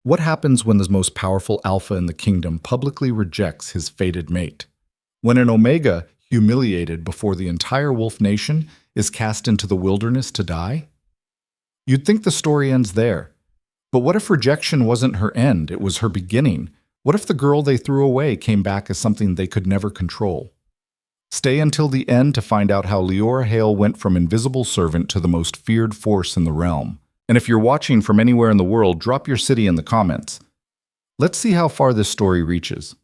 What happens when the most powerful alpha in the kingdom publicly rejects his fated mate? When an omega, humiliated before the entire wolf nation, is cast into the wilderness to die? You'd think the story ends there. But what if rejection wasn't her end, it was her beginning? What if the girl they threw away came back as something they could never control? Stay until the end to find out how Liora Hale went from invisible servant to the most feared force in the realm. And if you're watching from anywhere in the world, drop your city in the comments. Let's see how far this story reaches.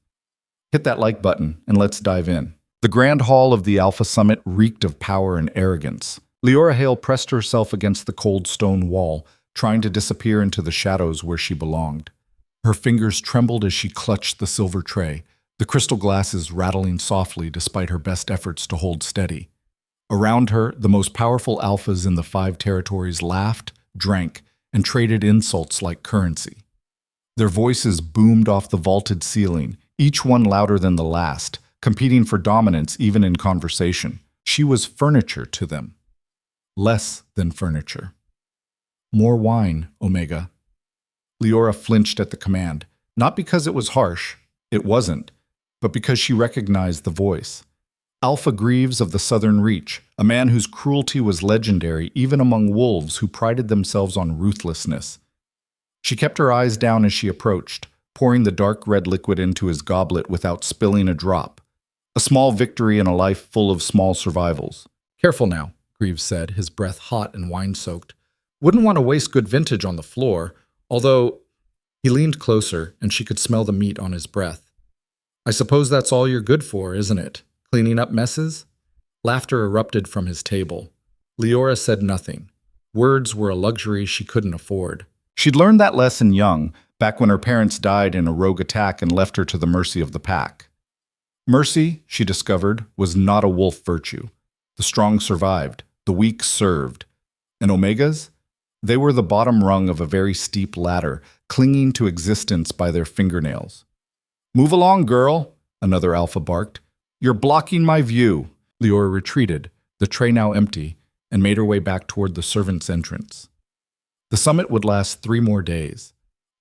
Hit that like button and let's dive in. The grand hall of the Alpha Summit reeked of power and arrogance. Liora Hale pressed herself against the cold stone wall, trying to disappear into the shadows where she belonged. Her fingers trembled as she clutched the silver tray, the crystal glasses rattling softly despite her best efforts to hold steady. Around her, the most powerful alphas in the 5 territories laughed, drank, and traded insults like currency. Their voices boomed off the vaulted ceiling, each one louder than the last, competing for dominance even in conversation. She was furniture to them. Less than furniture. More wine, Omega. Liora flinched at the command, not because it was harsh, it wasn't, but because she recognized the voice. Alpha Greaves of the Southern Reach, a man whose cruelty was legendary even among wolves who prided themselves on ruthlessness. She kept her eyes down as she approached, pouring the dark red liquid into his goblet without spilling a drop. A small victory in a life full of small survivals. Careful now, Greaves said, his breath hot and wine-soaked. Wouldn't want to waste good vintage on the floor, although he leaned closer and she could smell the meat on his breath. I suppose that's all you're good for, isn't it? Cleaning up messes? Laughter erupted from his table. Liora said nothing. Words were a luxury she couldn't afford. She'd learned that lesson young, back when her parents died in a rogue attack and left her to the mercy of the pack. Mercy, she discovered, was not a wolf virtue. The strong survived, the weak served. And Omegas? They were the bottom rung of a very steep ladder, clinging to existence by their fingernails. Move along, girl, another alpha barked. You're blocking my view. Liora retreated, the tray now empty, and made her way back toward the servants' entrance. The summit would last 3 more days.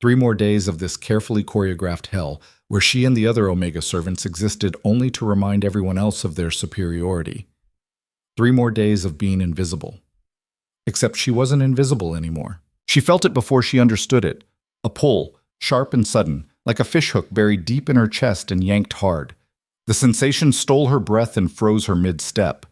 3 more days of this carefully choreographed hell, where she and the other Omega servants existed only to remind everyone else of their superiority. 3 more days of being invisible. Except she wasn't invisible anymore. She felt it before she understood it. A pull, sharp and sudden, like a fishhook buried deep in her chest and yanked hard. The sensation stole her breath and froze her mid-step.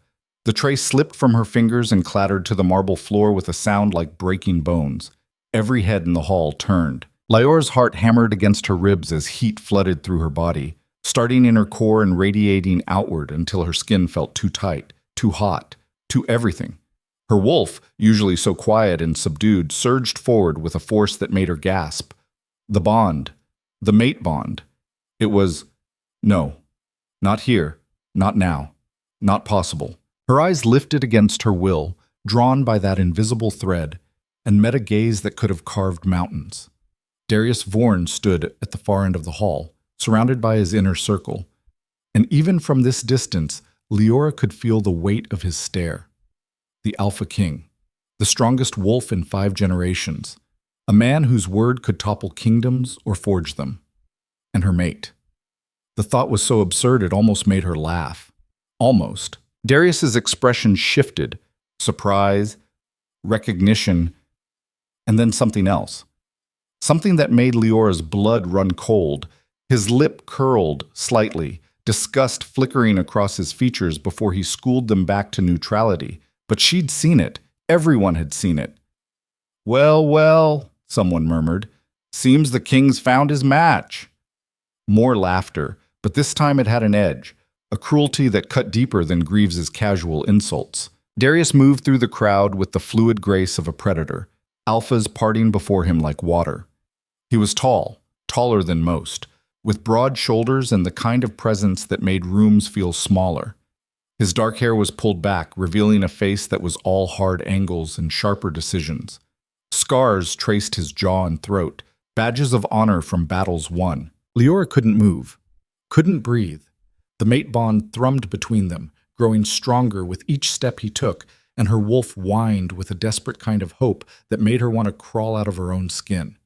The tray slipped from her fingers and clattered to the marble floor with a sound like breaking bones. Every head in the hall turned. Liora's heart hammered against her ribs as heat flooded through her body, starting in her core and radiating outward until her skin felt too tight, too hot, too everything. Her wolf, usually so quiet and subdued, surged forward with a force that made her gasp. The bond. The mate bond. It was, no. Not here. Not now. Not possible. Her eyes lifted against her will, drawn by that invisible thread, and met a gaze that could have carved mountains. Darius Vorn stood at the far end of the hall, surrounded by his inner circle, and even from this distance, Liora could feel the weight of his stare. The Alpha King, the strongest wolf in 5 generations, a man whose word could topple kingdoms or forge them, and her mate. The thought was so absurd it almost made her laugh. Almost. Darius's expression shifted, surprise, recognition, and then something else. Something that made Liora's blood run cold. His lip curled slightly, disgust flickering across his features before he schooled them back to neutrality. But she'd seen it. Everyone had seen it. Well, well, someone murmured. Seems the king's found his match. More laughter, but this time it had an edge, a cruelty that cut deeper than Greaves's casual insults. Darius moved through the crowd with the fluid grace of a predator, alphas parting before him like water. He was tall, taller than most, with broad shoulders and the kind of presence that made rooms feel smaller. His dark hair was pulled back, revealing a face that was all hard angles and sharper decisions. Scars traced his jaw and throat, badges of honor from battles won. Liora couldn't move, couldn't breathe. The mate bond thrummed between them, growing stronger with each step he took, and her wolf whined with a desperate kind of hope that made her want to crawl out of her own skin.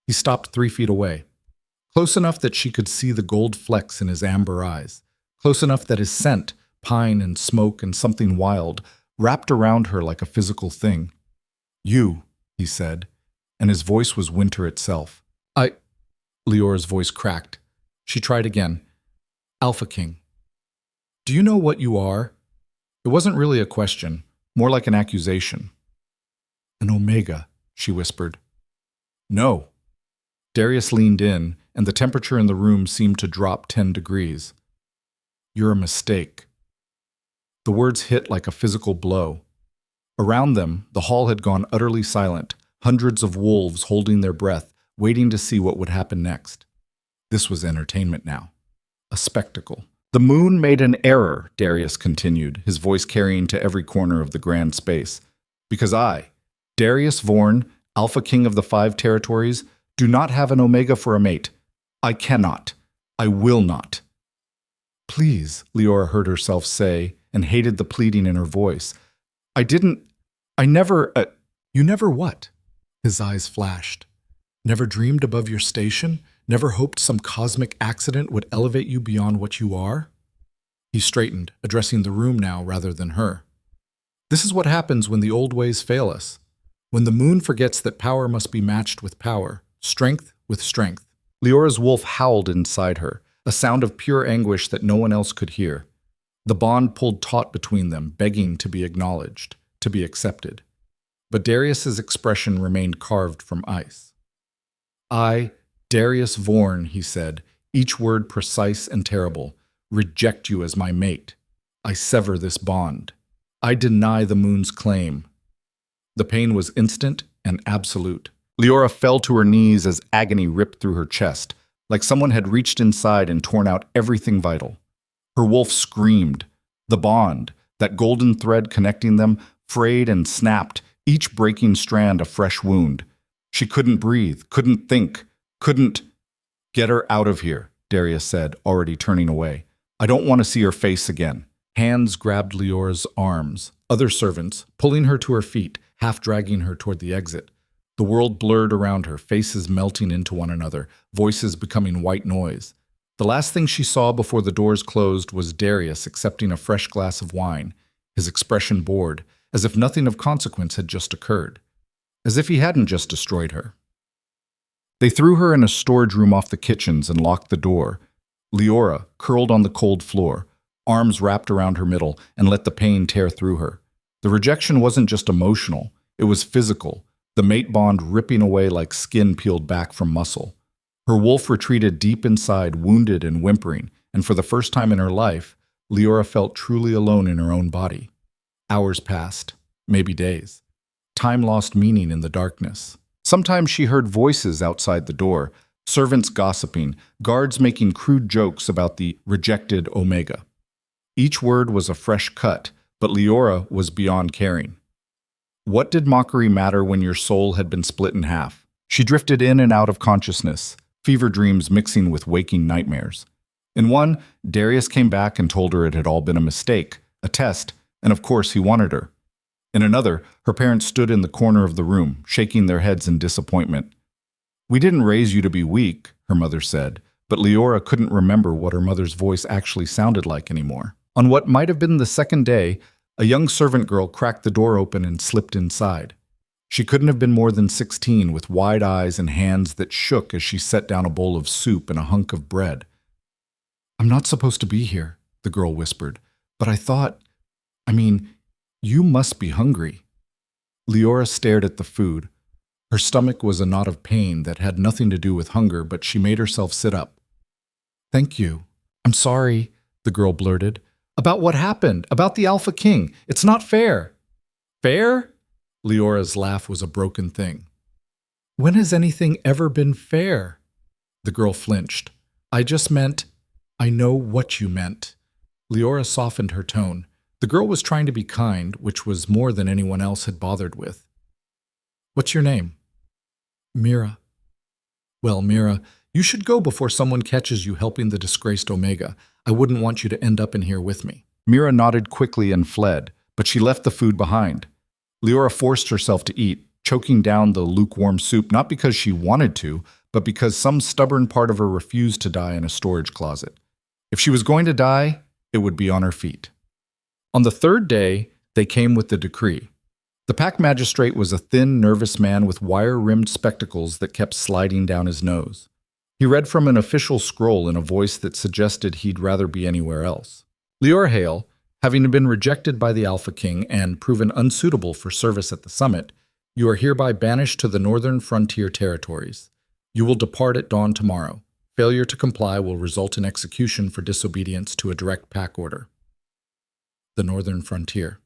He stopped 3 feet away, close enough that she could see the gold flecks in his amber eyes, close enough that his scent, pine and smoke and something wild, wrapped around her like a physical thing. "You," he said, and his voice was winter itself. Leora's voice cracked. She tried again. "Alpha King. Do you know what you are?" It wasn't really a question, more like an accusation. "An Omega," she whispered. "No." Darius leaned in, and the temperature in the room seemed to drop 10 degrees. "You're a mistake." The words hit like a physical blow. Around them, the hall had gone utterly silent, hundreds of wolves holding their breath, waiting to see what would happen next. This was entertainment now. A spectacle. "The moon made an error," Darius continued, his voice carrying to every corner of the grand space. "Because I, Darius Vorn, Alpha King of the 5 territories, do not have an Omega for a mate. I cannot. I will not." "Please," Liora heard herself say, and hated the pleading in her voice. I never, You never what?" His eyes flashed. "Never dreamed above your station? Never hoped some cosmic accident would elevate you beyond what you are?" He straightened, addressing the room now rather than her. "This is what happens when the old ways fail us. When the moon forgets that power must be matched with power, strength with strength." Leora's wolf howled inside her, a sound of pure anguish that no one else could hear. The bond pulled taut between them, begging to be acknowledged, to be accepted. But Darius's expression remained carved from ice. "I, Darius Vorn," he said, each word precise and terrible, "reject you as my mate. I sever this bond. I deny the moon's claim." The pain was instant and absolute. Liora fell to her knees as agony ripped through her chest, like someone had reached inside and torn out everything vital. Her wolf screamed. The bond, that golden thread connecting them, frayed and snapped, each breaking strand a fresh wound. She couldn't breathe, couldn't think, couldn't— "Get her out of here," Darius said, already turning away. "I don't want to see her face again." Hands grabbed Leora's arms, other servants, pulling her to her feet, half dragging her toward the exit. The world blurred around her, faces melting into one another, voices becoming white noise. The last thing she saw before the doors closed was Darius accepting a fresh glass of wine, his expression bored, as if nothing of consequence had just occurred, as if he hadn't just destroyed her. They threw her in a storage room off the kitchens and locked the door. Liora curled on the cold floor, arms wrapped around her middle, and let the pain tear through her. The rejection wasn't just emotional, it was physical, the mate bond ripping away like skin peeled back from muscle. Her wolf retreated deep inside, wounded and whimpering, and for the first time in her life, Liora felt truly alone in her own body. Hours passed, maybe days. Time lost meaning in the darkness. Sometimes she heard voices outside the door, servants gossiping, guards making crude jokes about the rejected Omega. Each word was a fresh cut, but Liora was beyond caring. What did mockery matter when your soul had been split in half? She drifted in and out of consciousness, fever dreams mixing with waking nightmares. In one, Darius came back and told her it had all been a mistake, a test, and of course he wanted her. In another, her parents stood in the corner of the room, shaking their heads in disappointment. "We didn't raise you to be weak," her mother said, but Liora couldn't remember what her mother's voice actually sounded like anymore. On what might have been the second day, a young servant girl cracked the door open and slipped inside. She couldn't have been more than 16, with wide eyes and hands that shook as she set down a bowl of soup and a hunk of bread. "I'm not supposed to be here," the girl whispered, "but you must be hungry." Liora stared at the food. Her stomach was a knot of pain that had nothing to do with hunger, but she made herself sit up. "Thank you. I'm sorry," the girl blurted. "About what happened, about the Alpha King. It's not fair." "Fair?" Leora's laugh was a broken thing. "When has anything ever been fair?" The girl flinched. "I just meant, I know what you meant." Liora softened her tone. The girl was trying to be kind, which was more than anyone else had bothered with. "What's your name?" "Mira." "Well, Mira, you should go before someone catches you helping the disgraced Omega. I wouldn't want you to end up in here with me." Mira nodded quickly and fled, but she left the food behind. Liora forced herself to eat, choking down the lukewarm soup not because she wanted to, but because some stubborn part of her refused to die in a storage closet. If she was going to die, it would be on her feet. On the third day, they came with the decree. The pack magistrate was a thin, nervous man with wire-rimmed spectacles that kept sliding down his nose. He read from an official scroll in a voice that suggested he'd rather be anywhere else. Liora Hale, having been rejected by the Alpha King and proven unsuitable for service at the summit, you are hereby banished to the northern frontier territories. You will depart at dawn tomorrow. Failure to comply will result in execution for disobedience to a direct pack order. The northern frontier.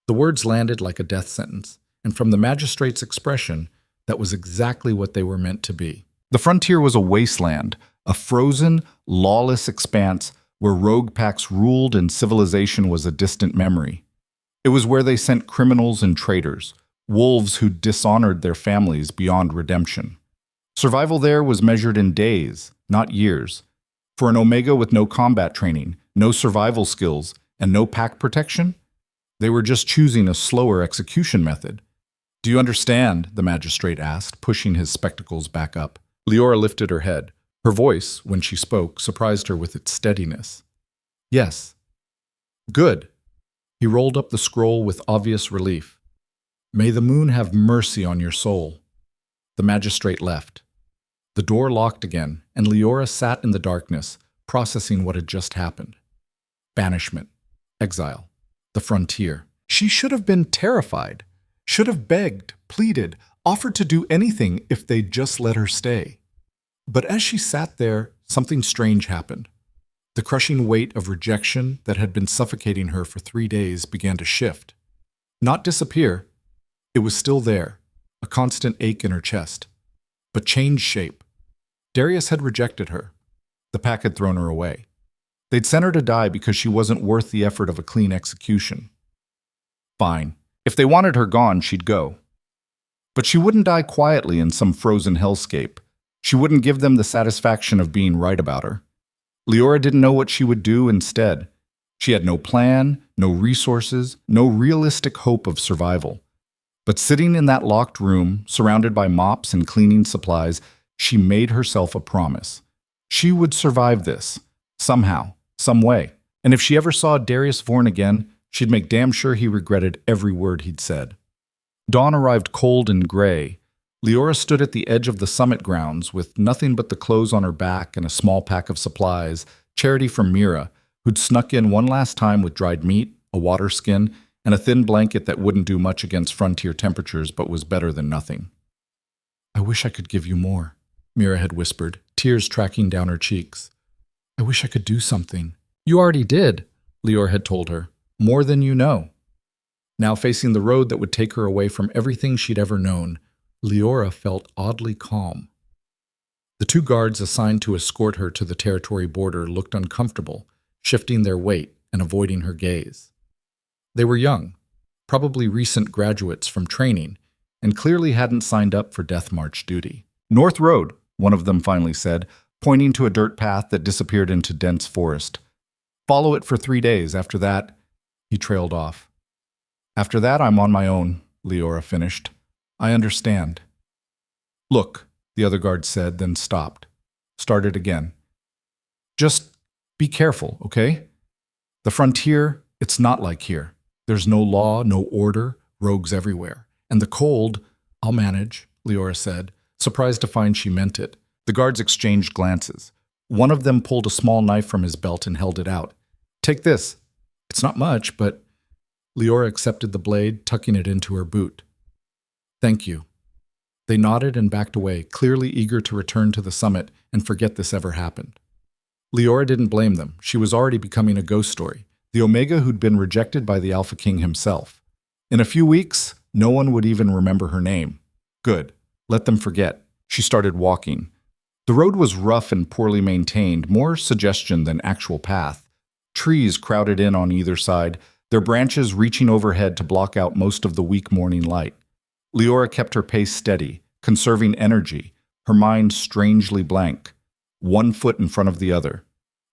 The words landed like a death sentence, and from the magistrate's expression, that was exactly what they were meant to be. The frontier was a wasteland, a frozen, lawless expanse where rogue packs ruled and civilization was a distant memory. It was where they sent criminals and traitors, wolves who dishonored their families beyond redemption. Survival there was measured in days, not years. For an Omega with no combat training, no survival skills, and no pack protection, they were just choosing a slower execution method. Do you understand? The magistrate asked, pushing his spectacles back up. Liora lifted her head. Her voice, when she spoke, surprised her with its steadiness. Yes. Good. He rolled up the scroll with obvious relief. May the moon have mercy on your soul. The magistrate left. The door locked again, and Liora sat in the darkness, processing what had just happened. Banishment. Exile. The frontier. She should have been terrified, should have begged, pleaded, offered to do anything if they'd just let her stay. But as she sat there, something strange happened. The crushing weight of rejection that had been suffocating her for 3 days began to shift. Not disappear. It was still there, a constant ache in her chest. But change shape. Darius had rejected her. The pack had thrown her away. They'd sent her to die because she wasn't worth the effort of a clean execution. Fine. If they wanted her gone, she'd go. But she wouldn't die quietly in some frozen hellscape. She wouldn't give them the satisfaction of being right about her. Liora didn't know what she would do instead. She had no plan, no resources, no realistic hope of survival. But sitting in that locked room, surrounded by mops and cleaning supplies, she made herself a promise. She would survive this, somehow, some way. And if she ever saw Darius Vorn again, she'd make damn sure he regretted every word he'd said. Dawn arrived cold and gray. Liora stood at the edge of the summit grounds with nothing but the clothes on her back and a small pack of supplies, charity from Mira, who'd snuck in one last time with dried meat, a water skin, and a thin blanket that wouldn't do much against frontier temperatures but was better than nothing. I wish I could give you more, Mira had whispered, tears tracking down her cheeks. I wish I could do something. You already did, Liora had told her. More than you know. Now facing the road that would take her away from everything she'd ever known, Liora felt oddly calm. The 2 guards assigned to escort her to the territory border looked uncomfortable, shifting their weight and avoiding her gaze. They were young, probably recent graduates from training, and clearly hadn't signed up for Death March duty. North Road, one of them finally said, pointing to a dirt path that disappeared into dense forest. Follow it for 3 days. After that, he trailed off. After that, I'm on my own, Liora finished. I understand. Look, the other guard said, then stopped. Started again. Just be careful, okay? The frontier, it's not like here. There's no law, no order, rogues everywhere. And the cold, I'll manage, Liora said, surprised to find she meant it. The guards exchanged glances. One of them pulled a small knife from his belt and held it out. Take this. It's not much, but Liora accepted the blade, tucking it into her boot. Thank you. They nodded and backed away, clearly eager to return to the summit and forget this ever happened. Liora didn't blame them. She was already becoming a ghost story, the Omega who'd been rejected by the Alpha King himself. In a few weeks, no one would even remember her name. Good. Let them forget. She started walking. The road was rough and poorly maintained, more suggestion than actual path. Trees crowded in on either side, their branches reaching overhead to block out most of the weak morning light. Liora kept her pace steady, conserving energy, her mind strangely blank, 1 foot in front of the other.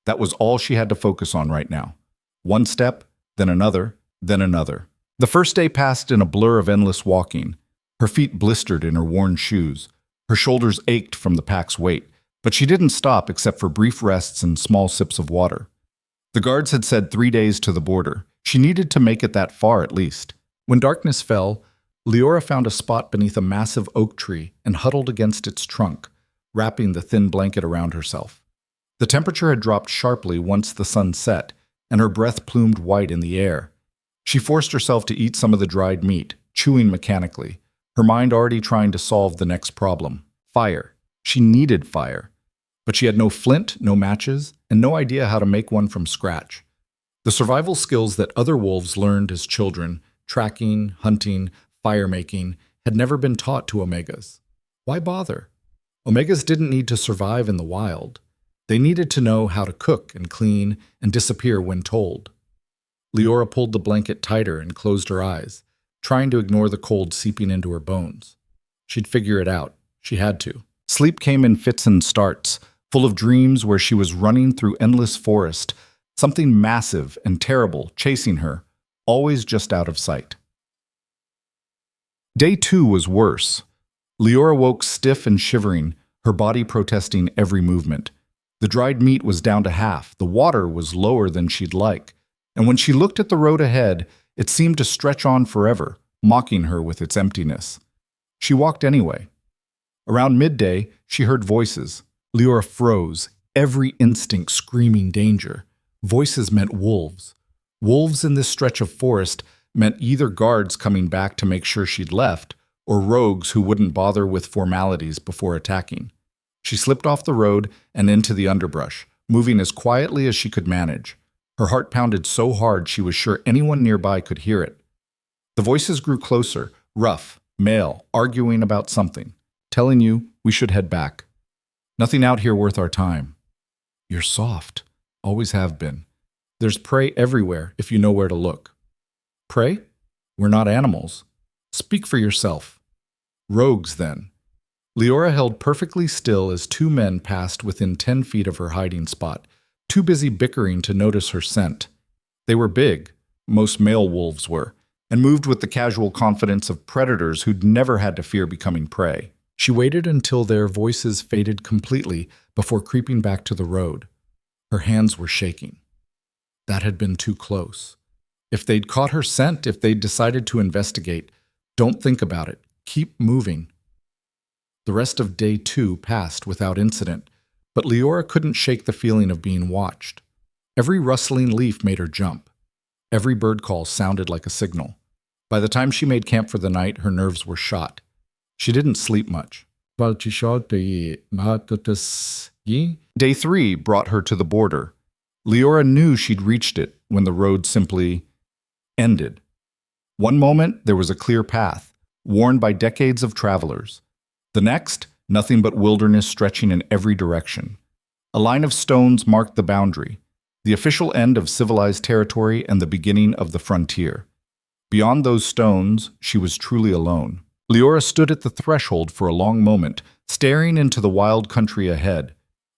That was all she had to focus on right now. 1 step, then another, then another. The first day passed in a blur of endless walking. Her feet blistered in her worn shoes. Her shoulders ached from the pack's weight, but she didn't stop except for brief rests and small sips of water. The guards had said 3 days to the border. She needed to make it that far at least. When darkness fell, Liora found a spot beneath a massive oak tree and huddled against its trunk, wrapping the thin blanket around herself. The temperature had dropped sharply once the sun set, and her breath plumed white in the air. She forced herself to eat some of the dried meat, chewing mechanically, her mind already trying to solve the next problem. Fire. She needed fire. But she had no flint, no matches, and no idea how to make one from scratch. The survival skills that other wolves learned as children, tracking, hunting, fire-making, had never been taught to Omegas. Why bother? Omegas didn't need to survive in the wild. They needed to know how to cook and clean and disappear when told. Liora pulled the blanket tighter and closed her eyes, trying to ignore the cold seeping into her bones. She'd figure it out. She had to. Sleep came in fits and starts, full of dreams where she was running through endless forest, something massive and terrible chasing her, always just out of sight. Day 2 was worse. Liora woke stiff and shivering, her body protesting every movement. The dried meat was down to half, the water was lower than she'd like, and when she looked at the road ahead, it seemed to stretch on forever, mocking her with its emptiness. She walked anyway. Around midday, she heard voices. Liora froze, every instinct screaming danger. Voices meant wolves. Wolves in this stretch of forest meant either guards coming back to make sure she'd left, or rogues who wouldn't bother with formalities before attacking. She slipped off the road and into the underbrush, moving as quietly as she could manage. Her heart pounded so hard she was sure anyone nearby could hear it. The voices grew closer, rough, male, arguing about something, telling you we should head back. Nothing out here worth our time. You're soft. Always have been. There's prey everywhere if you know where to look. Prey? We're not animals. Speak for yourself. Rogues, then. Liora held perfectly still as 2 men passed within 10 feet of her hiding spot, too busy bickering to notice her scent. They were big, most male wolves were, and moved with the casual confidence of predators who'd never had to fear becoming prey. She waited until their voices faded completely before creeping back to the road. Her hands were shaking. That had been too close. If they'd caught her scent, if they'd decided to investigate, don't think about it. Keep moving. The rest of day 2 passed without incident, but Liora couldn't shake the feeling of being watched. Every rustling leaf made her jump. Every bird call sounded like a signal. By the time she made camp for the night, her nerves were shot. She didn't sleep much. Day 3 brought her to the border. Liora knew she'd reached it when the road simply ended. One moment, there was a clear path, worn by decades of travelers. The next, nothing but wilderness stretching in every direction. A line of stones marked the boundary, the official end of civilized territory and the beginning of the frontier. Beyond those stones, she was truly alone. Liora stood at the threshold for a long moment, staring into the wild country ahead.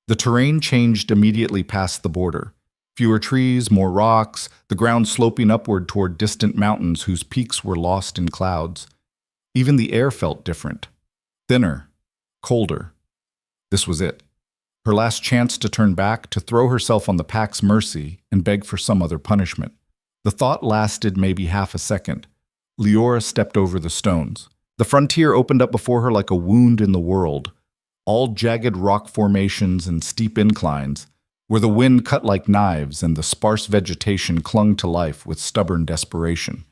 The terrain changed immediately past the border. Fewer trees, more rocks, the ground sloping upward toward distant mountains whose peaks were lost in clouds. Even the air felt different. Thinner, colder. This was it. Her last chance to turn back, to throw herself on the pack's mercy and beg for some other punishment. The thought lasted maybe half a second. Liora stepped over the stones. The frontier opened up before her like a wound in the world. All jagged rock formations and steep inclines, where the wind cut like knives and the sparse vegetation clung to life with stubborn desperation.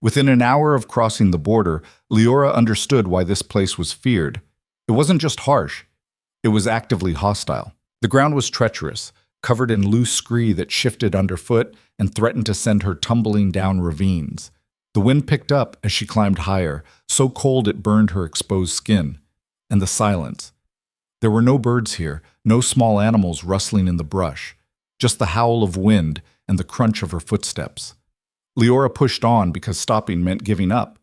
Within an hour of crossing the border, Liora understood why this place was feared. It wasn't just harsh. It was actively hostile. The ground was treacherous, covered in loose scree that shifted underfoot and threatened to send her tumbling down ravines. The wind picked up as she climbed higher, so cold it burned her exposed skin. And the silence. There were no birds here, no small animals rustling in the brush, just the howl of wind and the crunch of her footsteps. Liora pushed on because stopping meant giving up,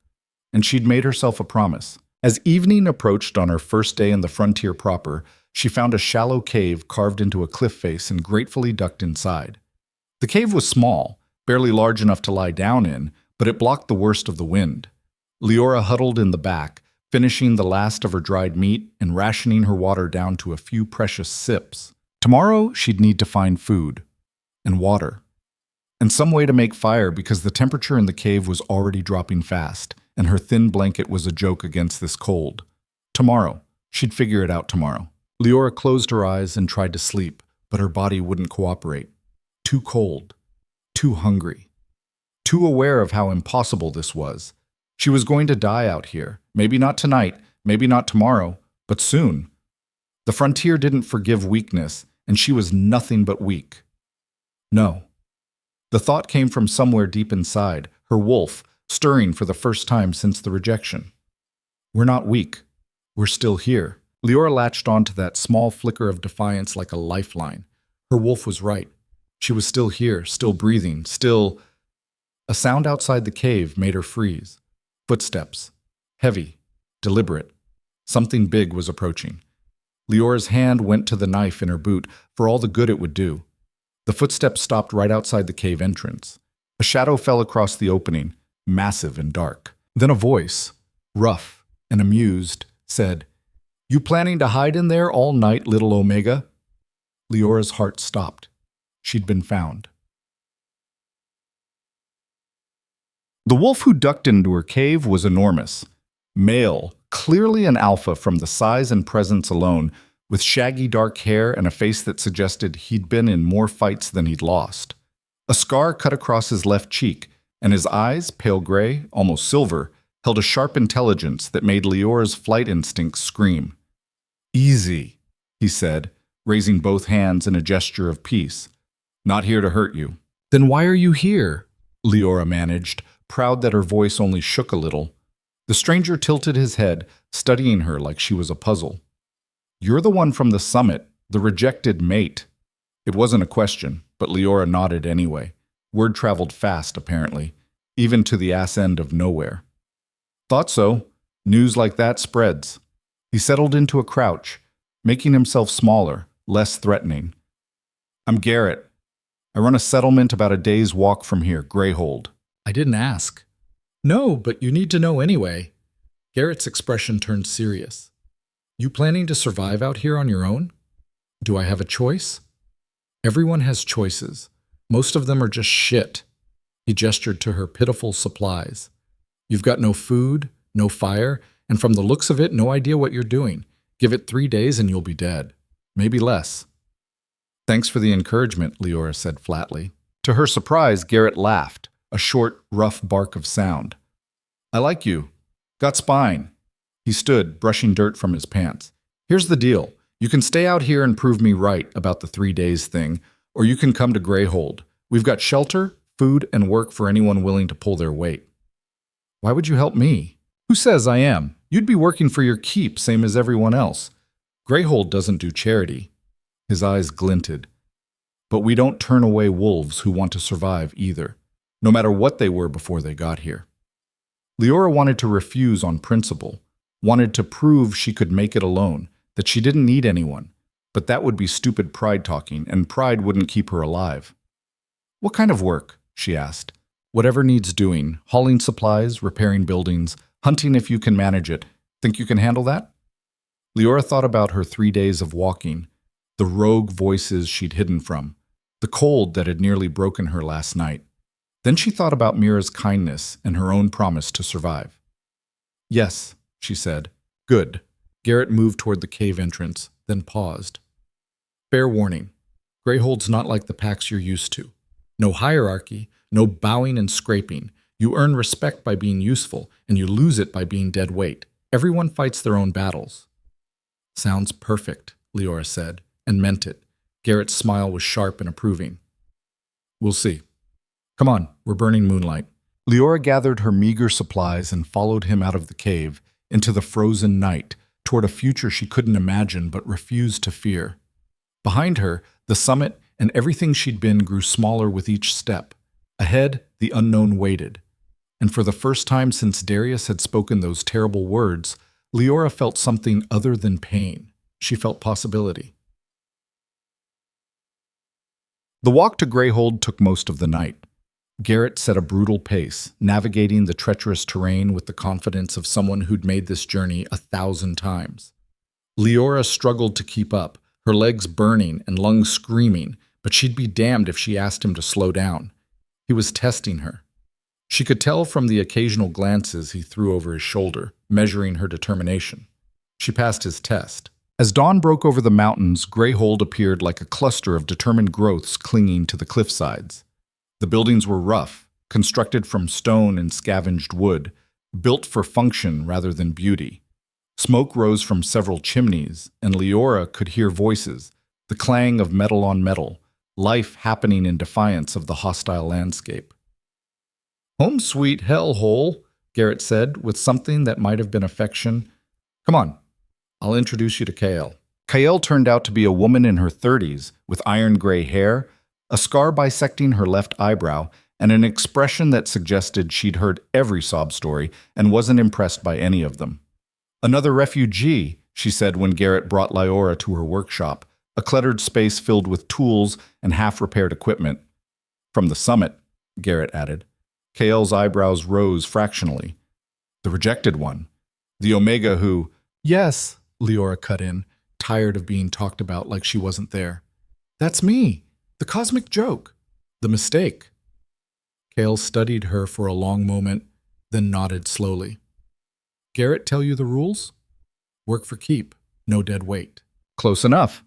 and she'd made herself a promise. As evening approached on her first day in the frontier proper, she found a shallow cave carved into a cliff face and gratefully ducked inside. The cave was small, barely large enough to lie down in, but it blocked the worst of the wind. Liora huddled in the back, finishing the last of her dried meat and rationing her water down to a few precious sips. Tomorrow, she'd need to find food and water and some way to make fire because the temperature in the cave was already dropping fast, and her thin blanket was a joke against this cold. Tomorrow. She'd figure it out tomorrow. Liora closed her eyes and tried to sleep, but her body wouldn't cooperate. Too cold. Too hungry. Too aware of how impossible this was. She was going to die out here. Maybe not tonight, maybe not tomorrow, but soon. The frontier didn't forgive weakness, and she was nothing but weak. No. The thought came from somewhere deep inside, her wolf, stirring for the first time since the rejection. We're not weak. We're still here. Liora latched onto that small flicker of defiance like a lifeline. Her wolf was right. She was still here, still breathing, still... A sound outside the cave made her freeze. Footsteps. Heavy. Deliberate. Something big was approaching. Liora's hand went to the knife in her boot for all the good it would do. The footsteps stopped right outside the cave entrance. A shadow fell across the opening, massive and dark. Then a voice, rough and amused, said, "You planning to hide in there all night, little Omega?" Liora's heart stopped. She'd been found. The wolf who ducked into her cave was enormous. Male, clearly an alpha from the size and presence alone, with shaggy dark hair and a face that suggested he'd been in more fights than he'd lost. A scar cut across his left cheek, and his eyes, pale gray, almost silver, held a sharp intelligence that made Liora's flight instincts scream. "Easy," he said, raising both hands in a gesture of peace. "Not here to hurt you." "Then why are you here?" Liora managed, proud that her voice only shook a little. The stranger tilted his head, studying her like she was a puzzle. "You're the one from the summit, the rejected mate." It wasn't a question, but Liora nodded anyway. Word traveled fast, apparently, even to the ass end of nowhere. "Thought so. News like that spreads." He settled into a crouch, making himself smaller, less threatening. "I'm Garrett. I run a settlement about a day's walk from here, Greyhold." "I didn't ask." "No, but you need to know anyway." Garrett's expression turned serious. "You planning to survive out here on your own? Do I have a choice?" "Everyone has choices. Most of them are just shit." He gestured to her pitiful supplies. "You've got no food, no fire, and from the looks of it, no idea what you're doing. Give it 3 days and you'll be dead. Maybe less." "Thanks for the encouragement," Liora said flatly. To her surprise, Garrett laughed, a short, rough bark of sound. "I like you. Got spine." He stood, brushing dirt from his pants. "Here's the deal. You can stay out here and prove me right about the 3 days thing, or you can come to Greyhold. We've got shelter, food, and work for anyone willing to pull their weight." "Why would you help me?" "Who says I am? You'd be working for your keep, same as everyone else. Greyhold doesn't do charity." His eyes glinted. "But we don't turn away wolves who want to survive either, no matter what they were before they got here." Liora wanted to refuse on principle, wanted to prove she could make it alone, that she didn't need anyone, but that would be stupid pride talking, and pride wouldn't keep her alive. "What kind of work?" she asked. "Whatever needs doing, hauling supplies, repairing buildings, hunting if you can manage it. Think you can handle that?" Liora thought about her 3 days of walking, the rogue voices she'd hidden from, the cold that had nearly broken her last night. Then she thought about Mira's kindness and her own promise to survive. "Yes," she said. "Good." Garrett moved toward the cave entrance, then paused. "Fair warning. Greyhold's not like the packs you're used to. No hierarchy, no bowing and scraping. You earn respect by being useful, and you lose it by being dead weight. Everyone fights their own battles." "Sounds perfect," Liora said, and meant it. Garrett's smile was sharp and approving. "We'll see. Come on, we're burning moonlight." Liora gathered her meager supplies and followed him out of the cave, into the frozen night, toward a future she couldn't imagine but refused to fear. Behind her, the summit and everything she'd been grew smaller with each step. Ahead, the unknown waited. And for the first time since Darius had spoken those terrible words, Liora felt something other than pain. She felt possibility. The walk to Greyhold took most of the night. Garrett set a brutal pace, navigating the treacherous terrain with the confidence of someone who'd made this journey 1,000 times. Liora struggled to keep up, her legs burning and lungs screaming, but she'd be damned if she asked him to slow down. He was testing her. She could tell from the occasional glances he threw over his shoulder, measuring her determination. She passed his test. As dawn broke over the mountains, Greyhold appeared like a cluster of determined growths clinging to the cliff sides. The buildings were rough, constructed from stone and scavenged wood, built for function rather than beauty. Smoke rose from several chimneys, and Liora could hear voices, the clang of metal on metal, life happening in defiance of the hostile landscape. "Home sweet hellhole," Garrett said, with something that might have been affection. "Come on, I'll introduce you to Kael." Kael turned out to be a woman in her 30s, with iron gray hair, a scar bisecting her left eyebrow, and an expression that suggested she'd heard every sob story and wasn't impressed by any of them. "Another refugee," she said when Garrett brought Liora to her workshop, a cluttered space filled with tools and half-repaired equipment. "From the summit," Garrett added. Kael's eyebrows rose fractionally. "The rejected one. The Omega who—" "Yes," Liora cut in, tired of being talked about like she wasn't there. "That's me. The cosmic joke. The mistake." Kael studied her for a long moment, then nodded slowly. "Garrett tell you the rules? Work for keep, no dead weight." "Close enough.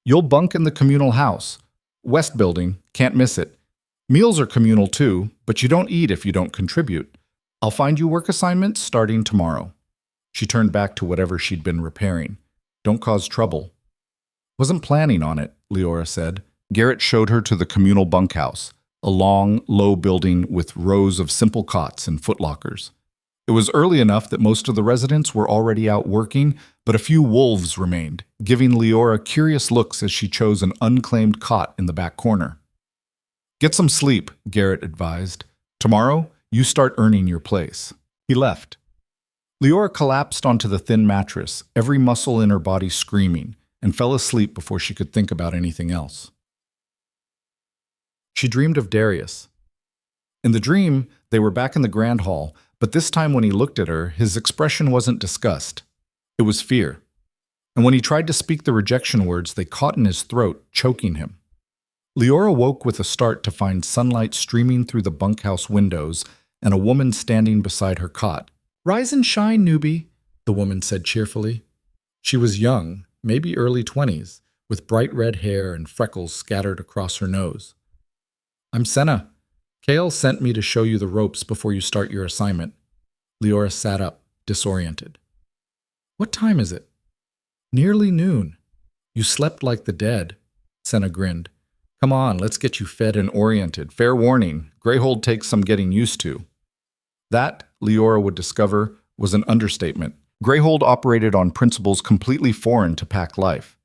You'll bunk in the communal house. West building, can't miss it. Meals are communal too, but you don't eat if you don't contribute. I'll find you work assignments starting tomorrow." She turned back to whatever she'd been repairing. "Don't cause trouble." "Wasn't planning on it," Liora said. Garrett showed her to the communal bunkhouse, a long, low building with rows of simple cots and footlockers. It was early enough that most of the residents were already out working, but a few wolves remained, giving Liora curious looks as she chose an unclaimed cot in the back corner. "Get some sleep," Garrett advised. "Tomorrow, you start earning your place." He left. Liora collapsed onto the thin mattress, every muscle in her body screaming, and fell asleep before she could think about anything else. She dreamed of Darius. In the dream, they were back in the grand hall, but this time when he looked at her, his expression wasn't disgust. It was fear. And when he tried to speak the rejection words, they caught in his throat, choking him. Liora woke with a start to find sunlight streaming through the bunkhouse windows and a woman standing beside her cot. "Rise and shine, newbie," the woman said cheerfully. She was young, maybe early 20s, with bright red hair and freckles scattered across her nose. "I'm Senna. Kael sent me to show you the ropes before you start your assignment." Liora sat up, disoriented. "What time is it?" "Nearly noon. You slept like the dead." Senna grinned. "Come on, let's get you fed and oriented. Fair warning, Greyhold takes some getting used to." That, Liora would discover, was an understatement. Greyhold operated on principles completely foreign to pack life.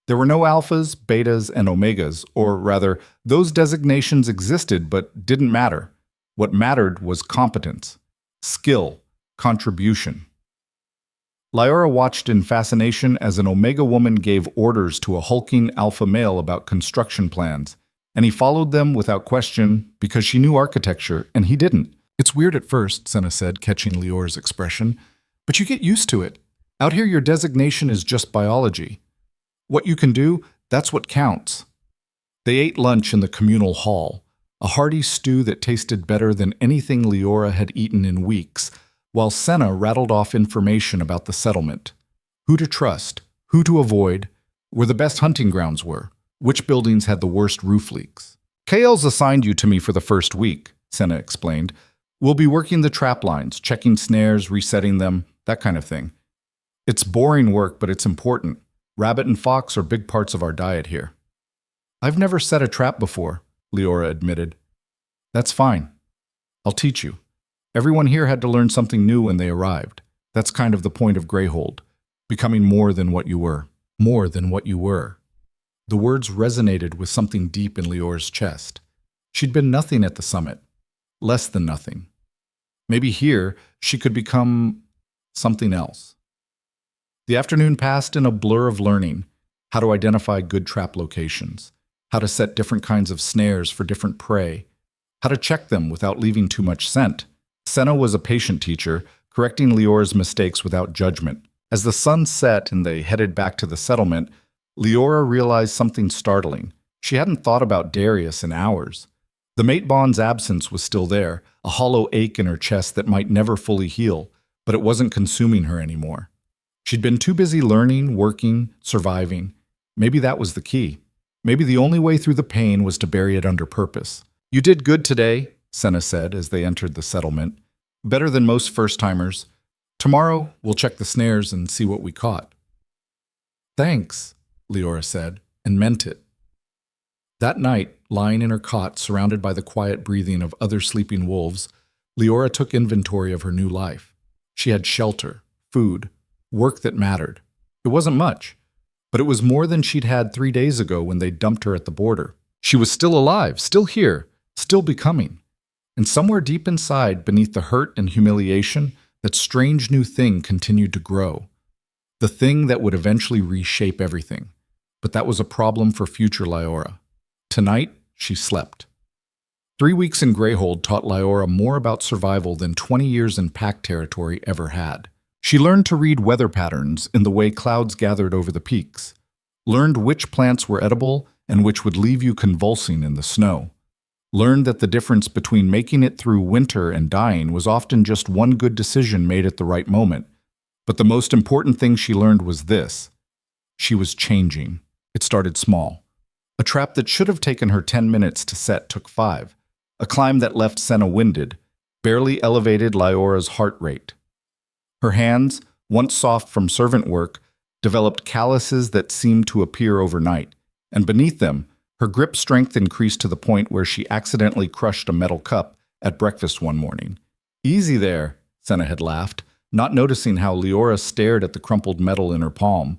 There were no alphas, betas, and omegas, or rather, those designations existed but didn't matter. What mattered was competence, skill, contribution. Liora watched in fascination as an Omega woman gave orders to a hulking alpha male about construction plans, and he followed them without question because she knew architecture and he didn't. "It's weird at first," Senna said, catching Liora's expression, "but you get used to it. Out here your designation is just biology. What you can do, that's what counts." They ate lunch in the communal hall, a hearty stew that tasted better than anything Liora had eaten in weeks, while Senna rattled off information about the settlement. Who to trust, who to avoid, where the best hunting grounds were, which buildings had the worst roof leaks. "Kael's assigned you to me for the first week," Senna explained. "We'll be working the trap lines, checking snares, resetting them, that kind of thing. It's boring work, but it's important. Rabbit and fox are big parts of our diet here." "I've never set a trap before," Liora admitted. "That's fine. I'll teach you. Everyone here had to learn something new when they arrived. That's kind of the point of Greyhold, becoming more than what you were. More than what you were." The words resonated with something deep in Liora's chest. She'd been nothing at the summit. Less than nothing. Maybe here she could become something else. The afternoon passed in a blur of learning, how to identify good trap locations, how to set different kinds of snares for different prey, how to check them without leaving too much scent. Senna was a patient teacher, correcting Liora's mistakes without judgment. As the sun set and they headed back to the settlement, Liora realized something startling. She hadn't thought about Darius in hours. The mate bond's absence was still there, a hollow ache in her chest that might never fully heal, but it wasn't consuming her anymore. She'd been too busy learning, working, surviving. Maybe that was the key. Maybe the only way through the pain was to bury it under purpose. "You did good today," Senna said as they entered the settlement. "Better than most first-timers. Tomorrow, we'll check the snares and see what we caught." "Thanks," Liora said, and meant it. That night, lying in her cot, surrounded by the quiet breathing of other sleeping wolves, Liora took inventory of her new life. She had shelter, food, work that mattered. It wasn't much, but it was more than she'd had 3 days ago when they dumped her at the border. She was still alive, still here, still becoming. And somewhere deep inside, beneath the hurt and humiliation, that strange new thing continued to grow. The thing that would eventually reshape everything. But that was a problem for future Liora. Tonight, she slept. 3 weeks in Greyhold taught Liora more about survival than 20 years in pack territory ever had. She learned to read weather patterns in the way clouds gathered over the peaks, learned which plants were edible and which would leave you convulsing in the snow, learned that the difference between making it through winter and dying was often just one good decision made at the right moment. But the most important thing she learned was this: she was changing. It started small. A trap that should have taken her 10 minutes to set took 5. A climb that left Senna winded, barely elevated Liora's heart rate. Her hands, once soft from servant work, developed calluses that seemed to appear overnight, and beneath them, her grip strength increased to the point where she accidentally crushed a metal cup at breakfast one morning. "Easy there," Senna had laughed, not noticing how Liora stared at the crumpled metal in her palm.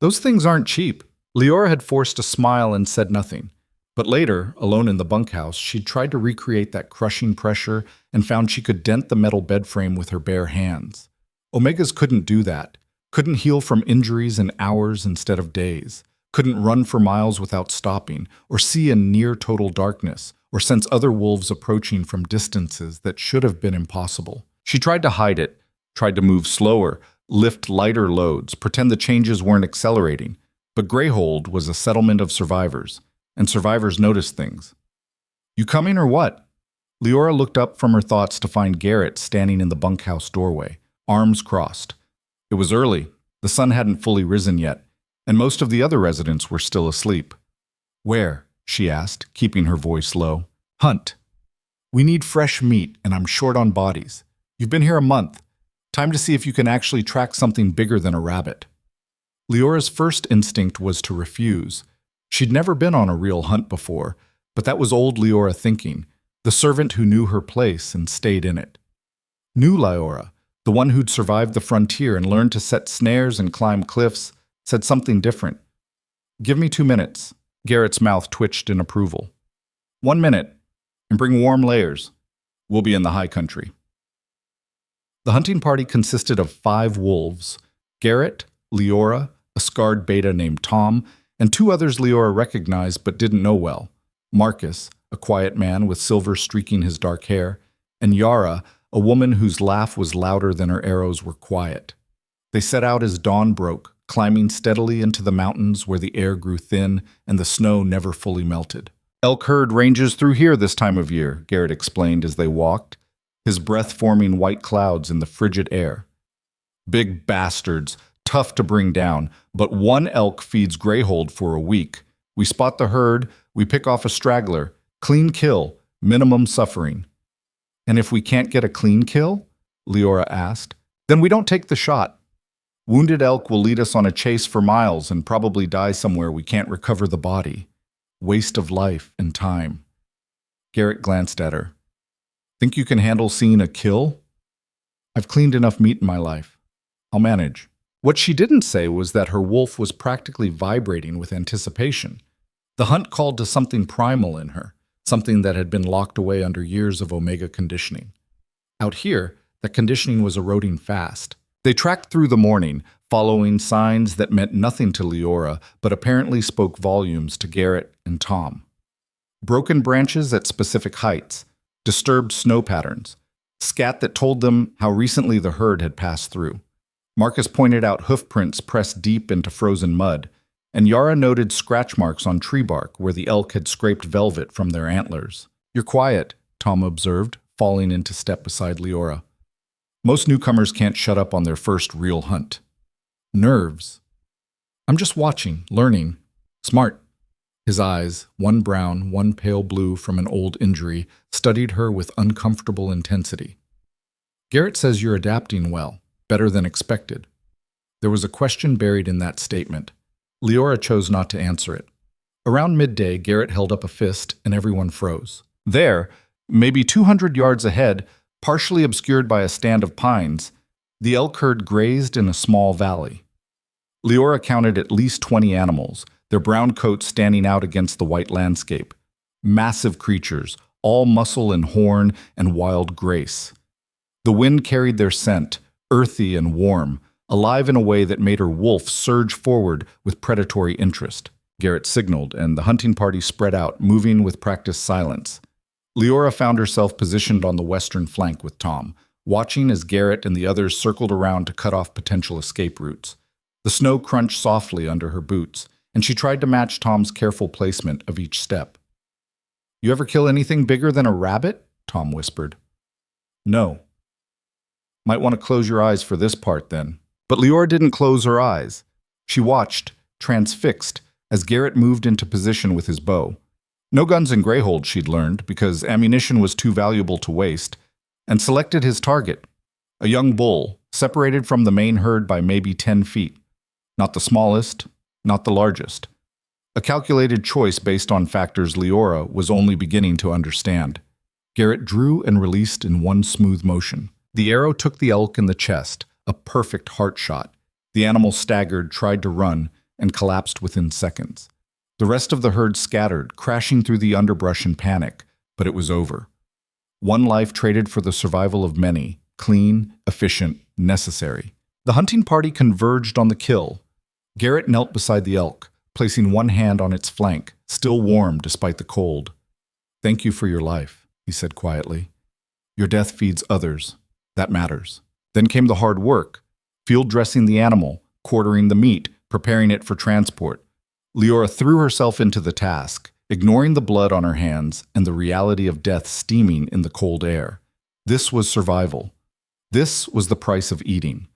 "Those things aren't cheap." Liora had forced a smile and said nothing. But later, alone in the bunkhouse, she tried to recreate that crushing pressure and found she could dent the metal bed frame with her bare hands. Omegas couldn't do that, couldn't heal from injuries in hours instead of days, couldn't run for miles without stopping, or see in near total darkness, or sense other wolves approaching from distances that should have been impossible. She tried to hide it, tried to move slower, lift lighter loads, pretend the changes weren't accelerating. But Greyhold was a settlement of survivors, and survivors noticed things. "You coming or what?" Liora looked up from her thoughts to find Garrett standing in the bunkhouse doorway, arms crossed. It was early, the sun hadn't fully risen yet, and most of the other residents were still asleep. "Where?" she asked, keeping her voice low. "Hunt. We need fresh meat, and I'm short on bodies. You've been here a month. Time to see if you can actually track something bigger than a rabbit." Liora's first instinct was to refuse. She'd never been on a real hunt before, but that was old Liora thinking, the servant who knew her place and stayed in it. New Liora, the one who'd survived the frontier and learned to set snares and climb cliffs, said something different. "Give me 2 minutes." Garrett's mouth twitched in approval. 1 minute, and bring warm layers. We'll be in the high country. The hunting party consisted of 5 wolves: Garrett, Liora, a scarred beta named Tom, and 2 others Liora recognized but didn't know well: Marcus, a quiet man with silver streaking his dark hair, and Yara, a woman whose laugh was louder than her arrows were quiet. They set out as dawn broke, climbing steadily into the mountains where the air grew thin and the snow never fully melted. "Elk herd ranges through here this time of year," Garrett explained as they walked, his breath forming white clouds in the frigid air. "Big bastards, tough to bring down, but 1 elk feeds Greyhold for a week. We spot the herd, we pick off a straggler, clean kill, minimum suffering." "And if we can't get a clean kill?" Liora asked. "Then we don't take the shot. Wounded elk will lead us on a chase for miles and probably die somewhere we can't recover the body. Waste of life and time." Garrett glanced at her. "Think you can handle seeing a kill?" "I've cleaned enough meat in my life. I'll manage." What she didn't say was that her wolf was practically vibrating with anticipation. The hunt called to something primal in her, something that had been locked away under years of Omega conditioning. Out here, the conditioning was eroding fast. They tracked through the morning, following signs that meant nothing to Liora, but apparently spoke volumes to Garrett and Tom. Broken branches at specific heights, disturbed snow patterns, scat that told them how recently the herd had passed through. Marcus pointed out hoof prints pressed deep into frozen mud, and Yara noted scratch marks on tree bark where the elk had scraped velvet from their antlers. "You're quiet," Tom observed, falling into step beside Liora. "Most newcomers can't shut up on their first real hunt." "Nerves." "I'm just watching, learning." "Smart." His eyes, one brown, one pale blue from an old injury, studied her with uncomfortable intensity. "Garrett says you're adapting well, better than expected." There was a question buried in that statement. Liora chose not to answer it. Around midday, Garrett held up a fist, and everyone froze. There, maybe 200 yards ahead, partially obscured by a stand of pines, the elk herd grazed in a small valley. Liora counted at least 20 animals, their brown coats standing out against the white landscape. Massive creatures, all muscle and horn and wild grace. The wind carried their scent, earthy and warm, alive in a way that made her wolf surge forward with predatory interest. Garrett signaled, and the hunting party spread out, moving with practiced silence. Liora found herself positioned on the western flank with Tom, watching as Garrett and the others circled around to cut off potential escape routes. The snow crunched softly under her boots, and she tried to match Tom's careful placement of each step. "You ever kill anything bigger than a rabbit?" Tom whispered. "No." "Might want to close your eyes for this part, then." But Liora didn't close her eyes. She watched, transfixed, as Garrett moved into position with his bow. No guns in Greyhold, she'd learned, because ammunition was too valuable to waste, and selected his target, a young bull, separated from the main herd by maybe 10 feet. Not the smallest, not the largest. A calculated choice based on factors Liora was only beginning to understand. Garrett drew and released in one smooth motion. The arrow took the elk in the chest, a perfect heart shot. The animal staggered, tried to run, and collapsed within seconds. The rest of the herd scattered, crashing through the underbrush in panic, but it was over. One life traded for the survival of many, clean, efficient, necessary. The hunting party converged on the kill. Garrett knelt beside the elk, placing one hand on its flank, still warm despite the cold. "Thank you for your life," he said quietly. "Your death feeds others. That matters." Then came the hard work, field dressing the animal, quartering the meat, preparing it for transport. Liora threw herself into the task, ignoring the blood on her hands and the reality of death steaming in the cold air. This was survival. This was the price of eating.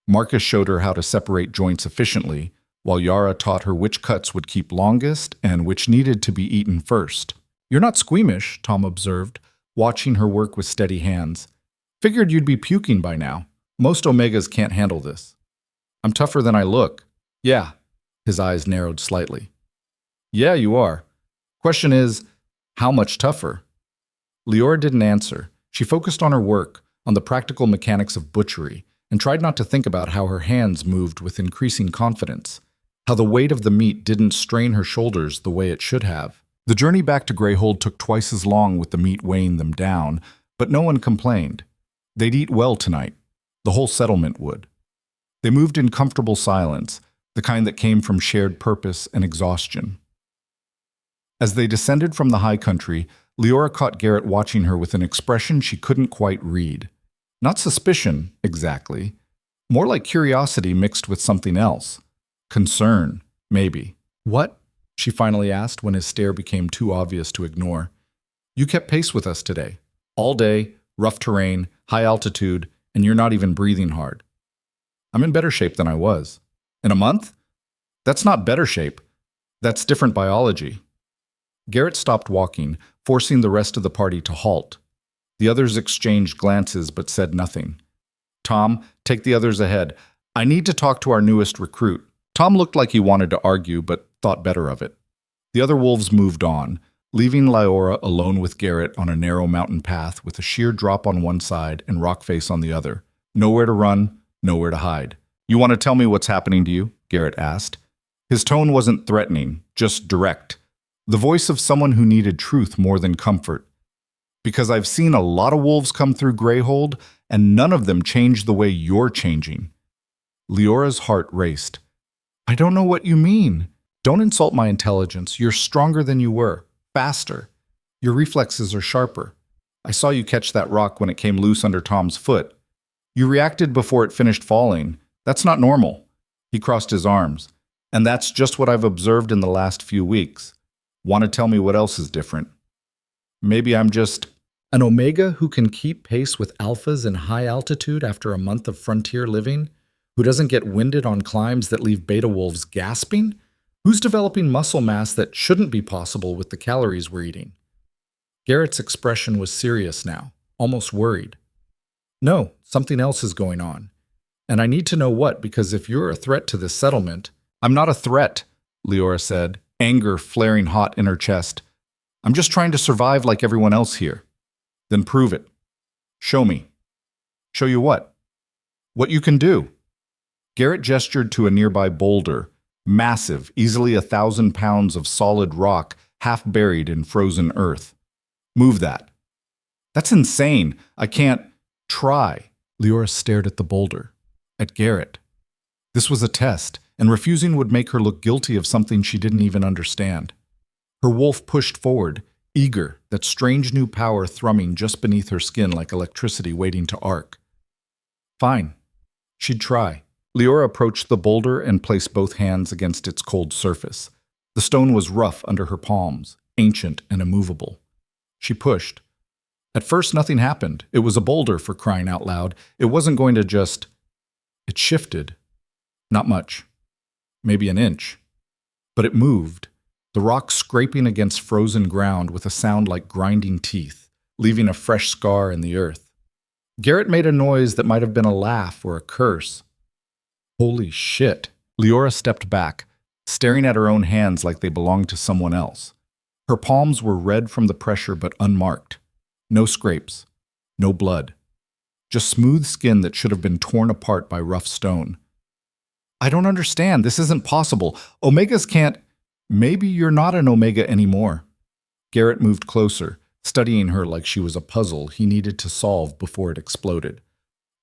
Marcus showed her how to separate joints efficiently, while Yara taught her which cuts would keep longest and which needed to be eaten first. "You're not squeamish," Tom observed, watching her work with steady hands. "Figured you'd be puking by now. Most Omegas can't handle this." "I'm tougher than I look." "Yeah." His eyes narrowed slightly. "Yeah, you are. Question is, how much tougher?" Liora didn't answer. She focused on her work, on the practical mechanics of butchery, and tried not to think about how her hands moved with increasing confidence, how the weight of the meat didn't strain her shoulders the way it should have. The journey back to Greyhold took twice as long with the meat weighing them down, but no one complained. They'd eat well tonight. The whole settlement would. They moved in comfortable silence, the kind that came from shared purpose and exhaustion. As they descended from the high country, Liora caught Garrett watching her with an expression she couldn't quite read. Not suspicion, exactly. More like curiosity mixed with something else. Concern, maybe. "What?" she finally asked when his stare became too obvious to ignore. "You kept pace with us today. All day, rough terrain, high altitude, and you're not even breathing hard." "I'm in better shape than I was." "In a month?" "That's not better shape. That's different biology." Garrett stopped walking, forcing the rest of the party to halt. The others exchanged glances but said nothing. "Tom, take the others ahead. I need to talk to our newest recruit." Tom looked like he wanted to argue but thought better of it. The other wolves moved on, leaving Liora alone with Garrett on a narrow mountain path with a sheer drop on one side and rock face on the other. Nowhere to run, nowhere to hide. "You want to tell me what's happening to you?" Garrett asked. His tone wasn't threatening, just direct. The voice of someone who needed truth more than comfort. "Because I've seen a lot of wolves come through Greyhold, and none of them changed the way you're changing." Leora's heart raced. "I don't know what you mean." "Don't insult my intelligence. You're stronger than you were. Faster. Your reflexes are sharper. I saw you catch that rock when it came loose under Tom's foot. You reacted before it finished falling. That's not normal." He crossed his arms. "And that's just what I've observed in the last few weeks. Want to tell me what else is different? Maybe I'm just an omega who can keep pace with alphas in high altitude after a month of frontier living? Who doesn't get winded on climbs that leave beta wolves gasping? Who's developing muscle mass that shouldn't be possible with the calories we're eating?" Garrett's expression was serious now, almost worried. "No, something else is going on. And I need to know what, because if you're a threat to this settlement—" "I'm not a threat," Liora said, anger flaring hot in her chest. "I'm just trying to survive like everyone else here." "Then prove it. Show me." "Show you what?" "What you can do." Garrett gestured to a nearby boulder, massive, easily 1,000 pounds of solid rock, half buried in frozen earth. "Move that." "That's insane. I can't." "Try." Liora stared at the boulder, at Garrett. This was a test, and refusing would make her look guilty of something she didn't even understand. Her wolf pushed forward, eager, that strange new power thrumming just beneath her skin like electricity waiting to arc. Fine. She'd try. Liora approached the boulder and placed both hands against its cold surface. The stone was rough under her palms, ancient and immovable. She pushed. At first, nothing happened. It was a boulder, for crying out loud. It wasn't going to just... It shifted. Not much. Maybe an inch. But it moved, the rock scraping against frozen ground with a sound like grinding teeth, leaving a fresh scar in the earth. Garrett made a noise that might have been a laugh or a curse. Holy shit. Liora stepped back, staring at her own hands like they belonged to someone else. Her palms were red from the pressure but unmarked. No scrapes. No blood. Just smooth skin that should have been torn apart by rough stone. "I don't understand. This isn't possible. Omegas can't..." "Maybe you're not an Omega anymore." Garrett moved closer, studying her like she was a puzzle he needed to solve before it exploded.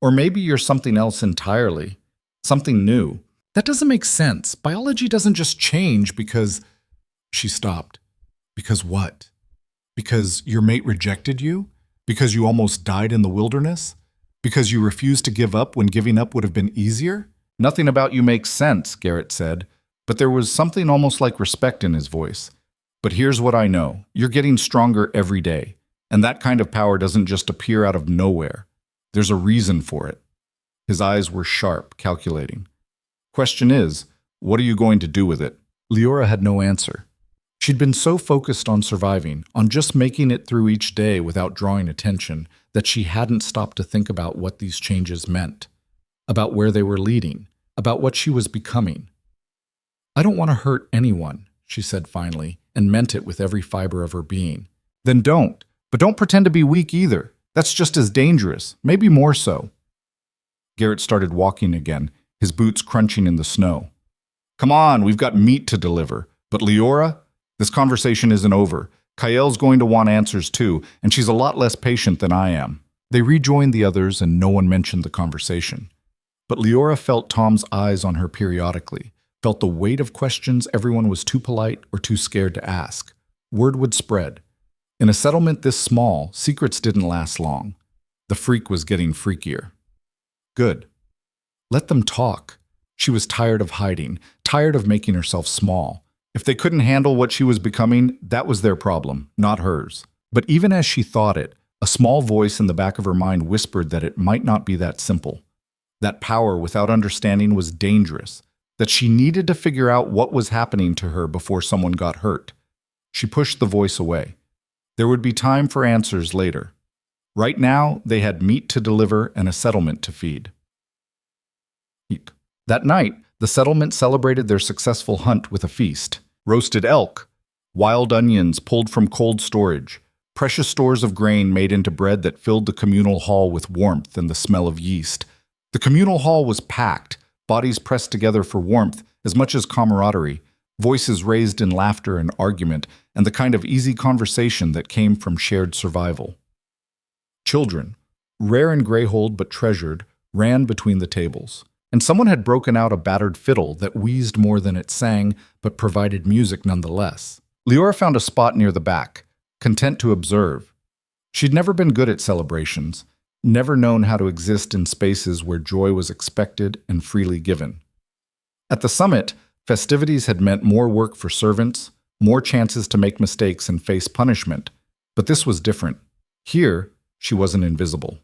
"Or maybe you're something else entirely. Something new. That doesn't make sense. Biology doesn't just change because..." She stopped. "Because what? Because your mate rejected you? Because you almost died in the wilderness? Because you refused to give up when giving up would have been easier?" "Nothing about you makes sense," Garrett said, but there was something almost like respect in his voice. "But here's what I know. You're getting stronger every day, and that kind of power doesn't just appear out of nowhere. There's a reason for it." His eyes were sharp, calculating. "Question is, what are you going to do with it?" Liora had no answer. She'd been so focused on surviving, on just making it through each day without drawing attention, that she hadn't stopped to think about what these changes meant, about where they were leading, about what she was becoming. "I don't want to hurt anyone," she said finally, and meant it with every fiber of her being. "Then don't. But don't pretend to be weak either. That's just as dangerous, maybe more so." Garrett started walking again, his boots crunching in the snow. "Come on, we've got meat to deliver. But Liora, this conversation isn't over. Kael's going to want answers too, and she's a lot less patient than I am." They rejoined the others and no one mentioned the conversation. But Liora felt Tom's eyes on her periodically, felt the weight of questions everyone was too polite or too scared to ask. Word would spread. In a settlement this small, secrets didn't last long. The freak was getting freakier. Good. Let them talk. She was tired of hiding, tired of making herself small. If they couldn't handle what she was becoming, that was their problem, not hers. But even as she thought it, a small voice in the back of her mind whispered that it might not be that simple. That power without understanding was dangerous, that she needed to figure out what was happening to her before someone got hurt. She pushed the voice away. There would be time for answers later. Right now, they had meat to deliver and a settlement to feed. That night, the settlement celebrated their successful hunt with a feast. Roasted elk, wild onions pulled from cold storage, precious stores of grain made into bread that filled the communal hall with warmth and the smell of yeast. The communal hall was packed, bodies pressed together for warmth as much as camaraderie, voices raised in laughter and argument, and the kind of easy conversation that came from shared survival. Children, rare and greyhold but treasured, ran between the tables. And someone had broken out a battered fiddle that wheezed more than it sang, but provided music nonetheless. Liora found a spot near the back, content to observe. She'd never been good at celebrations, never known how to exist in spaces where joy was expected and freely given. At the summit, festivities had meant more work for servants, more chances to make mistakes and face punishment. But this was different. Here, she wasn't invisible.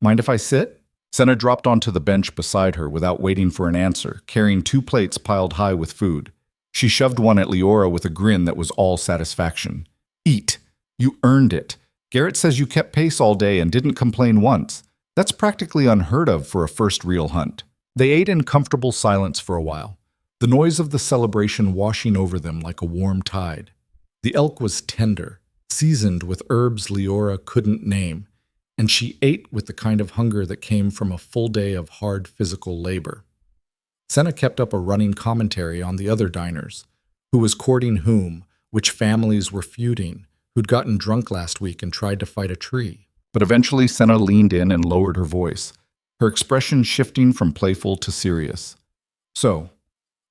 Mind if I sit? Senna dropped onto the bench beside her without waiting for an answer, carrying 2 plates piled high with food. She shoved one at Liora with a grin that was all satisfaction. Eat. You earned it. Garrett says you kept pace all day and didn't complain once. That's practically unheard of for a first real hunt. They ate in comfortable silence for a while, the noise of the celebration washing over them like a warm tide. The elk was tender, seasoned with herbs Liora couldn't name, and she ate with the kind of hunger that came from a full day of hard physical labor. Senna kept up a running commentary on the other diners, who was courting whom, which families were feuding, who'd gotten drunk last week and tried to fight a tree. But eventually Senna leaned in and lowered her voice, her expression shifting from playful to serious. So,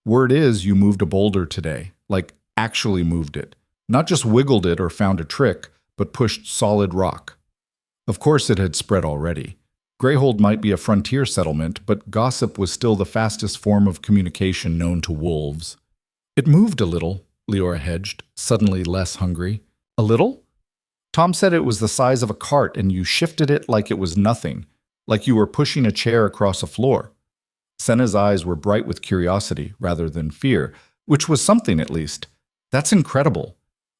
word is you moved a boulder today, like actually moved it. Not just wiggled it or found a trick, but pushed solid rock. Of course it had spread already. Greyhold might be a frontier settlement, but gossip was still the fastest form of communication known to wolves. It moved a little, Liora hedged, suddenly less hungry. A little? Tom said it was the size of a cart and you shifted it like it was nothing, like you were pushing a chair across a floor. Senna's eyes were bright with curiosity rather than fear, which was something at least. That's incredible.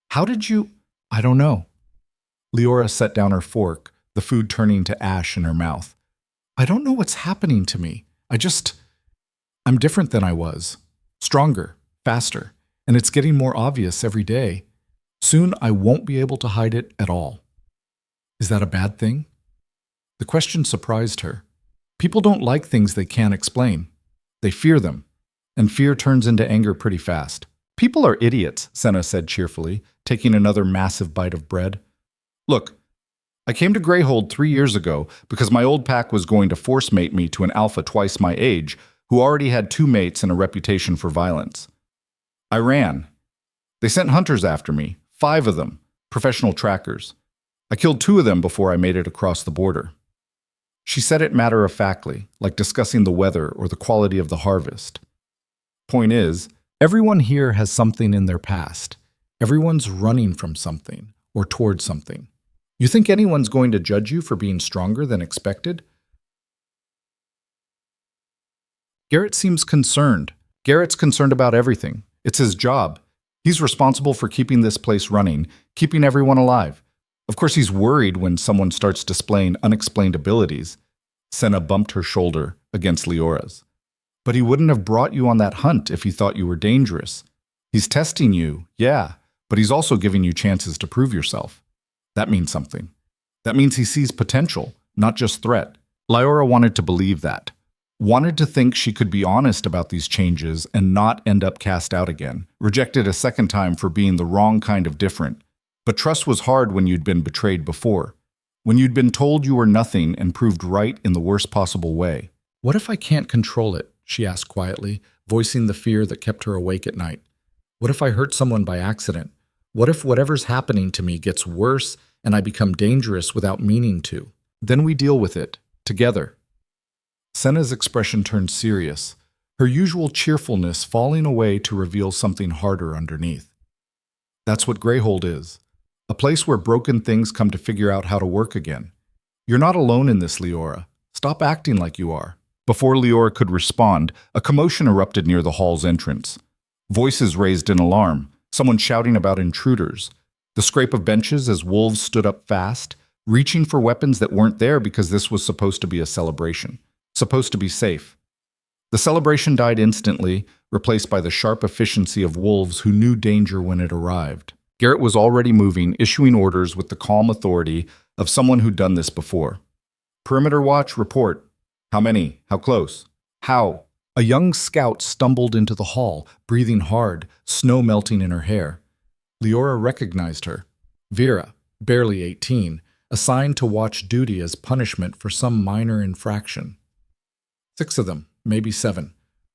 How did you… I don't know. Liora set down her fork, the food turning to ash in her mouth. I don't know what's happening to me. I'm different than I was. Stronger, faster, and it's getting more obvious every day. Soon I won't be able to hide it at all. Is that a bad thing? The question surprised her. People don't like things they can't explain. They fear them, and fear turns into anger pretty fast. People are idiots, Senna said cheerfully, taking another massive bite of bread. Look, I came to Greyhold 3 years ago because my old pack was going to force mate me to an alpha twice my age who already had 2 mates and a reputation for violence. I ran. They sent hunters after me, 5 of them, professional trackers. I killed 2 of them before I made it across the border. She said it matter-of-factly, like discussing the weather or the quality of the harvest. Point is, everyone here has something in their past. Everyone's running from something or towards something. You think anyone's going to judge you for being stronger than expected? Garrett seems concerned. Garrett's concerned about everything. It's his job. He's responsible for keeping this place running, keeping everyone alive. Of course, he's worried when someone starts displaying unexplained abilities. Senna bumped her shoulder against Liora's. But he wouldn't have brought you on that hunt if he thought you were dangerous. He's testing you, yeah, but he's also giving you chances to prove yourself. That means something. That means he sees potential, not just threat. Liora wanted to believe that. Wanted to think she could be honest about these changes and not end up cast out again, rejected a second time for being the wrong kind of different. But trust was hard when you'd been betrayed before, when you'd been told you were nothing and proved right in the worst possible way. What if I can't control it? She asked quietly, voicing the fear that kept her awake at night. What if I hurt someone by accident? What if whatever's happening to me gets worse and I become dangerous without meaning to? Then we deal with it, together. Senna's expression turned serious, her usual cheerfulness falling away to reveal something harder underneath. That's what Greyhold is. A place where broken things come to figure out how to work again. You're not alone in this, Liora. Stop acting like you are. Before Liora could respond, a commotion erupted near the hall's entrance. Voices raised in alarm, someone shouting about intruders. The scrape of benches as wolves stood up fast, reaching for weapons that weren't there because this was supposed to be a celebration, supposed to be safe. The celebration died instantly, replaced by the sharp efficiency of wolves who knew danger when it arrived. Garrett was already moving, issuing orders with the calm authority of someone who'd done this before. Perimeter watch, report. How many? How close? How? A young scout stumbled into the hall, breathing hard, snow melting in her hair. Liora recognized her. Vera, barely 18, assigned to watch duty as punishment for some minor infraction. 6 of them, maybe 7.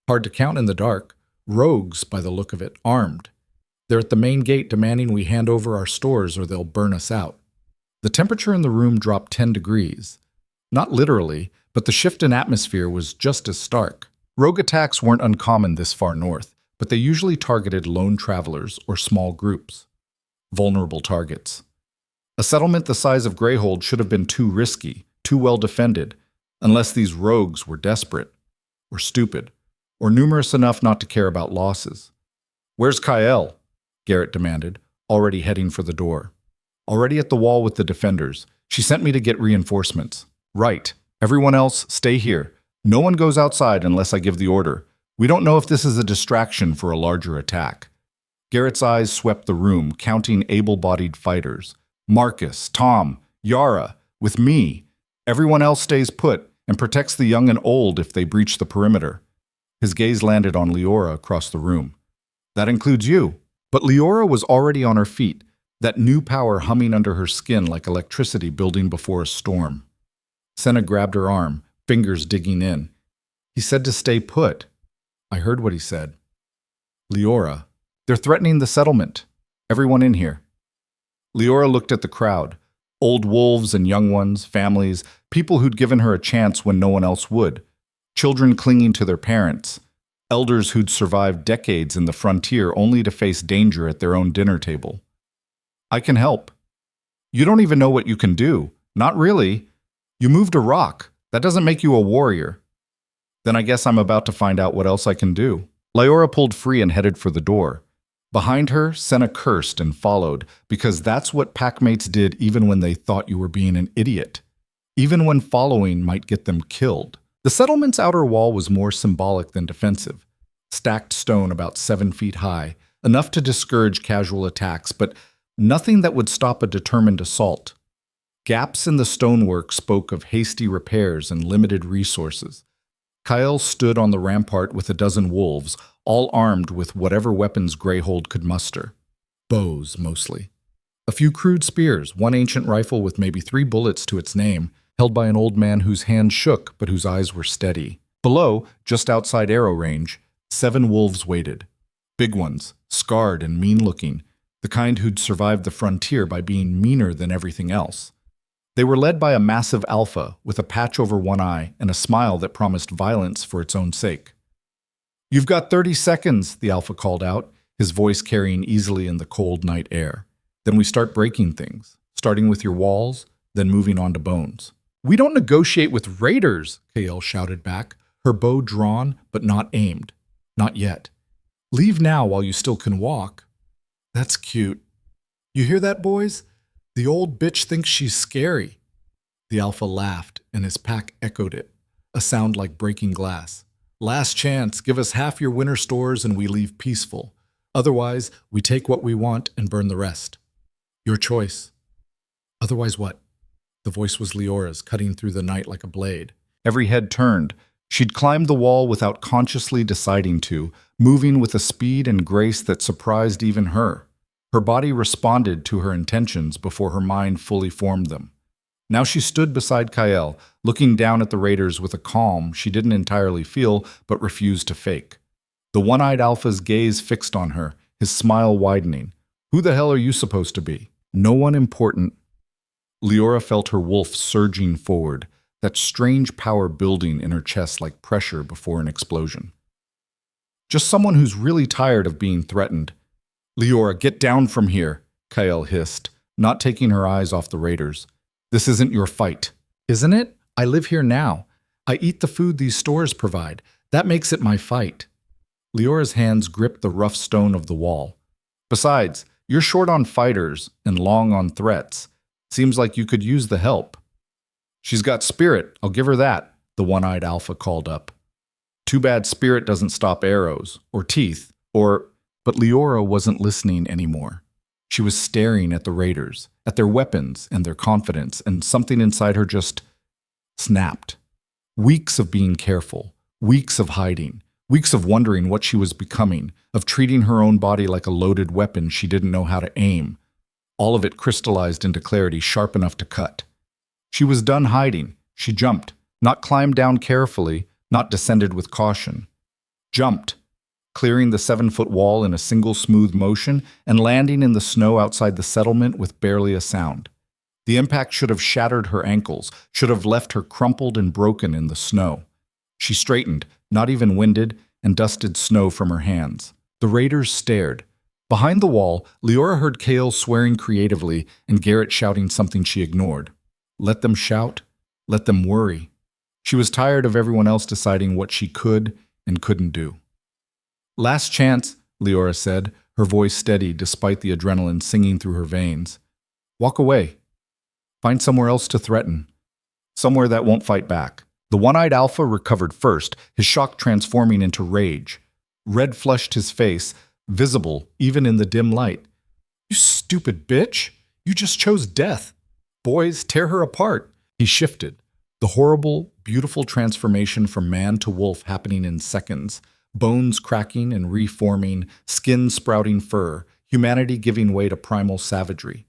Hard to count in the dark. Rogues, by the look of it, armed. They're at the main gate demanding we hand over our stores or they'll burn us out. The temperature in the room dropped 10 degrees. Not literally, but the shift in atmosphere was just as stark. Rogue attacks weren't uncommon this far north, but they usually targeted lone travelers or small groups. Vulnerable targets. A settlement the size of Greyhold should have been too risky, too well defended, unless these rogues were desperate, or stupid, or numerous enough not to care about losses. "Where's Kyle?" Garrett demanded, already heading for the door. "Already at the wall with the defenders. She sent me to get reinforcements." "Right. Everyone else, stay here. No one goes outside unless I give the order. We don't know if this is a distraction for a larger attack." Garrett's eyes swept the room, counting able-bodied fighters. "Marcus, Tom, Yara, with me. Everyone else stays put and protects the young and old if they breach the perimeter." His gaze landed on Liora across the room. "That includes you." But Liora was already on her feet, that new power humming under her skin like electricity building before a storm. Senna grabbed her arm, fingers digging in. "He said to stay put." "I heard what he said." "Liora, they're threatening the settlement. Everyone in here." Liora looked at the crowd. Old wolves and young ones, families, people who'd given her a chance when no one else would. Children clinging to their parents. Elders who'd survived decades in the frontier only to face danger at their own dinner table. "I can help." "You don't even know what you can do." "Not really. You moved a rock. That doesn't make you a warrior." "Then I guess I'm about to find out what else I can do." Liora pulled free and headed for the door. Behind her, Senna cursed and followed, because that's what packmates did even when they thought you were being an idiot. Even when following might get them killed. The settlement's outer wall was more symbolic than defensive. Stacked stone about 7 feet high, enough to discourage casual attacks, but nothing that would stop a determined assault. Gaps in the stonework spoke of hasty repairs and limited resources. Kyle stood on the rampart with a dozen wolves, all armed with whatever weapons Greyhold could muster. Bows, mostly. A few crude spears, one ancient rifle with maybe 3 bullets to its name, held by an old man whose hands shook but whose eyes were steady. Below, just outside arrow range, 7 wolves waited. Big ones, scarred and mean-looking, the kind who'd survived the frontier by being meaner than everything else. They were led by a massive alpha with a patch over one eye and a smile that promised violence for its own sake. "You've got 30 seconds, the alpha called out, his voice carrying easily in the cold night air. "Then we start breaking things, starting with your walls, then moving on to bones." "We don't negotiate with raiders," Kale shouted back, her bow drawn but not aimed. "Not yet. Leave now while you still can walk." "That's cute. You hear that, boys? The old bitch thinks she's scary." The alpha laughed, and his pack echoed it, a sound like breaking glass. "Last chance, give us half your winter stores and we leave peaceful. Otherwise, we take what we want and burn the rest. Your choice." "Otherwise what?" The voice was Leora's, cutting through the night like a blade. Every head turned. She'd climbed the wall without consciously deciding to, moving with a speed and grace that surprised even her. Her body responded to her intentions before her mind fully formed them. Now she stood beside Kyle, looking down at the raiders with a calm she didn't entirely feel but refused to fake. The one-eyed alpha's gaze fixed on her, his smile widening. "Who the hell are you supposed to be?" "No one important." Liora felt her wolf surging forward, that strange power building in her chest like pressure before an explosion. "Just someone who's really tired of being threatened." "Liora, get down from here," Kyle hissed, not taking her eyes off the raiders. "This isn't your fight." "Isn't it? I live here now. I eat the food these stores provide. That makes it my fight." Leora's hands gripped the rough stone of the wall. "Besides, you're short on fighters and long on threats. Seems like you could use the help." "She's got spirit, I'll give her that," the one-eyed alpha called up. "Too bad spirit doesn't stop arrows, or teeth, or—" But Liora wasn't listening anymore. She was staring at the raiders, at their weapons and their confidence, and something inside her just snapped. Weeks of being careful, weeks of hiding, weeks of wondering what she was becoming, of treating her own body like a loaded weapon she didn't know how to aim. All of it crystallized into clarity sharp enough to cut. She was done hiding. She jumped, not climbed down carefully, not descended with caution. Jumped, clearing the 7-foot wall in a single smooth motion and landing in the snow outside the settlement with barely a sound. The impact should have shattered her ankles, should have left her crumpled and broken in the snow. She straightened, not even winded, and dusted snow from her hands. The raiders stared. Behind the wall, Liora heard Kale swearing creatively and Garrett shouting something she ignored. Let them shout. Let them worry. She was tired of everyone else deciding what she could and couldn't do. Last chance, Liora said, her voice steady despite the adrenaline singing through her veins. Walk away. Find somewhere else to threaten. Somewhere that won't fight back. The one-eyed alpha recovered first, his shock transforming into rage. Red flushed his face, visible even in the dim light. You stupid bitch! You just chose death. Boys, tear her apart. He shifted. The horrible, beautiful transformation from man to wolf happening in seconds. Bones cracking and reforming, skin sprouting fur, humanity giving way to primal savagery.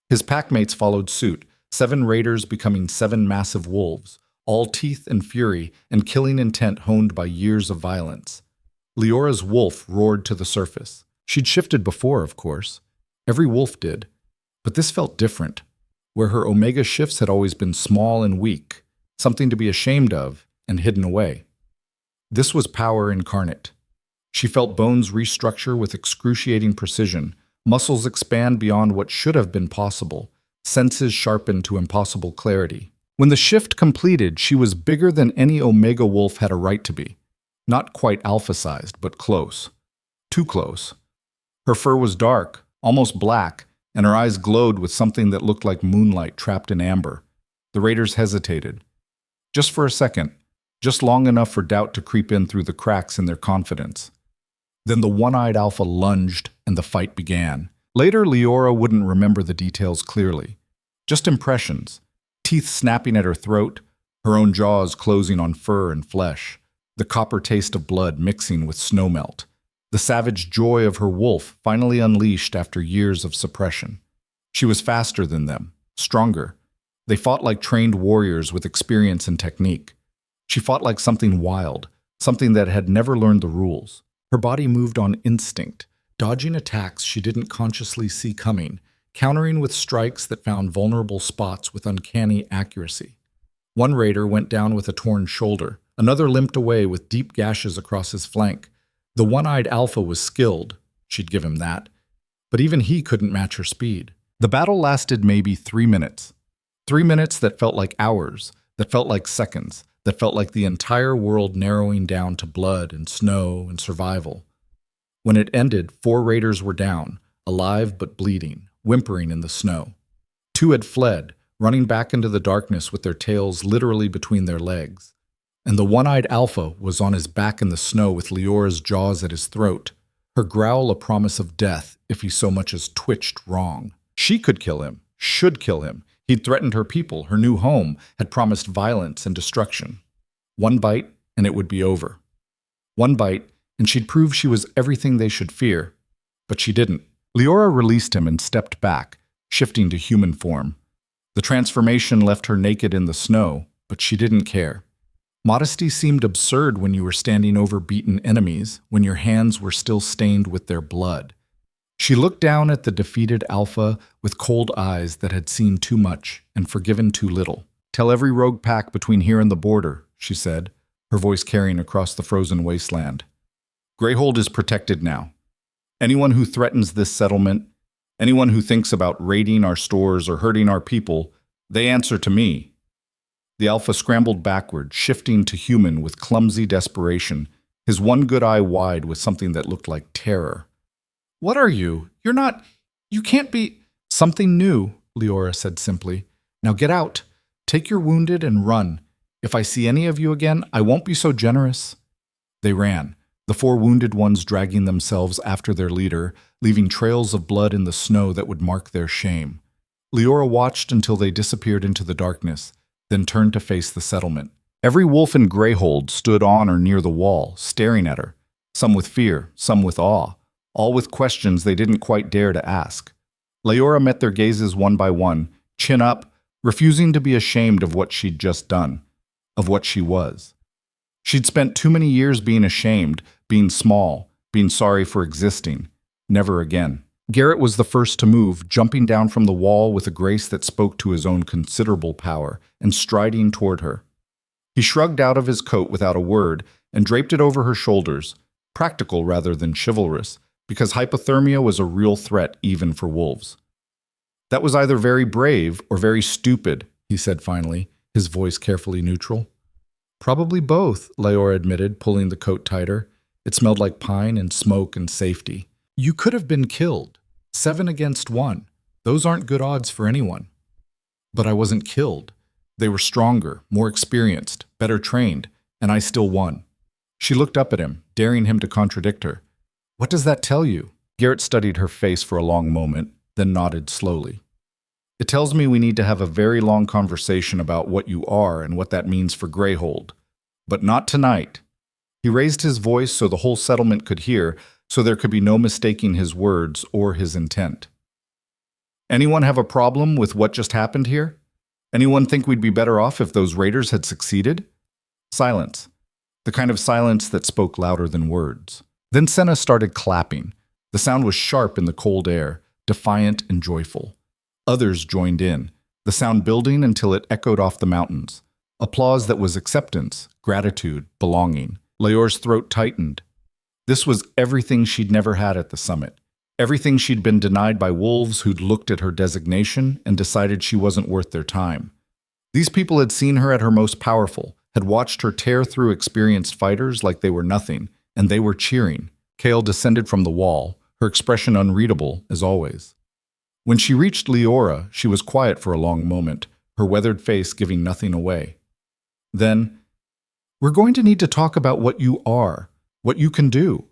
His packmates followed suit, 7 raiders becoming 7 massive wolves, all teeth and fury and killing intent honed by years of violence. Leora's wolf roared to the surface. She'd shifted before, of course. Every wolf did. But this felt different, where her omega shifts had always been small and weak, something to be ashamed of and hidden away. This was power incarnate. She felt bones restructure with excruciating precision, muscles expand beyond what should have been possible, senses sharpen to impossible clarity. When the shift completed, she was bigger than any omega wolf had a right to be. Not quite alpha-sized, but close. Too close. Her fur was dark, almost black, and her eyes glowed with something that looked like moonlight trapped in amber. The raiders hesitated. Just for a second, just long enough for doubt to creep in through the cracks in their confidence. Then the one-eyed alpha lunged, and the fight began. Later, Liora wouldn't remember the details clearly. Just impressions. Teeth snapping at her throat, her own jaws closing on fur and flesh, the copper taste of blood mixing with snowmelt, the savage joy of her wolf finally unleashed after years of suppression. She was faster than them, stronger. They fought like trained warriors with experience and technique. She fought like something wild, something that had never learned the rules. Her body moved on instinct, dodging attacks she didn't consciously see coming, countering with strikes that found vulnerable spots with uncanny accuracy. One raider went down with a torn shoulder. Another limped away with deep gashes across his flank. The one-eyed alpha was skilled, she'd give him that, but even he couldn't match her speed. The battle lasted maybe 3 minutes. 3 minutes that felt like hours, that felt like seconds, that felt like the entire world narrowing down to blood and snow and survival. When it ended, 4 raiders were down, alive but bleeding, whimpering in the snow. 2 had fled, running back into the darkness with their tails literally between their legs. And the one-eyed alpha was on his back in the snow with Leora's jaws at his throat, her growl a promise of death if he so much as twitched wrong. She could kill him, should kill him. He'd threatened her people, her new home, had promised violence and destruction. One bite, and it would be over. One bite, and she'd prove she was everything they should fear. But she didn't. Liora released him and stepped back, shifting to human form. The transformation left her naked in the snow, but she didn't care. Modesty seemed absurd when you were standing over beaten enemies, when your hands were still stained with their blood. She looked down at the defeated alpha with cold eyes that had seen too much and forgiven too little. Tell every rogue pack between here and the border, she said, her voice carrying across the frozen wasteland. Greyhold is protected now. Anyone who threatens this settlement, anyone who thinks about raiding our stores or hurting our people, they answer to me. The alpha scrambled backward, shifting to human with clumsy desperation, his one good eye wide with something that looked like terror. What are you? You're not... You can't be... Something new, Liora said simply. Now get out. Take your wounded and run. If I see any of you again, I won't be so generous. They ran, the 4 wounded ones dragging themselves after their leader, leaving trails of blood in the snow that would mark their shame. Liora watched until they disappeared into the darkness, then turned to face the settlement. Every wolf in Greyhold stood on or near the wall, staring at her, some with fear, some with awe, all with questions they didn't quite dare to ask. Liora met their gazes one by one, chin up, refusing to be ashamed of what she'd just done, of what she was. She'd spent too many years being ashamed, being small, being sorry for existing. Never again. Garrett was the first to move, jumping down from the wall with a grace that spoke to his own considerable power, and striding toward her. He shrugged out of his coat without a word and draped it over her shoulders, practical rather than chivalrous, because hypothermia was a real threat even for wolves. "That was either very brave or very stupid," he said finally, his voice carefully neutral. "Probably both," Liora admitted, pulling the coat tighter. It smelled like pine and smoke and safety. "You could have been killed. 7 against 1. Those aren't good odds for anyone." "But I wasn't killed. They were stronger, more experienced, better trained, and I still won." She looked up at him, daring him to contradict her. "What does that tell you?" Garrett studied her face for a long moment, then nodded slowly. "It tells me we need to have a very long conversation about what you are and what that means for Greyhold. But not tonight." He raised his voice so the whole settlement could hear, so there could be no mistaking his words or his intent. "Anyone have a problem with what just happened here? Anyone think we'd be better off if those raiders had succeeded?" Silence. The kind of silence that spoke louder than words. Then Senna started clapping. The sound was sharp in the cold air, defiant and joyful. Others joined in, the sound building until it echoed off the mountains. Applause that was acceptance, gratitude, belonging. Leor's throat tightened. This was everything she'd never had at the summit. Everything she'd been denied by wolves who'd looked at her designation and decided she wasn't worth their time. These people had seen her at her most powerful, had watched her tear through experienced fighters like they were nothing, and they were cheering. Hale descended from the wall, her expression unreadable, as always. When she reached Liora, she was quiet for a long moment, her weathered face giving nothing away. Then, "We're going to need to talk about what you are, what you can do,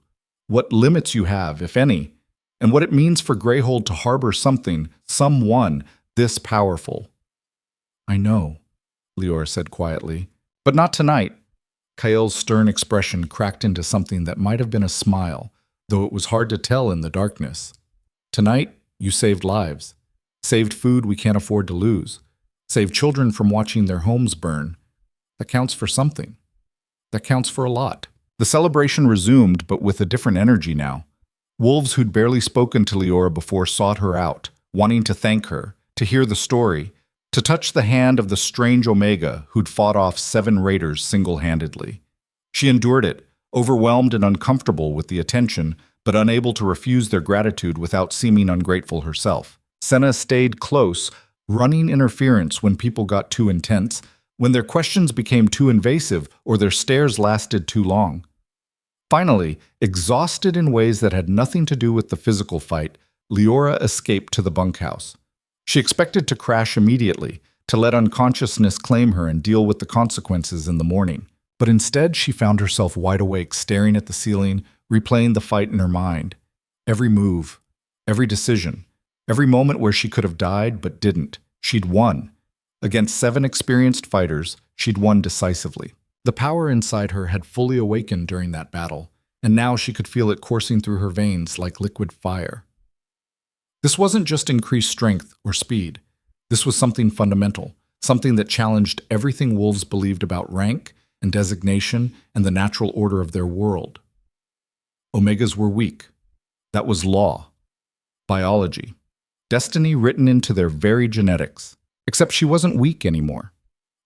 what limits you have, if any, and what it means for Greyhold to harbor something, someone, this powerful." "I know," Liora said quietly, "but not tonight." Kael's stern expression cracked into something that might have been a smile, though it was hard to tell in the darkness. "Tonight, you saved lives. Saved food we can't afford to lose. Saved children from watching their homes burn. That counts for something. That counts for a lot." The celebration resumed, but with a different energy now. Wolves who'd barely spoken to Liora before sought her out, wanting to thank her, to hear the story, to touch the hand of the strange Omega who'd fought off 7 raiders single-handedly. She endured it, overwhelmed and uncomfortable with the attention, but unable to refuse their gratitude without seeming ungrateful herself. Senna stayed close, running interference when people got too intense, when their questions became too invasive or their stares lasted too long. Finally, exhausted in ways that had nothing to do with the physical fight, Liora escaped to the bunkhouse. She expected to crash immediately, to let unconsciousness claim her and deal with the consequences in the morning. But instead, she found herself wide awake, staring at the ceiling, replaying the fight in her mind. Every move, every decision, every moment where she could have died but didn't. She'd won. Against 7 experienced fighters, she'd won decisively. The power inside her had fully awakened during that battle, and now she could feel it coursing through her veins like liquid fire. This wasn't just increased strength or speed. This was something fundamental, something that challenged everything wolves believed about rank and designation and the natural order of their world. Omegas were weak. That was law, biology, destiny written into their very genetics. Except she wasn't weak anymore.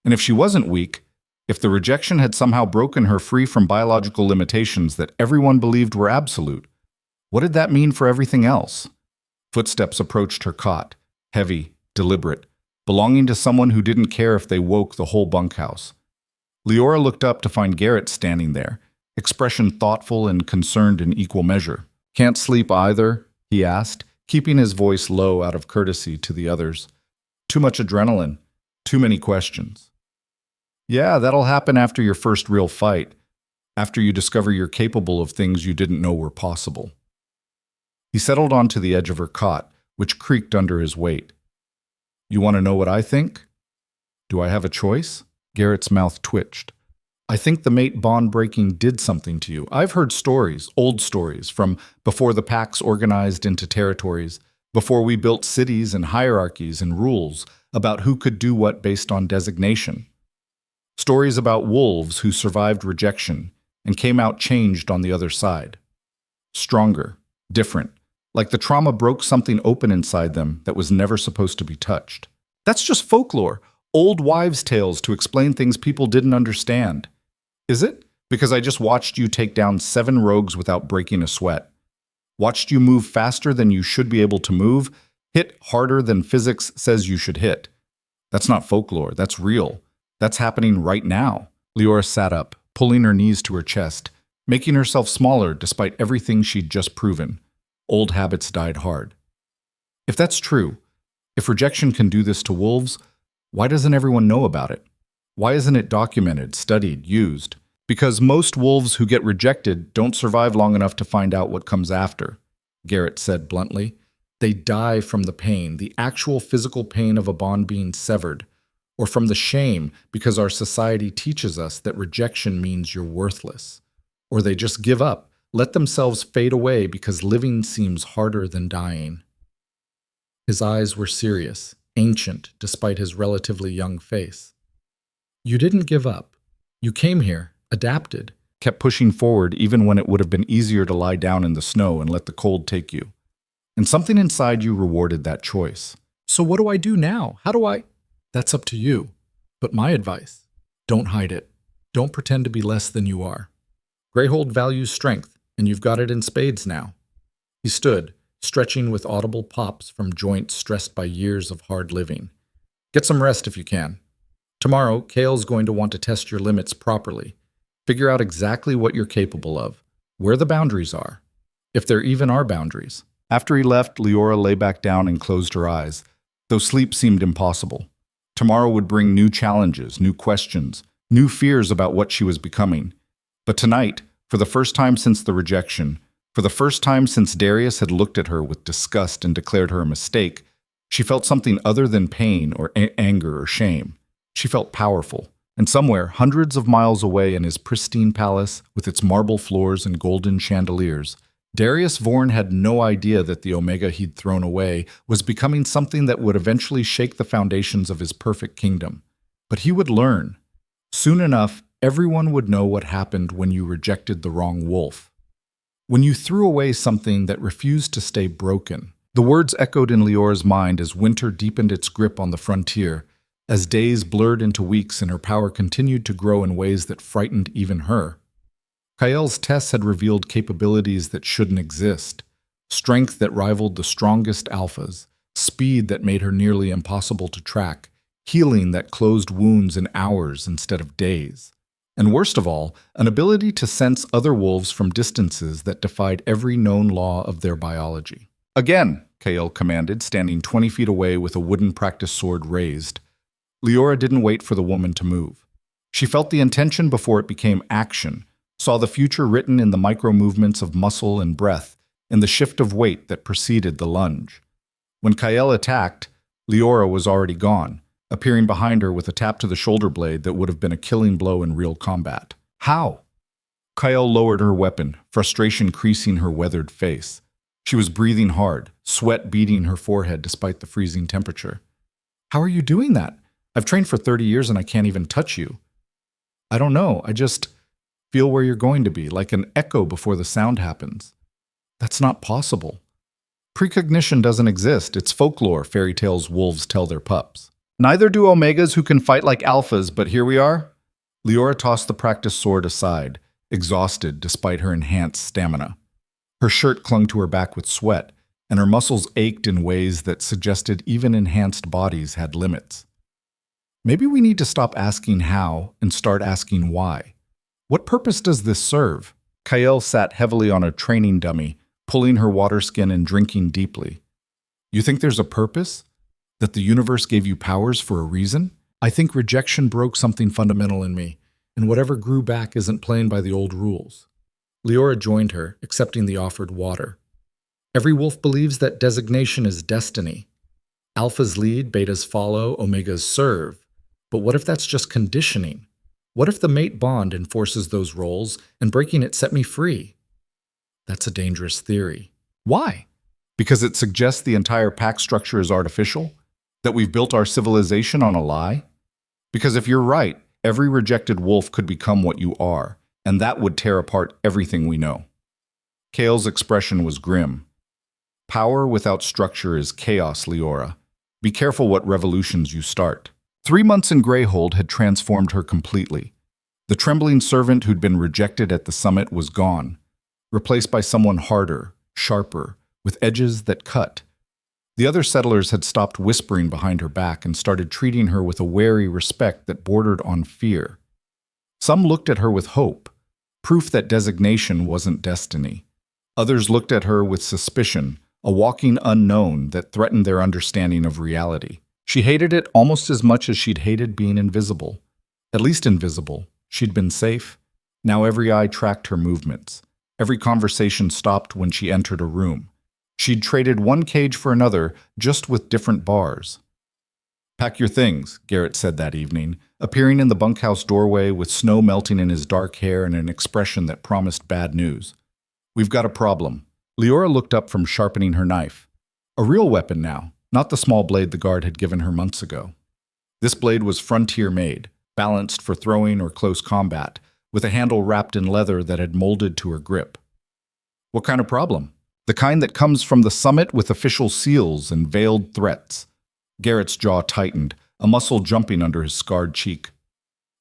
And if she wasn't weak, if the rejection had somehow broken her free from biological limitations that everyone believed were absolute, what did that mean for everything else? Footsteps approached her cot, heavy, deliberate, belonging to someone who didn't care if they woke the whole bunkhouse. Liora looked up to find Garrett standing there, expression thoughtful and concerned in equal measure. "Can't sleep either?" he asked, keeping his voice low out of courtesy to the others. "Too much adrenaline, too many questions." "Yeah, that'll happen after your first real fight, after you discover you're capable of things you didn't know were possible." He settled onto the edge of her cot, which creaked under his weight. "You want to know what I think? Do I have a choice?" Garrett's mouth twitched. "I think the mate bond breaking did something to you. I've heard stories, old stories, from before the packs organized into territories, before we built cities and hierarchies and rules, about who could do what based on designation. Stories about wolves who survived rejection and came out changed on the other side. Stronger, different, like the trauma broke something open inside them that was never supposed to be touched. That's just folklore, old wives' tales to explain things people didn't understand. Is it? Because I just watched you take down 7 rogues without breaking a sweat. Watched you move faster than you should be able to move, hit harder than physics says you should hit. That's not folklore, that's real. That's happening right now. Liora sat up, pulling her knees to her chest, making herself smaller despite everything she'd just proven. Old habits died hard. If that's true, if rejection can do this to wolves, why doesn't everyone know about it? Why isn't it documented, studied, used? Because most wolves who get rejected don't survive long enough to find out what comes after, Garrett said bluntly. They die from the pain, the actual physical pain of a bond being severed, or from the shame because our society teaches us that rejection means you're worthless. Or they just give up, let themselves fade away because living seems harder than dying. His eyes were serious, ancient, despite his relatively young face. You didn't give up. You came here, adapted, kept pushing forward even when it would have been easier to lie down in the snow and let the cold take you. And something inside you rewarded that choice. So what do I do now? How do I? That's up to you. But my advice, don't hide it. Don't pretend to be less than you are. Greyhold values strength, and you've got it in spades now. He stood, stretching with audible pops from joints stressed by years of hard living. Get some rest if you can. Tomorrow, Kale's going to want to test your limits properly. Figure out exactly what you're capable of, where the boundaries are, if there even are boundaries. After he left, Liora lay back down and closed her eyes, though sleep seemed impossible. Tomorrow would bring new challenges, new questions, new fears about what she was becoming. But tonight, for the first time since the rejection, for the first time since Darius had looked at her with disgust and declared her a mistake, she felt something other than pain or anger or shame. She felt powerful, and somewhere, hundreds of miles away in his pristine palace, with its marble floors and golden chandeliers, Darius Vorn had no idea that the Omega he'd thrown away was becoming something that would eventually shake the foundations of his perfect kingdom. But he would learn. Soon enough, everyone would know what happened when you rejected the wrong wolf. When you threw away something that refused to stay broken. The words echoed in Liora's mind as winter deepened its grip on the frontier, as days blurred into weeks and her power continued to grow in ways that frightened even her. Kael's tests had revealed capabilities that shouldn't exist, strength that rivaled the strongest alphas, speed that made her nearly impossible to track, healing that closed wounds in hours instead of days. And worst of all, an ability to sense other wolves from distances that defied every known law of their biology. Again, Kael commanded, standing 20 feet away with a wooden practice sword raised. Liora didn't wait for the woman to move. She felt the intention before it became action, saw the future written in the micro-movements of muscle and breath, in the shift of weight that preceded the lunge. When Kael attacked, Liora was already gone, appearing behind her with a tap to the shoulder blade that would have been a killing blow in real combat. How? Kael lowered her weapon, frustration creasing her weathered face. She was breathing hard, sweat beading her forehead despite the freezing temperature. How are you doing that? I've trained for 30 years and I can't even touch you. I don't know, I just feel where you're going to be, like an echo before the sound happens. That's not possible. Precognition doesn't exist. It's folklore, fairy tales wolves tell their pups. Neither do Omegas who can fight like alphas, but here we are. Liora tossed the practice sword aside, exhausted despite her enhanced stamina. Her shirt clung to her back with sweat, and her muscles ached in ways that suggested even enhanced bodies had limits. Maybe we need to stop asking how and start asking why. What purpose does this serve? Kael sat heavily on a training dummy, pulling her water skin and drinking deeply. You think there's a purpose? That the universe gave you powers for a reason? I think rejection broke something fundamental in me, and whatever grew back isn't playing by the old rules. Liora joined her, accepting the offered water. Every wolf believes that designation is destiny. Alphas lead, betas follow, omegas serve. But what if that's just conditioning? What if the mate bond enforces those roles and breaking it set me free? That's a dangerous theory. Why? Because it suggests the entire pack structure is artificial? That we've built our civilization on a lie? Because if you're right, every rejected wolf could become what you are, and that would tear apart everything we know. Kael's expression was grim. Power without structure is chaos, Liora. Be careful what revolutions you start. 3 months in Greyhold had transformed her completely. The trembling servant who'd been rejected at the summit was gone, replaced by someone harder, sharper, with edges that cut. The other settlers had stopped whispering behind her back and started treating her with a wary respect that bordered on fear. Some looked at her with hope, proof that designation wasn't destiny. Others looked at her with suspicion, a walking unknown that threatened their understanding of reality. She hated it almost as much as she'd hated being invisible. At least invisible. She'd been safe. Now every eye tracked her movements. Every conversation stopped when she entered a room. She'd traded one cage for another, just with different bars. "Pack your things," Garrett said that evening, appearing in the bunkhouse doorway with snow melting in his dark hair and an expression that promised bad news. "We've got a problem." Liora looked up from sharpening her knife. A real weapon now, not the small blade the guard had given her months ago. This blade was frontier-made, balanced for throwing or close combat, with a handle wrapped in leather that had molded to her grip. "What kind of problem?" "The kind that comes from the summit with official seals and veiled threats." Garrett's jaw tightened, a muscle jumping under his scarred cheek.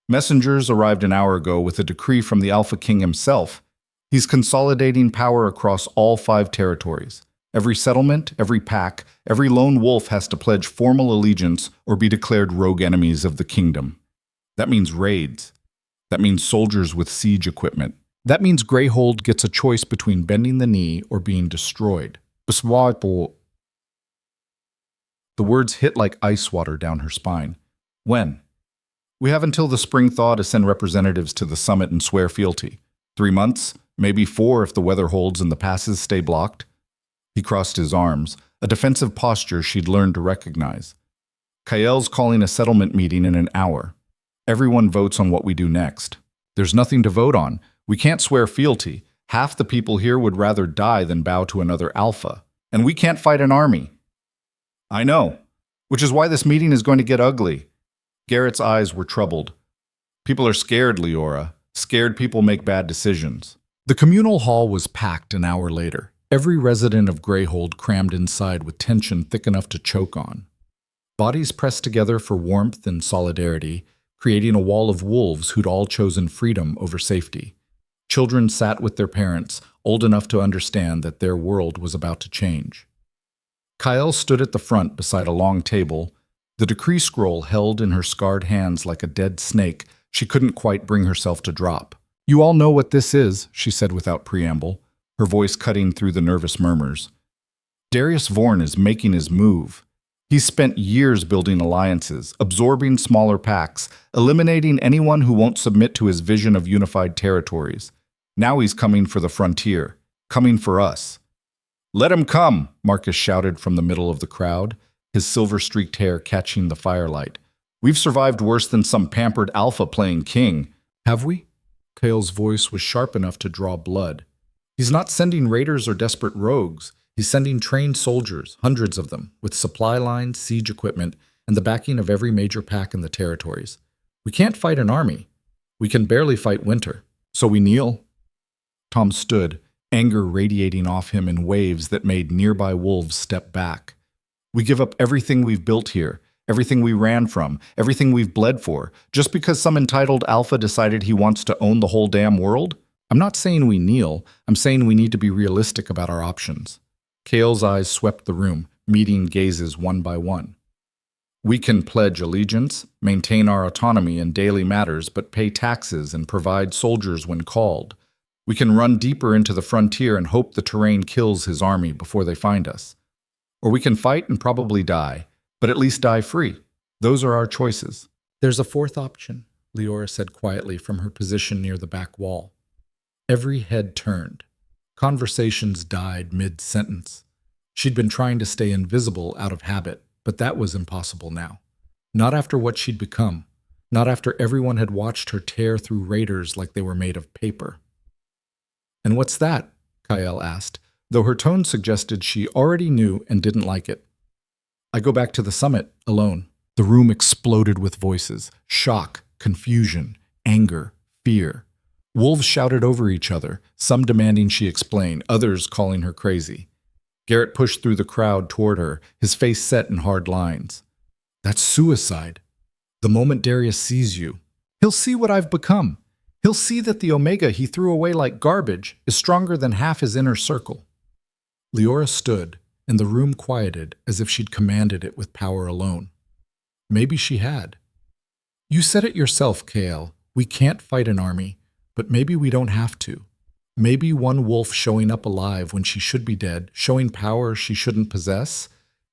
"Messengers arrived an hour ago with a decree from the Alpha King himself. He's consolidating power across all 5 territories. Every settlement, every pack, every lone wolf has to pledge formal allegiance or be declared rogue enemies of the kingdom. That means raids. That means soldiers with siege equipment. That means Greyhold gets a choice between bending the knee or being destroyed." The words hit like ice water down her spine. "When?" "We have until the spring thaw to send representatives to the summit and swear fealty. 3 months, maybe 4 if the weather holds and the passes stay blocked." He crossed his arms, a defensive posture she'd learned to recognize. "Kael's calling a settlement meeting in an hour. Everyone votes on what we do next." "There's nothing to vote on. We can't swear fealty. Half the people here would rather die than bow to another alpha. And we can't fight an army." "I know. Which is why this meeting is going to get ugly." Garrett's eyes were troubled. "People are scared, Liora. Scared people make bad decisions." The communal hall was packed an hour later. Every resident of Greyhold crammed inside with tension thick enough to choke on. Bodies pressed together for warmth and solidarity, creating a wall of wolves who'd all chosen freedom over safety. Children sat with their parents, old enough to understand that their world was about to change. Kael stood at the front beside a long table, the decree scroll held in her scarred hands like a dead snake she couldn't quite bring herself to drop. "You all know what this is," she said without preamble, her voice cutting through the nervous murmurs. "Darius Vorn is making his move. He's spent years building alliances, absorbing smaller packs, eliminating anyone who won't submit to his vision of unified territories. Now he's coming for the frontier, coming for us." "Let him come," Marcus shouted from the middle of the crowd, his silver-streaked hair catching the firelight. "We've survived worse than some pampered alpha playing king." "Have we?" Kael's voice was sharp enough to draw blood. "He's not sending raiders or desperate rogues. He's sending trained soldiers, hundreds of them, with supply lines, siege equipment, and the backing of every major pack in the territories. We can't fight an army. We can barely fight winter. So we kneel." Tom stood, anger radiating off him in waves that made nearby wolves step back. "We give up everything we've built here, everything we ran from, everything we've bled for, just because some entitled alpha decided he wants to own the whole damn world? I'm not saying we kneel. I'm saying we need to be realistic about our options." Kael's eyes swept the room, meeting gazes one by one. "We can pledge allegiance, maintain our autonomy in daily matters, but pay taxes and provide soldiers when called. We can run deeper into the frontier and hope the terrain kills his army before they find us. Or we can fight and probably die, but at least die free. Those are our choices." "There's a fourth option," Liora said quietly from her position near the back wall. Every head turned. Conversations died mid-sentence. She'd been trying to stay invisible out of habit, but that was impossible now. Not after what she'd become. Not after everyone had watched her tear through raiders like they were made of paper. "And what's that?" Kael asked, though her tone suggested she already knew and didn't like it. "I go back to the summit, alone." The room exploded with voices. Shock, confusion, anger, fear. Wolves shouted over each other, some demanding she explain, others calling her crazy. Garrett pushed through the crowd toward her, his face set in hard lines. That's suicide. The moment Darius sees you, he'll see what I've become. He'll see that the Omega he threw away like garbage is stronger than half his inner circle. Liora stood, and the room quieted as if she'd commanded it with power alone. Maybe she had. You said it yourself, Kale. We can't fight an army, but maybe we don't have to. Maybe one wolf showing up alive when she should be dead, showing power she shouldn't possess,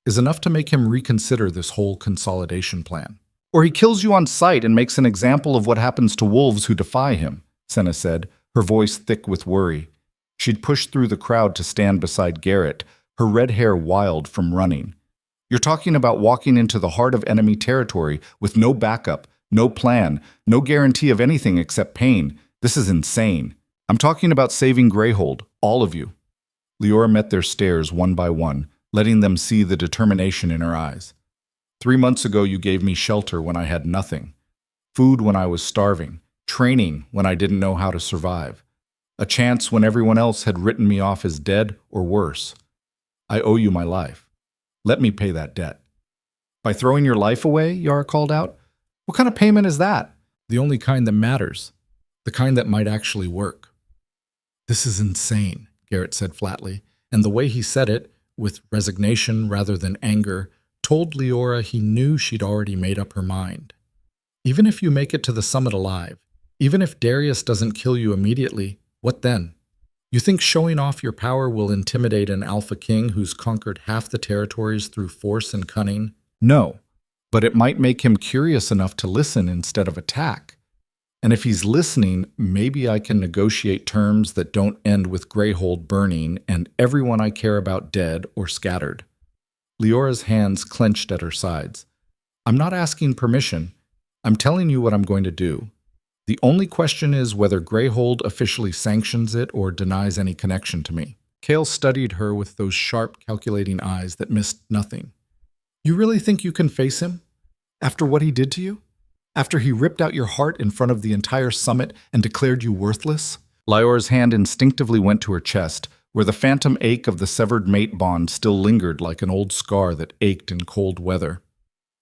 is enough to make him reconsider this whole consolidation plan. Or he kills you on sight and makes an example of what happens to wolves who defy him, Senna said, her voice thick with worry. She'd pushed through the crowd to stand beside Garrett, her red hair wild from running. You're talking about walking into the heart of enemy territory with no backup, no plan, no guarantee of anything except pain. This is insane. I'm talking about saving Greyhold, all of you. Liora met their stares one by one, letting them see the determination in her eyes. 3 months ago you gave me shelter when I had nothing, food when I was starving, training when I didn't know how to survive, a chance when everyone else had written me off as dead or worse. I owe you my life. Let me pay that debt. By throwing your life away, Yara called out. What kind of payment is that? The only kind that matters. The kind that might actually work. This is insane, Garrett said flatly, and the way he said it, with resignation rather than anger, told Liora he knew she'd already made up her mind. Even if you make it to the summit alive, even if Darius doesn't kill you immediately, what then? You think showing off your power will intimidate an alpha king who's conquered half the territories through force and cunning? No, but it might make him curious enough to listen instead of attack. And if he's listening, maybe I can negotiate terms that don't end with Greyhold burning and everyone I care about dead or scattered. Leora's hands clenched at her sides. I'm not asking permission. I'm telling you what I'm going to do. The only question is whether Greyhold officially sanctions it or denies any connection to me. Kale studied her with those sharp, calculating eyes that missed nothing. You really think you can face him? After what he did to you? After he ripped out your heart in front of the entire summit and declared you worthless? Liora's hand instinctively went to her chest, where the phantom ache of the severed mate bond still lingered like an old scar that ached in cold weather.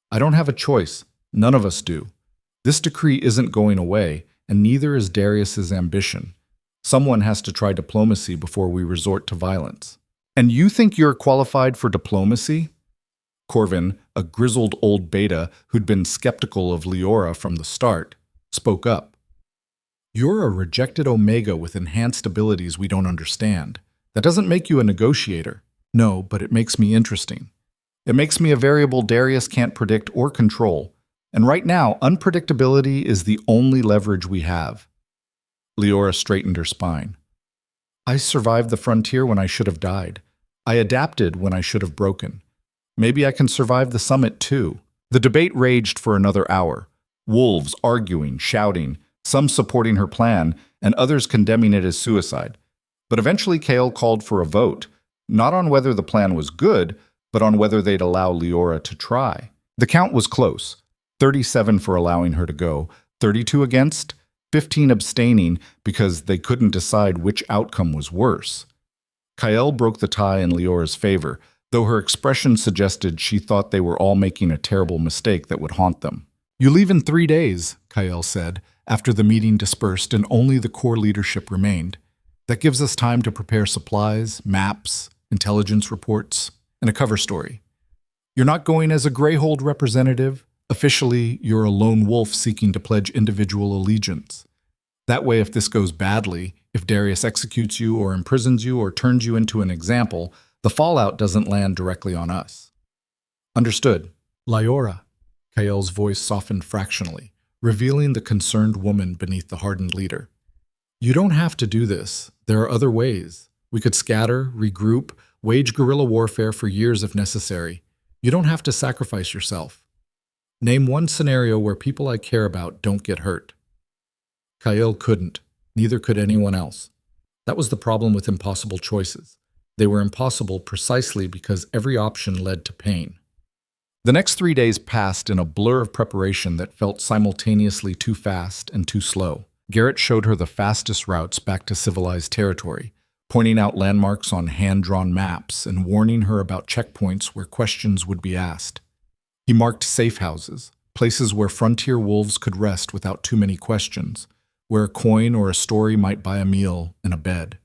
I don't have a choice. None of us do. This decree isn't going away, and neither is Darius's ambition. Someone has to try diplomacy before we resort to violence. And you think you're qualified for diplomacy? Corvin, a grizzled old beta who'd been skeptical of Liora from the start, spoke up. You're a rejected Omega with enhanced abilities we don't understand. That doesn't make you a negotiator. No, but it makes me interesting. It makes me a variable Darius can't predict or control. And right now, unpredictability is the only leverage we have. Liora straightened her spine. I survived the frontier when I should have died. I adapted when I should have broken. Maybe I can survive the summit too. The debate raged for another hour. Wolves arguing, shouting, some supporting her plan, and others condemning it as suicide. But eventually Kale called for a vote, not on whether the plan was good, but on whether they'd allow Liora to try. The count was close. 37 for allowing her to go, 32 against, 15 abstaining because they couldn't decide which outcome was worse. Kyle broke the tie in Liora's favor, though her expression suggested she thought they were all making a terrible mistake that would haunt them. You leave in 3 days, Kyle said, after the meeting dispersed and only the core leadership remained. That gives us time to prepare supplies, maps, intelligence reports, and a cover story. You're not going as a Greyhold representative. Officially, you're a lone wolf seeking to pledge individual allegiance. That way, if this goes badly, if Darius executes you or imprisons you or turns you into an example, the fallout doesn't land directly on us. Understood. Liora. Kael's voice softened fractionally, revealing the concerned woman beneath the hardened leader. You don't have to do this. There are other ways. We could scatter, regroup, wage guerrilla warfare for years if necessary. You don't have to sacrifice yourself. Name one scenario where people I care about don't get hurt. Kael couldn't. Neither could anyone else. That was the problem with impossible choices. They were impossible precisely because every option led to pain. The next 3 days passed in a blur of preparation that felt simultaneously too fast and too slow. Garrett showed her the fastest routes back to civilized territory, pointing out landmarks on hand-drawn maps and warning her about checkpoints where questions would be asked. He marked safe houses, places where frontier wolves could rest without too many questions, where a coin or a story might buy a meal and a bed.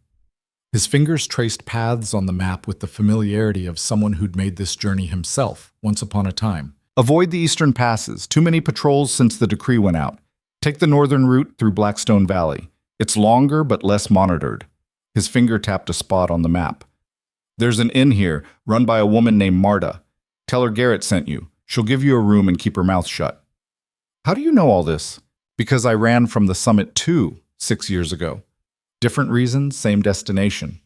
His fingers traced paths on the map with the familiarity of someone who'd made this journey himself, once upon a time. Avoid the eastern passes, too many patrols since the decree went out. Take the northern route through Blackstone Valley. It's longer but less monitored. His finger tapped a spot on the map. There's an inn here, run by a woman named Marta. Tell her Garrett sent you. She'll give you a room and keep her mouth shut. How do you know all this? Because I ran from the summit too, 6 years ago. Different reasons, same destination.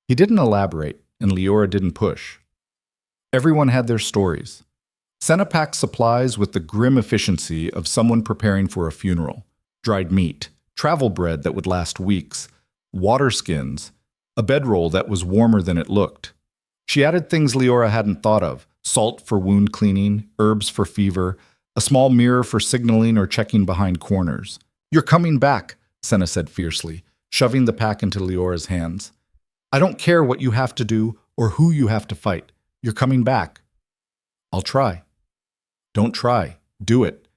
He didn't elaborate, and Liora didn't push. Everyone had their stories. Senna packed supplies with the grim efficiency of someone preparing for a funeral. Dried meat, travel bread that would last weeks, water skins, a bedroll that was warmer than it looked. She added things Liora hadn't thought of: salt for wound cleaning, herbs for fever, a small mirror for signaling or checking behind corners. "You're coming back," Senna said fiercely, shoving the pack into Leora's hands. "I don't care what you have to do or who you have to fight. You're coming back." "I'll try." "Don't try. Do it.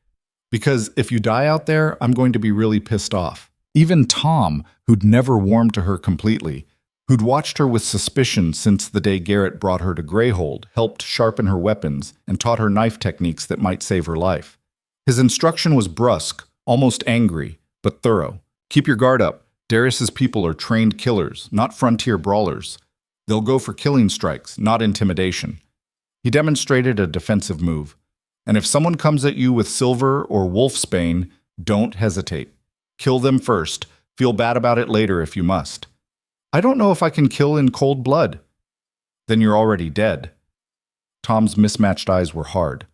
Because if you die out there, I'm going to be really pissed off." Even Tom, who'd never warmed to her completely, who'd watched her with suspicion since the day Garrett brought her to Greyhold, helped sharpen her weapons, and taught her knife techniques that might save her life. His instruction was brusque, almost angry, but thorough. "Keep your guard up. Darius's people are trained killers, not frontier brawlers. They'll go for killing strikes, not intimidation." He demonstrated a defensive move. "And if someone comes at you with silver or wolfsbane, don't hesitate. Kill them first. Feel bad about it later if you must." "I don't know if I can kill in cold blood." "Then you're already dead." Tom's mismatched eyes were hard.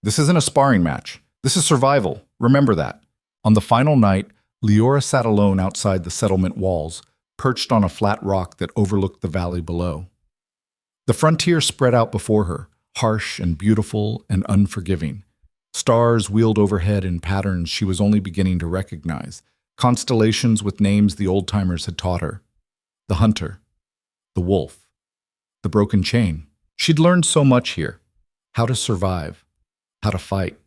"This isn't a sparring match. This is survival. Remember that." On the final night, Liora sat alone outside the settlement walls, perched on a flat rock that overlooked the valley below. The frontier spread out before her, harsh and beautiful and unforgiving. Stars wheeled overhead in patterns she was only beginning to recognize, constellations with names the old-timers had taught her. The hunter, the wolf, the broken chain. She'd learned so much here: how to survive, how to fight,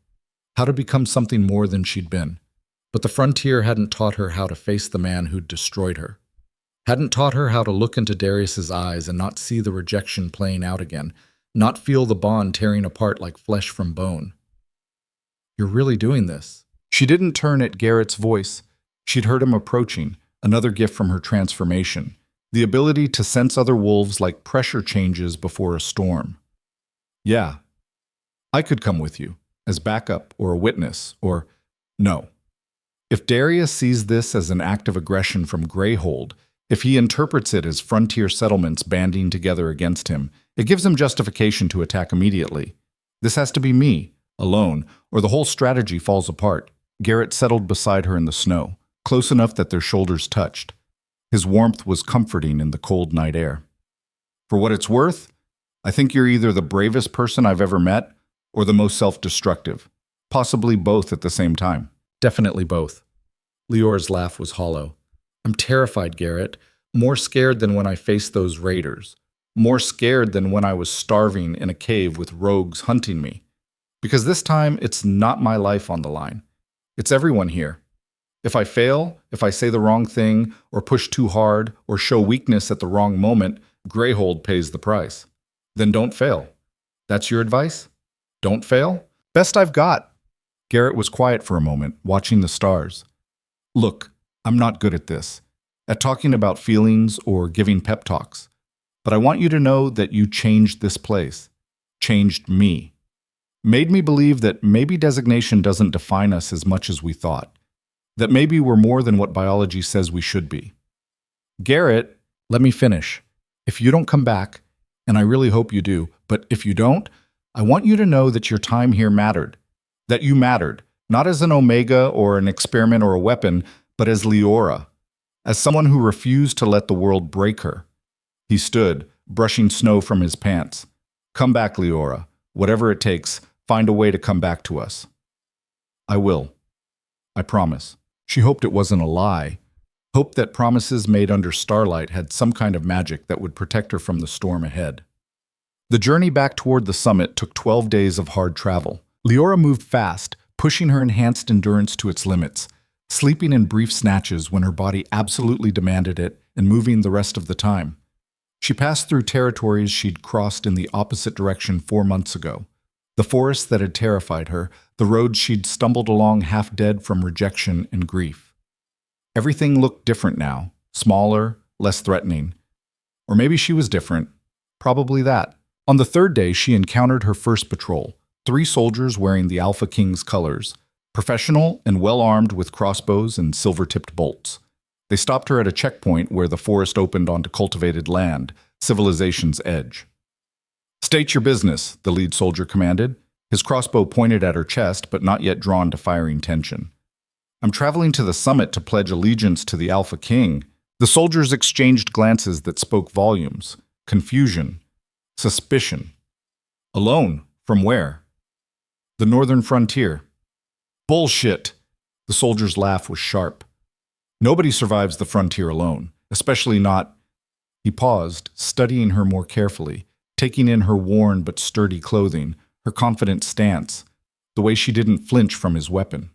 how to become something more than she'd been. But the frontier hadn't taught her how to face the man who'd destroyed her. Hadn't taught her how to look into Darius's eyes and not see the rejection playing out again, not feel the bond tearing apart like flesh from bone. "You're really doing this?" She didn't turn at Garrett's voice. She'd heard him approaching, another gift from her transformation, the ability to sense other wolves like pressure changes before a storm. "Yeah, I could come with you, as backup or a witness, or no. If Darius sees this as an act of aggression from Greyhold, if he interprets it as frontier settlements banding together against him, it gives him justification to attack immediately. This has to be me, alone, or the whole strategy falls apart." Garrett settled beside her in the snow, close enough that their shoulders touched. His warmth was comforting in the cold night air. "For what it's worth, I think you're either the bravest person I've ever met or the most self-destructive. Possibly both at the same time." "Definitely both." Leora's laugh was hollow. "I'm terrified, Garrett. More scared than when I faced those raiders. More scared than when I was starving in a cave with rogues hunting me. Because this time, it's not my life on the line. It's everyone here. If I fail, if I say the wrong thing, or push too hard, or show weakness at the wrong moment, Greyhold pays the price. Then don't fail. That's your advice? Don't fail?" "Best I've got." Garrett was quiet for a moment, watching the stars. "Look, I'm not good at this, at talking about feelings or giving pep talks. But I want you to know that you changed this place. Changed me. Made me believe that maybe designation doesn't define us as much as we thought. That maybe we're more than what biology says we should be." "Garrett, let me finish. If you don't come back, and I really hope you do, but if you don't, I want you to know that your time here mattered. That you mattered, not as an omega or an experiment or a weapon, but as Liora, as someone who refused to let the world break her." He stood, brushing snow from his pants. "Come back, Liora. Whatever it takes, find a way to come back to us." "I will. I promise." She hoped it wasn't a lie, Hope that promises made under starlight had some kind of magic that would protect her from the storm ahead. The journey back toward the summit took 12 days of hard travel. Liora moved fast, pushing her enhanced endurance to its limits, sleeping in brief snatches when her body absolutely demanded it and moving the rest of the time. She passed through territories she'd crossed in the opposite direction 4 months ago. The forests that had terrified her, the roads she'd stumbled along half dead from rejection and grief. Everything looked different now, smaller, less threatening. Or maybe she was different. Probably that. On the third day, she encountered her first patrol, 3 soldiers wearing the Alpha King's colors, professional and well-armed with crossbows and silver-tipped bolts. They stopped her at a checkpoint where the forest opened onto cultivated land, civilization's edge. "State your business," the lead soldier commanded, his crossbow pointed at her chest but not yet drawn to firing tension. "I'm traveling to the summit to pledge allegiance to the Alpha King." The soldiers exchanged glances that spoke volumes. Confusion. Suspicion. "Alone? From where?" "The northern frontier." "Bullshit!" The soldier's laugh was sharp. "Nobody survives the frontier alone, especially not—" He paused, studying her more carefully, taking in her worn but sturdy clothing, her confident stance, the way she didn't flinch from his weapon.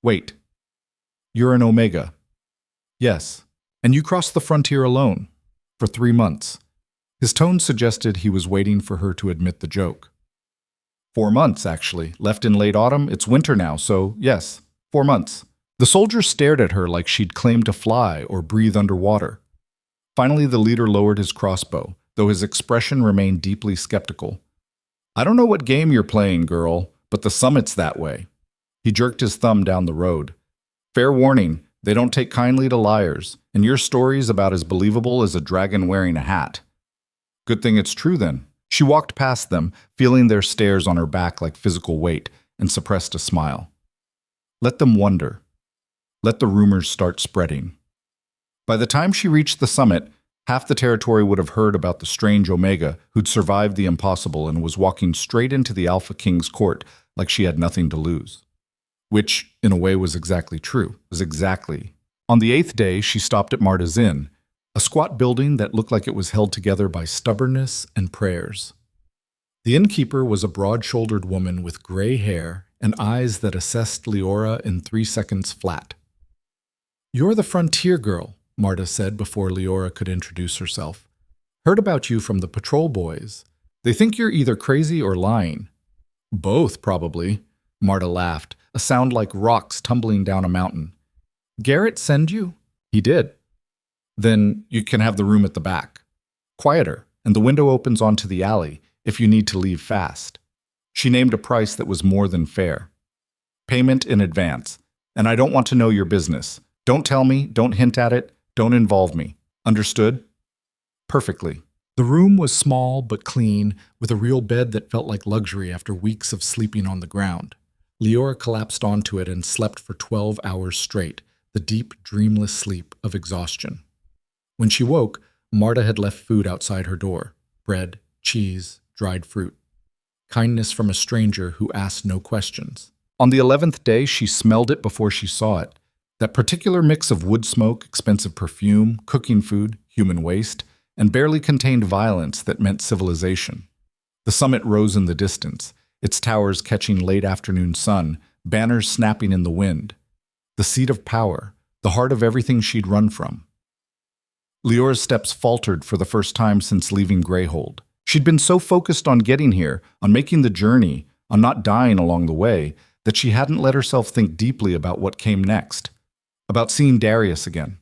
"Wait. You're an Omega." "Yes. And you crossed the frontier alone. For 3 months." His tone suggested he was waiting for her to admit the joke. 4 months, actually. Left in late autumn. It's winter now, so yes, 4 months. The soldier stared at her like she'd claimed to fly or breathe underwater. Finally, the leader lowered his crossbow, though his expression remained deeply skeptical. "I don't know what game you're playing, girl, but the summit's that way." He jerked his thumb down the road. "Fair warning, they don't take kindly to liars, and your story's about as believable as a dragon wearing a hat." "Good thing it's true, then." She walked past them, feeling their stares on her back like physical weight, and suppressed a smile. Let them wonder. Let the rumors start spreading. By the time she reached the summit, half the territory would have heard about the strange Omega who'd survived the impossible and was walking straight into the Alpha King's court like she had nothing to lose. Which, in a way, was exactly true. On the 8th day, she stopped at Marta's Inn, a squat building that looked like it was held together by stubbornness and prayers. The innkeeper was a broad-shouldered woman with gray hair and eyes that assessed Liora in 3 seconds flat. "You're the frontier girl," Marta said before Liora could introduce herself. "Heard about you from the patrol boys. They think you're either crazy or lying." "Both, probably," Marta laughed, a sound like rocks tumbling down a mountain. "Garrett send you?" "He did." "Then you can have the room at the back. Quieter, and the window opens onto the alley if you need to leave fast." She named a price that was more than fair. "Payment in advance, and I don't want to know your business. Don't tell me, don't hint at it, don't involve me. Understood?" "Perfectly." The room was small but clean, with a real bed that felt like luxury after weeks of sleeping on the ground. Liora collapsed onto it and slept for 12 hours straight, the deep, dreamless sleep of exhaustion. When she woke, Marta had left food outside her door: bread, cheese, dried fruit. Kindness from a stranger who asked no questions. On the 11th day, she smelled it before she saw it. That particular mix of wood smoke, expensive perfume, cooking food, human waste, and barely contained violence that meant civilization. The summit rose in the distance, its towers catching late afternoon sun, banners snapping in the wind. The seat of power, the heart of everything she'd run from. Liora's steps faltered for the first time since leaving Greyhold. She'd been so focused on getting here, on making the journey, on not dying along the way, that she hadn't let herself think deeply about what came next. About seeing Darius again.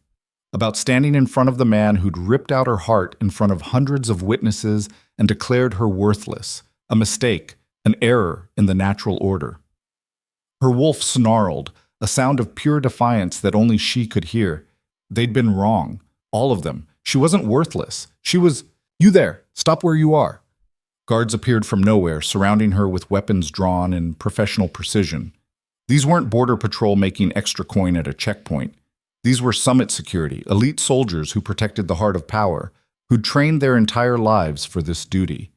About standing in front of the man who'd ripped out her heart in front of hundreds of witnesses and declared her worthless, a mistake, an error in the natural order. Her wolf snarled, a sound of pure defiance that only she could hear. They'd been wrong, all of them. She wasn't worthless. She was, "You there, stop where you are." Guards appeared from nowhere, surrounding her with weapons drawn in professional precision. These weren't border patrol making extra coin at a checkpoint. These were summit security, elite soldiers who protected the heart of power, who'd trained their entire lives for this duty.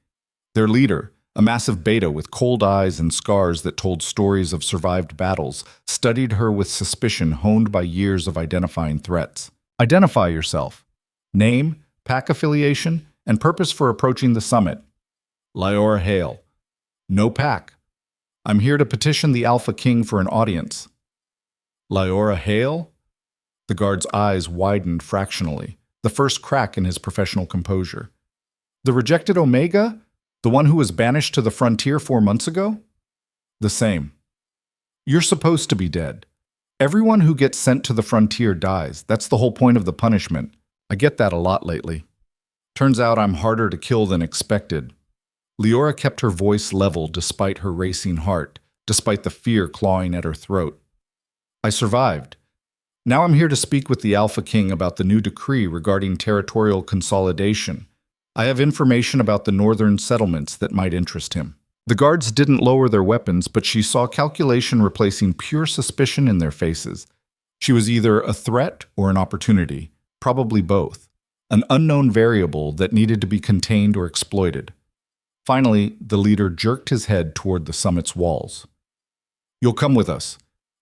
Their leader, A massive beta with cold eyes and scars that told stories of survived battles, studied her with suspicion honed by years of identifying threats. Identify yourself. Name, pack affiliation, and purpose for approaching the summit. Liora Hale. No pack. I'm here to petition the Alpha King for an audience. Liora Hale? The guard's eyes widened fractionally, the first crack in his professional composure. The rejected Omega? The one who was banished to the frontier 4 months ago? The same. You're supposed to be dead. Everyone who gets sent to the frontier dies. That's the whole point of the punishment. I get that a lot lately. Turns out I'm harder to kill than expected. Liora kept her voice level despite her racing heart, despite the fear clawing at her throat. I survived. Now I'm here to speak with the Alpha King about the new decree regarding territorial consolidation. I have information about the northern settlements that might interest him. The guards didn't lower their weapons, but she saw calculation replacing pure suspicion in their faces. She was either a threat or an opportunity, probably both, an unknown variable that needed to be contained or exploited. Finally, the leader jerked his head toward the summit's walls. You'll come with us.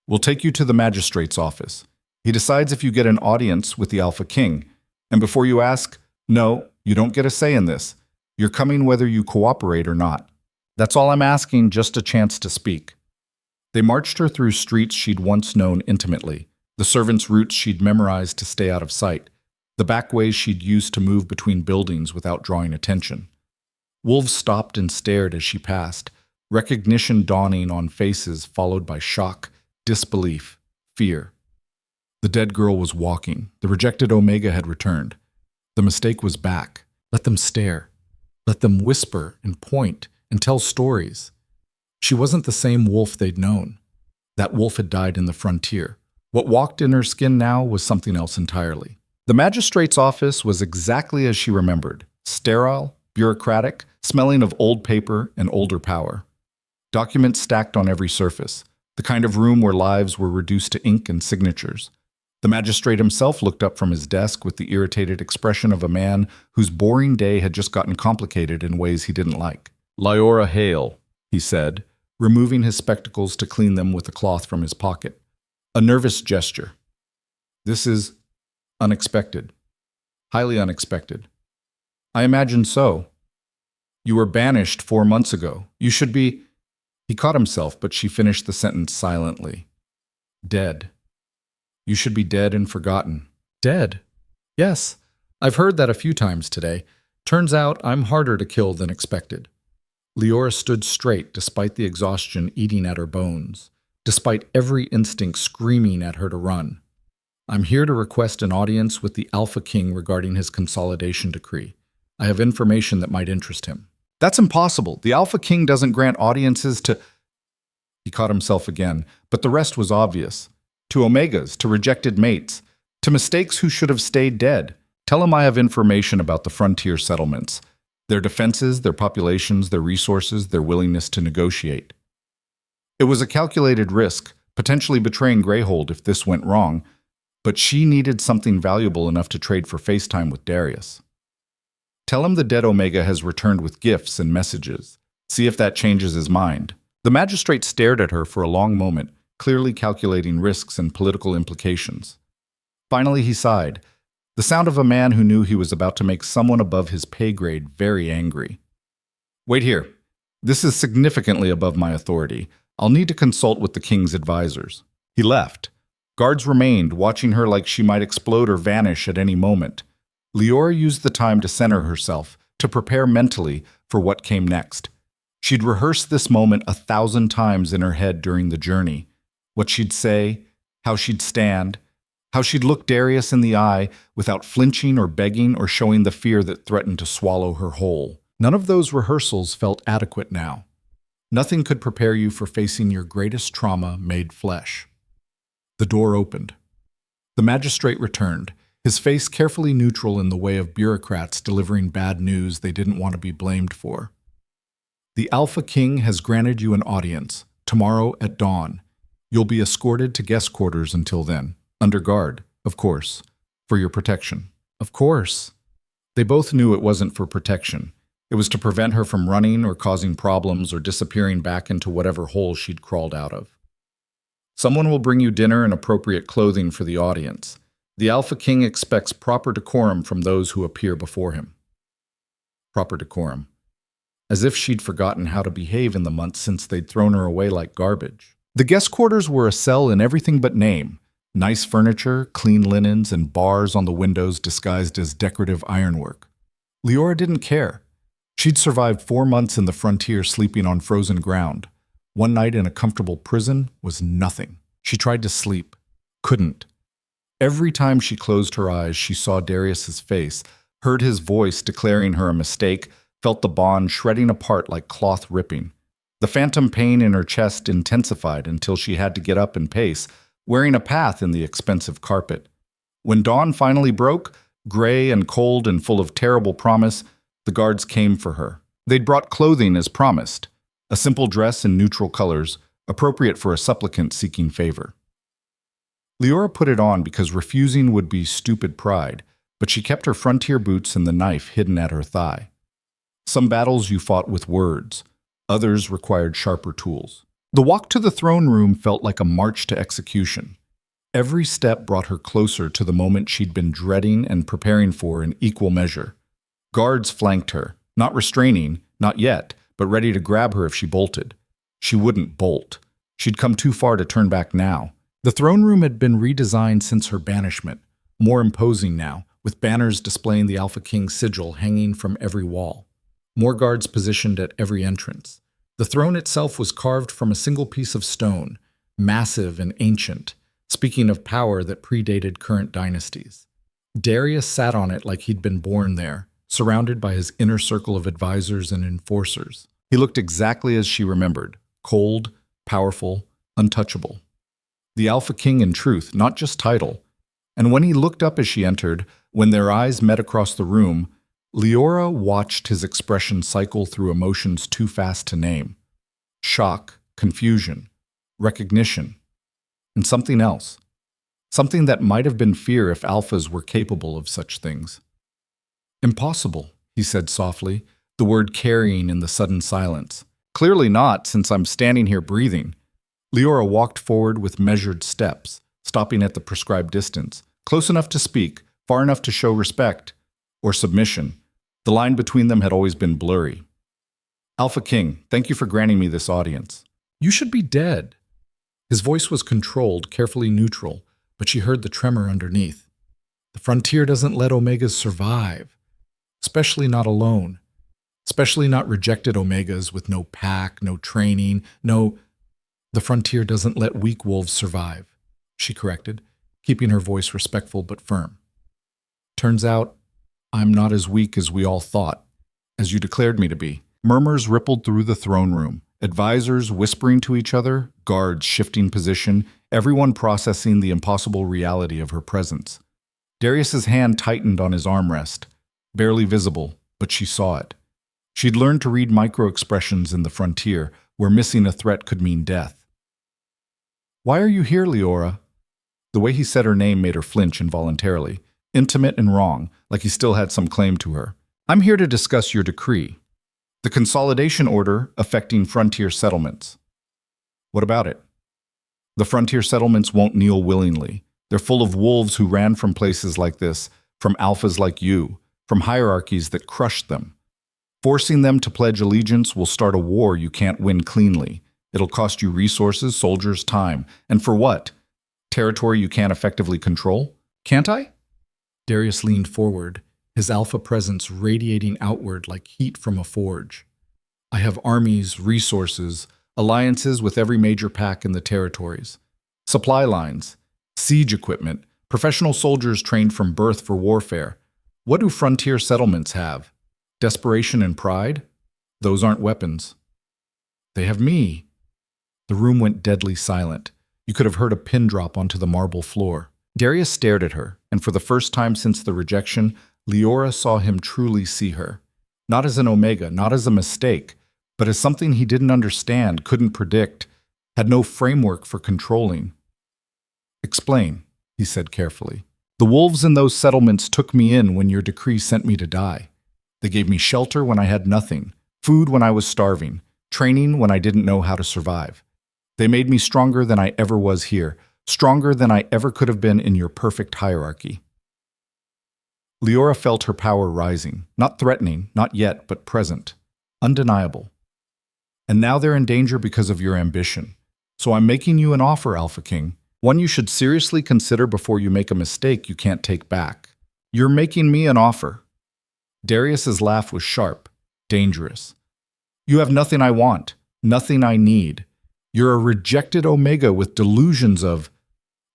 We'll take you to the magistrate's office. He decides if you get an audience with the Alpha King. And before you ask, no, you don't get a say in this. You're coming whether you cooperate or not. That's all I'm asking, just a chance to speak. They marched her through streets she'd once known intimately, the servants' routes she'd memorized to stay out of sight, the back ways she'd used to move between buildings without drawing attention. Wolves stopped and stared as she passed, recognition dawning on faces followed by shock, disbelief, fear. The dead girl was walking. The rejected Omega had returned. The mistake was back. Let them stare. Let them whisper and point and tell stories. She wasn't the same wolf they'd known. That wolf had died in the frontier. What walked in her skin now was something else entirely. The magistrate's office was exactly as she remembered. Sterile, bureaucratic, smelling of old paper and older power. Documents stacked on every surface. The kind of room where lives were reduced to ink and signatures. The magistrate himself looked up from his desk with the irritated expression of a man whose boring day had just gotten complicated in ways he didn't like. Liora Hale, he said, removing his spectacles to clean them with a cloth from his pocket. A nervous gesture. This is unexpected. Highly unexpected. I imagine so. You were banished 4 months ago. You should be... He caught himself, but she finished the sentence silently. Dead. You should be dead and forgotten. Dead? Yes, I've heard that a few times today. Turns out I'm harder to kill than expected. Liora stood straight despite the exhaustion eating at her bones, despite every instinct screaming at her to run. I'm here to request an audience with the Alpha King regarding his consolidation decree. I have information that might interest him. That's impossible. The Alpha King doesn't grant audiences to... He caught himself again, but the rest was obvious. To Omegas, to rejected mates, to mistakes who should have stayed dead. Tell him I have information about the frontier settlements, their defenses, their populations, their resources, their willingness to negotiate. It was a calculated risk, potentially betraying Greyhold if this went wrong, but she needed something valuable enough to trade for FaceTime with Darius. Tell him the dead Omega has returned with gifts and messages. See if that changes his mind. The magistrate stared at her for a long moment, clearly calculating risks and political implications. Finally, he sighed, the sound of a man who knew he was about to make someone above his pay grade very angry. Wait here. This is significantly above my authority. I'll need to consult with the king's advisors. He left. Guards remained, watching her like she might explode or vanish at any moment. Liora used the time to center herself, to prepare mentally for what came next. She'd rehearsed this moment 1,000 times in her head during the journey. What she'd say, how she'd stand, how she'd look Darius in the eye without flinching or begging or showing the fear that threatened to swallow her whole. None of those rehearsals felt adequate now. Nothing could prepare you for facing your greatest trauma made flesh. The door opened. The magistrate returned, his face carefully neutral in the way of bureaucrats delivering bad news they didn't want to be blamed for. The Alpha King has granted you an audience, tomorrow at dawn. You'll be escorted to guest quarters until then, under guard, of course, for your protection. Of course. They both knew it wasn't for protection. It was to prevent her from running or causing problems or disappearing back into whatever hole she'd crawled out of. Someone will bring you dinner and appropriate clothing for the audience. The Alpha King expects proper decorum from those who appear before him. Proper decorum. As if she'd forgotten how to behave in the months since they'd thrown her away like garbage. The guest quarters were a cell in everything but name. Nice furniture, clean linens, and bars on the windows disguised as decorative ironwork. Liora didn't care. She'd survived 4 months in the frontier sleeping on frozen ground. One night in a comfortable prison was nothing. She tried to sleep. Couldn't. Every time she closed her eyes, she saw Darius's face, heard his voice declaring her a mistake, felt the bond shredding apart like cloth ripping. The phantom pain in her chest intensified until she had to get up and pace, wearing a path in the expensive carpet. When dawn finally broke, gray and cold and full of terrible promise, the guards came for her. They'd brought clothing as promised, a simple dress in neutral colors, appropriate for a supplicant seeking favor. Liora put it on because refusing would be stupid pride, but she kept her frontier boots and the knife hidden at her thigh. Some battles you fought with words, others required sharper tools. The walk to the throne room felt like a march to execution. Every step brought her closer to the moment she'd been dreading and preparing for in equal measure. Guards flanked her, not restraining, not yet, but ready to grab her if she bolted. She wouldn't bolt. She'd come too far to turn back now. The throne room had been redesigned since her banishment, more imposing now, with banners displaying the Alpha King's sigil hanging from every wall. More guards positioned at every entrance. The throne itself was carved from a single piece of stone, massive and ancient, speaking of power that predated current dynasties. Darius sat on it like he'd been born there, surrounded by his inner circle of advisors and enforcers. He looked exactly as she remembered, cold, powerful, untouchable. The Alpha King in truth, not just title. And when he looked up as she entered, when their eyes met across the room, Liora watched his expression cycle through emotions too fast to name. Shock, confusion, recognition, and something else. Something that might have been fear if alphas were capable of such things. Impossible, he said softly, the word carrying in the sudden silence. Clearly not, since I'm standing here breathing. Liora walked forward with measured steps, stopping at the prescribed distance, close enough to speak, far enough to show respect, or submission. The line between them had always been blurry. Alpha King, thank you for granting me this audience. You should be dead. His voice was controlled, carefully neutral, but she heard the tremor underneath. The frontier doesn't let Omegas survive, especially not alone, especially not rejected Omegas with no pack, no training, no... The frontier doesn't let weak wolves survive, she corrected, keeping her voice respectful but firm. Turns out, I'm not as weak as we all thought, as you declared me to be. Murmurs rippled through the throne room, advisors whispering to each other, guards shifting position, everyone processing the impossible reality of her presence. Darius's hand tightened on his armrest, barely visible, but she saw it. She'd learned to read micro-expressions in the frontier, where missing a threat could mean death. Why are you here, Liora? The way he said her name made her flinch involuntarily, intimate and wrong, like he still had some claim to her. I'm here to discuss your decree. The consolidation order affecting frontier settlements. What about it? The frontier settlements won't kneel willingly. They're full of wolves who ran from places like this, from alphas like you, from hierarchies that crushed them. Forcing them to pledge allegiance will start a war you can't win cleanly. It'll cost you resources, soldiers, time. And for what? Territory you can't effectively control? Can't I? Darius leaned forward, his alpha presence radiating outward like heat from a forge. I have armies, resources, alliances with every major pack in the territories. Supply lines, siege equipment, professional soldiers trained from birth for warfare. What do frontier settlements have? Desperation and pride? Those aren't weapons. They have me. The room went deadly silent. You could have heard a pin drop onto the marble floor. Darius stared at her, and for the first time since the rejection, Liora saw him truly see her. Not as an Omega, not as a mistake, but as something he didn't understand, couldn't predict, had no framework for controlling. Explain, he said carefully. The wolves in those settlements took me in when your decree sent me to die. They gave me shelter when I had nothing, food when I was starving, training when I didn't know how to survive. They made me stronger than I ever was here, stronger than I ever could have been in your perfect hierarchy. Liora felt her power rising, not threatening, not yet, but present, undeniable. And now they're in danger because of your ambition. So I'm making you an offer, Alpha King, one you should seriously consider before you make a mistake you can't take back. You're making me an offer. Darius's laugh was sharp, dangerous. You have nothing I want, nothing I need. You're a rejected Omega with delusions of,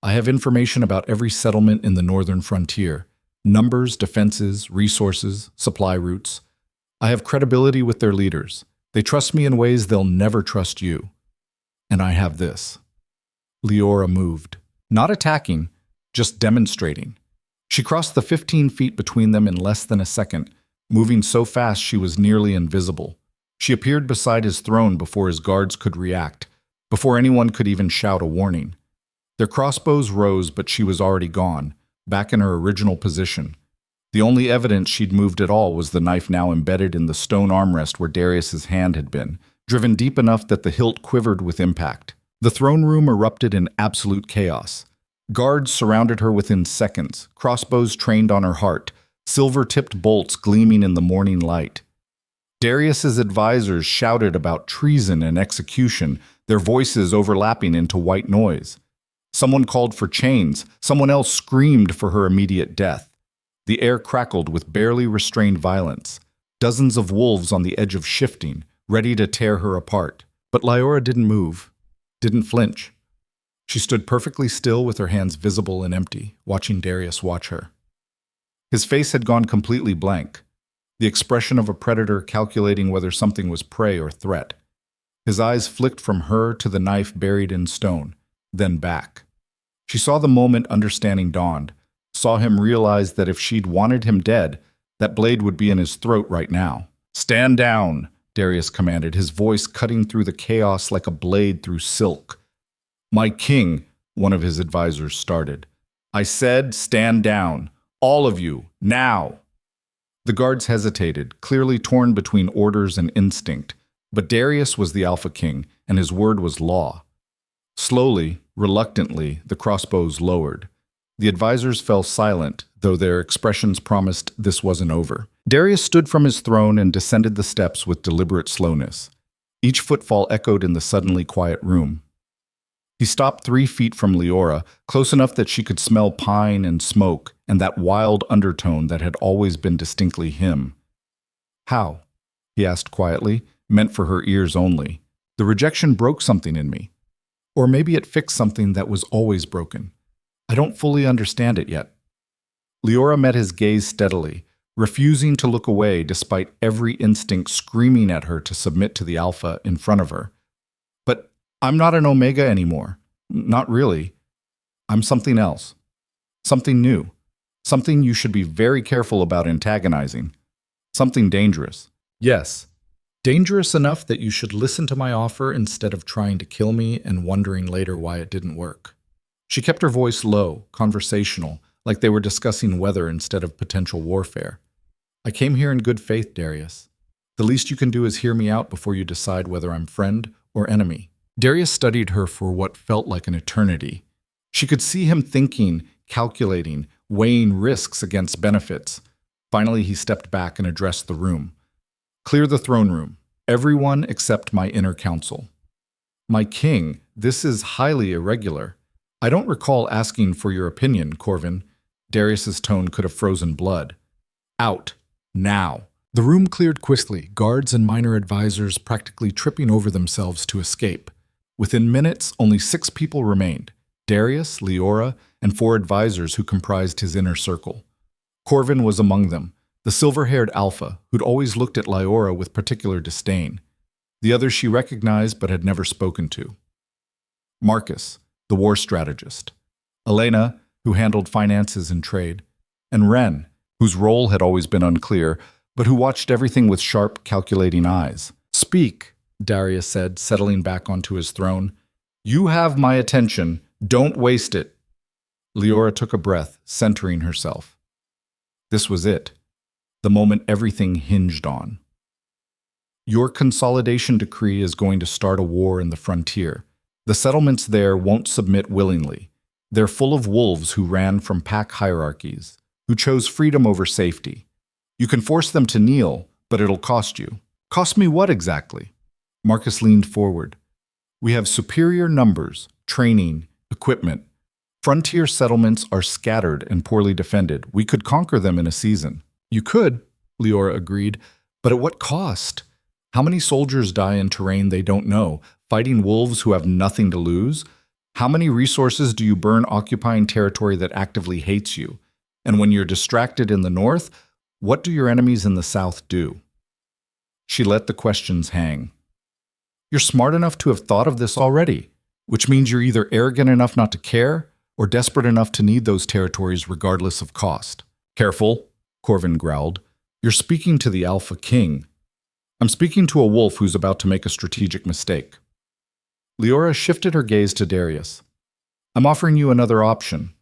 I have information about every settlement in the northern frontier. Numbers, defenses, resources, supply routes. I have credibility with their leaders. They trust me in ways they'll never trust you. And I have this. Liora moved, not attacking, just demonstrating. She crossed the 15 feet between them in less than a second, moving so fast she was nearly invisible. She appeared beside his throne before his guards could react, before anyone could even shout a warning. Their crossbows rose, but she was already gone, back in her original position. The only evidence she'd moved at all was the knife now embedded in the stone armrest where Darius's hand had been, driven deep enough that the hilt quivered with impact. The throne room erupted in absolute chaos. Guards surrounded her within seconds, crossbows trained on her heart, silver-tipped bolts gleaming in the morning light. Darius's advisors shouted about treason and execution, their voices overlapping into white noise. Someone called for chains, someone else screamed for her immediate death. The air crackled with barely restrained violence, dozens of wolves on the edge of shifting, ready to tear her apart. But Liora didn't move, didn't flinch. She stood perfectly still with her hands visible and empty, watching Darius watch her. His face had gone completely blank, the expression of a predator calculating whether something was prey or threat. His eyes flicked from her to the knife buried in stone, then back. She saw the moment understanding dawned, saw him realize that if she'd wanted him dead, that blade would be in his throat right now. "Stand down," Darius commanded, his voice cutting through the chaos like a blade through silk. "My king," one of his advisors started. "I said stand down. All of you, now." The guards hesitated, clearly torn between orders and instinct, but Darius was the Alpha King, and his word was law. Slowly, reluctantly, the crossbows lowered. The advisors fell silent, though their expressions promised this wasn't over. Darius stood from his throne and descended the steps with deliberate slowness. Each footfall echoed in the suddenly quiet room. He stopped 3 feet from Liora, close enough that she could smell pine and smoke and that wild undertone that had always been distinctly him. "How?" he asked quietly, meant for her ears only. "The rejection broke something in me. Or maybe it fixed something that was always broken. I don't fully understand it yet." Liora met his gaze steadily, refusing to look away despite every instinct screaming at her to submit to the Alpha in front of her. "But I'm not an Omega anymore. Not really. I'm something else. Something new. Something you should be very careful about antagonizing. Something dangerous. Yes. Dangerous enough that you should listen to my offer instead of trying to kill me and wondering later why it didn't work." She kept her voice low, conversational, like they were discussing weather instead of potential warfare. "I came here in good faith, Darius. The least you can do is hear me out before you decide whether I'm friend or enemy." Darius studied her for what felt like an eternity. She could see him thinking, calculating, weighing risks against benefits. Finally, he stepped back and addressed the room. "Clear the throne room. Everyone except my inner council." "My king, this is highly irregular. I don't recall asking for your opinion, Corvin." Darius's tone could have frozen blood. "Out. Now." The room cleared quickly, guards and minor advisors practically tripping over themselves to escape. Within minutes, only 6 people remained: Darius, Liora, and 4 advisors who comprised his inner circle. Corvin was among them, the silver-haired Alpha, who'd always looked at Liora with particular disdain. The others she recognized but had never spoken to. Marcus, the war strategist. Elena, who handled finances and trade. And Ren, whose role had always been unclear, but who watched everything with sharp, calculating eyes. "Speak," Darius said, settling back onto his throne. "You have my attention. Don't waste it." Liora took a breath, centering herself. This was it. the moment everything hinged on. Your consolidation decree is going to start a war in the frontier. The settlements there won't submit willingly. They're full of wolves who ran from pack hierarchies, who chose freedom over safety. You can force them to kneel, but it'll cost you. Cost me what exactly? Marcus leaned forward. We have superior numbers, training, equipment. Frontier settlements are scattered and poorly defended. We could conquer them in a season. You could, Liora agreed, but at what cost? How many soldiers die in terrain they don't know, fighting wolves who have nothing to lose? How many resources do you burn occupying territory that actively hates you? And when you're distracted in the north, what do your enemies in the south do? She let the questions hang. You're smart enough to have thought of this already, which means you're either arrogant enough not to care or desperate enough to need those territories regardless of cost. Careful, Corvin growled. You're speaking to the Alpha King. I'm speaking to a wolf who's about to make a strategic mistake. Liora shifted her gaze to Darius. I'm offering you another option.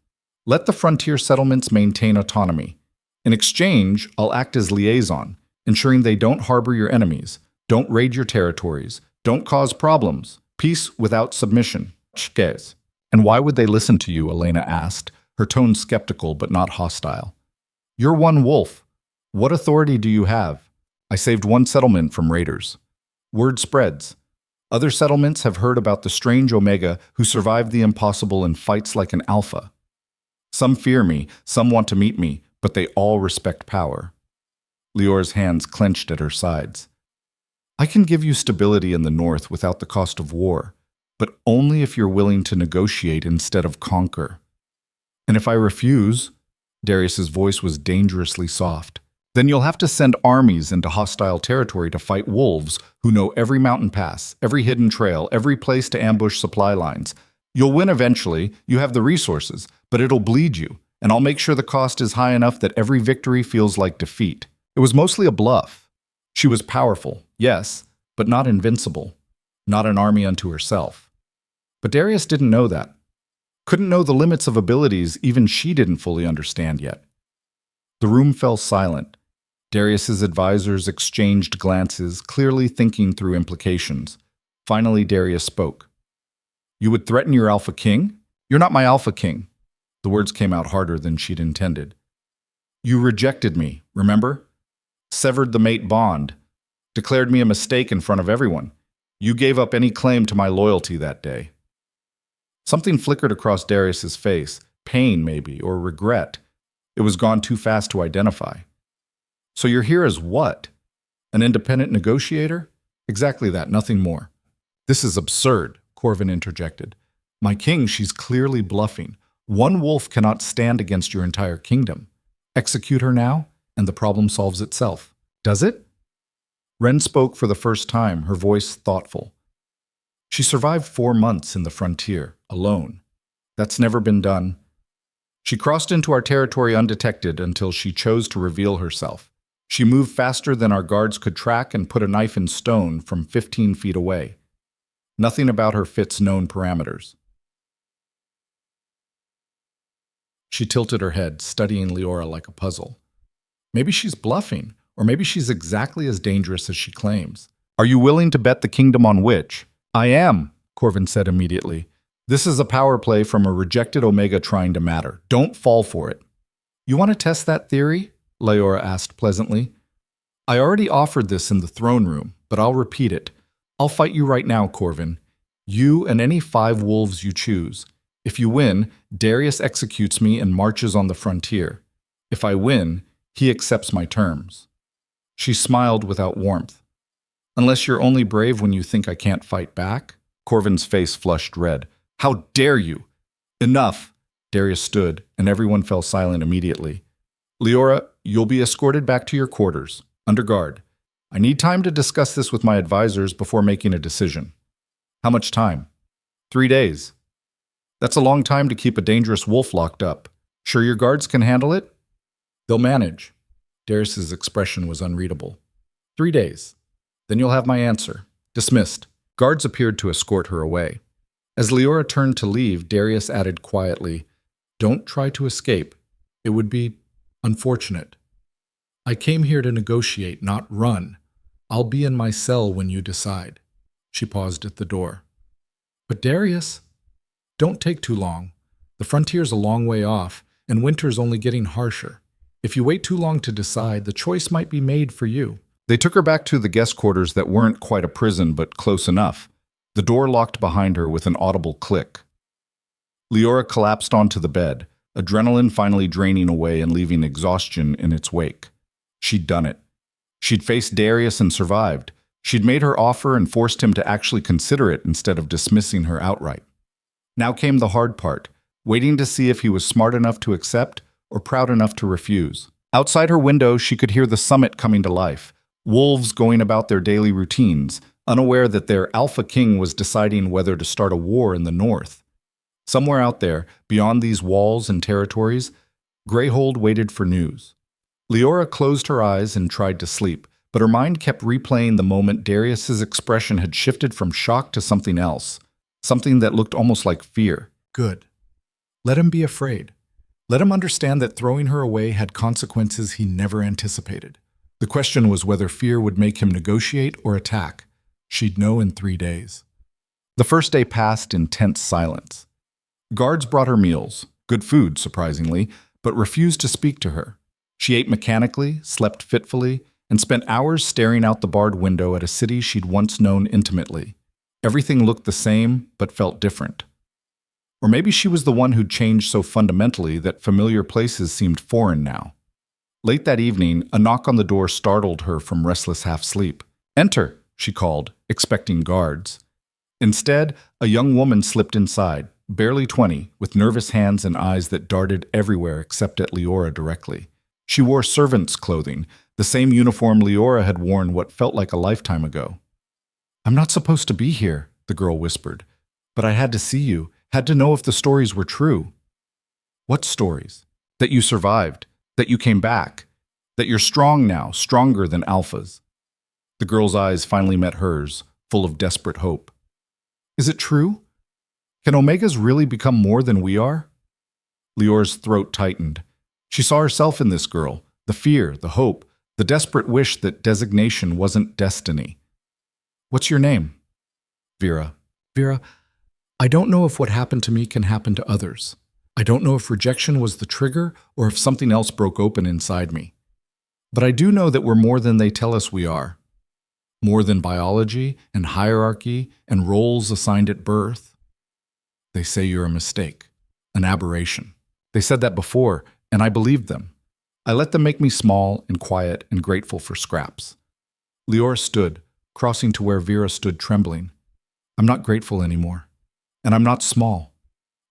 Let the frontier settlements maintain autonomy. In exchange, I'll act as liaison, ensuring they don't harbor your enemies, don't raid your territories, don't cause problems. Peace without submission. And why would they listen to you? Elena asked, her tone skeptical but not hostile. You're one wolf. What authority do you have? I saved one settlement from raiders. Word spreads. Other settlements have heard about the strange Omega who survived the impossible and fights like an alpha. Some fear me, some want to meet me, but they all respect power. Liora's hands clenched at her sides. I can give you stability in the north without the cost of war, but only if you're willing to negotiate instead of conquer. And if I refuse, Darius's voice was dangerously soft, then you'll have to send armies into hostile territory to fight wolves who know every mountain pass, every hidden trail, every place to ambush supply lines. You'll win eventually, you have the resources, but it'll bleed you, and I'll make sure the cost is high enough that every victory feels like defeat. It was mostly a bluff. She was powerful, yes, but not invincible, not an army unto herself. But Darius didn't know that. Couldn't know the limits of abilities even she didn't fully understand yet. The room fell silent. Darius's advisors exchanged glances, clearly thinking through implications. Finally, Darius spoke. You would threaten your Alpha King? You're not my Alpha King. The words came out harder than she'd intended. You rejected me, remember? Severed the mate bond. Declared me a mistake in front of everyone. You gave up any claim to my loyalty that day. Something flickered across Darius's face, pain maybe, or regret. It was gone too fast to identify. So you're here as what? An independent negotiator? Exactly that, nothing more. This is absurd, Corvin interjected. My king, she's clearly bluffing. One wolf cannot stand against your entire kingdom. Execute her now, and the problem solves itself. Does it? Ren spoke for the first time, her voice thoughtful. She survived 4 months in the frontier, alone. That's never been done. She crossed into our territory undetected until she chose to reveal herself. She moved faster than our guards could track and put a knife in stone from 15 feet away. Nothing about her fits known parameters. She tilted her head, studying Liora like a puzzle. Maybe she's bluffing, or maybe she's exactly as dangerous as she claims. Are you willing to bet the kingdom on which? I am, Corvin said immediately. This is a power play from a rejected Omega trying to matter. Don't fall for it. You want to test that theory? Liora asked pleasantly. I already offered this in the throne room, but I'll repeat it. I'll fight you right now, Corvin. You and any 5 wolves you choose. If you win, Darius executes me and marches on the frontier. If I win, he accepts my terms. She smiled without warmth. Unless you're only brave when you think I can't fight back? Corvin's face flushed red. How dare you? Enough! Darius stood, and everyone fell silent immediately. Liora, you'll be escorted back to your quarters, under guard. I need time to discuss this with my advisors before making a decision. How much time? 3 days. That's a long time to keep a dangerous wolf locked up. Sure your guards can handle it? They'll manage. Darius's expression was unreadable. 3 days. Then you'll have my answer. Dismissed. Guards appeared to escort her away. As Liora turned to leave, Darius added quietly, Don't try to escape. It would be unfortunate. I came here to negotiate, not run. I'll be in my cell when you decide. She paused at the door. But Darius, don't take too long. The frontier's a long way off, and winter's only getting harsher. If you wait too long to decide, the choice might be made for you. They took her back to the guest quarters that weren't quite a prison, but close enough. The door locked behind her with an audible click. Liora collapsed onto the bed, adrenaline finally draining away and leaving exhaustion in its wake. She'd done it. She'd faced Darius and survived. She'd made her offer and forced him to actually consider it instead of dismissing her outright. Now came the hard part, waiting to see if he was smart enough to accept or proud enough to refuse. Outside her window, she could hear the summit coming to life, wolves going about their daily routines, unaware that their alpha king was deciding whether to start a war in the north. Somewhere out there, beyond these walls and territories, Greyhold waited for news. Liora closed her eyes and tried to sleep, but her mind kept replaying the moment Darius's expression had shifted from shock to something else, something that looked almost like fear. Good. Let him be afraid. Let him understand that throwing her away had consequences he never anticipated. The question was whether fear would make him negotiate or attack. She'd know in 3 days. The first day passed in tense silence. Guards brought her meals, good food, surprisingly, but refused to speak to her. She ate mechanically, slept fitfully, and spent hours staring out the barred window at a city she'd once known intimately. Everything looked the same, but felt different. Or maybe she was the one who'd changed so fundamentally that familiar places seemed foreign now. Late that evening, a knock on the door startled her from restless half-sleep. "Enter," she called, expecting guards. Instead, a young woman slipped inside, barely 20, with nervous hands and eyes that darted everywhere except at Liora directly. She wore servant's clothing, the same uniform Liora had worn what felt like a lifetime ago. "I'm not supposed to be here," the girl whispered, "but I had to see you, had to know if the stories were true." "What stories?" "That you survived, that you came back, that you're strong now, stronger than alphas." The girl's eyes finally met hers, full of desperate hope. "Is it true? Can Omegas really become more than we are?" Liora's throat tightened. She saw herself in this girl, the fear, the hope, the desperate wish that designation wasn't destiny. "What's your name?" "Vera." "Vera, I don't know if what happened to me can happen to others. I don't know if rejection was the trigger or if something else broke open inside me. But I do know that we're more than they tell us we are. More than biology and hierarchy and roles assigned at birth. They say you're a mistake, an aberration. They said that before, and I believed them. I let them make me small and quiet and grateful for scraps." Liora stood, crossing to where Vera stood trembling. "I'm not grateful anymore. And I'm not small.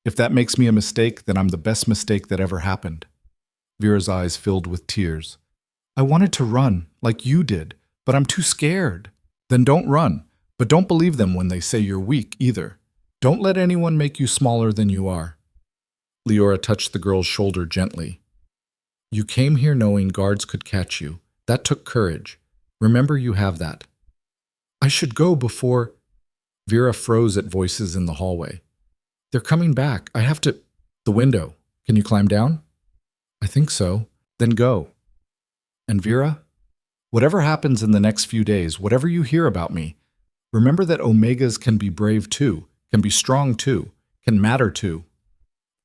If that makes me a mistake, then I'm the best mistake that ever happened." Vera's eyes filled with tears. "I wanted to run, like you did, but I'm too scared." "Then don't run, but don't believe them when they say you're weak either. Don't let anyone make you smaller than you are." Liora touched the girl's shoulder gently. "You came here knowing guards could catch you. That took courage. Remember you have that." "I should go before—" Vera froze at voices in the hallway. "They're coming back. I have to—" "The window. Can you climb down?" "I think so." "Then go. And Vera, whatever happens in the next few days, whatever you hear about me, remember that Omegas can be brave too, can be strong too, can matter too."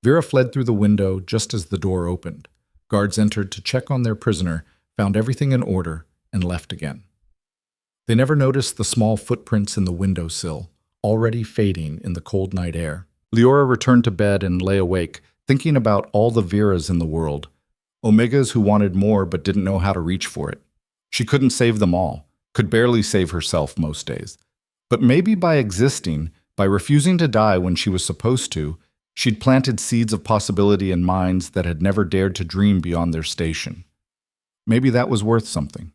Vera fled through the window just as the door opened. Guards entered to check on their prisoner, found everything in order, and left again. They never noticed the small footprints in the windowsill, already fading in the cold night air. Liora returned to bed and lay awake, thinking about all the Veras in the world, Omegas who wanted more but didn't know how to reach for it. She couldn't save them all, could barely save herself most days. But maybe by existing, by refusing to die when she was supposed to, she'd planted seeds of possibility in minds that had never dared to dream beyond their station. Maybe that was worth something.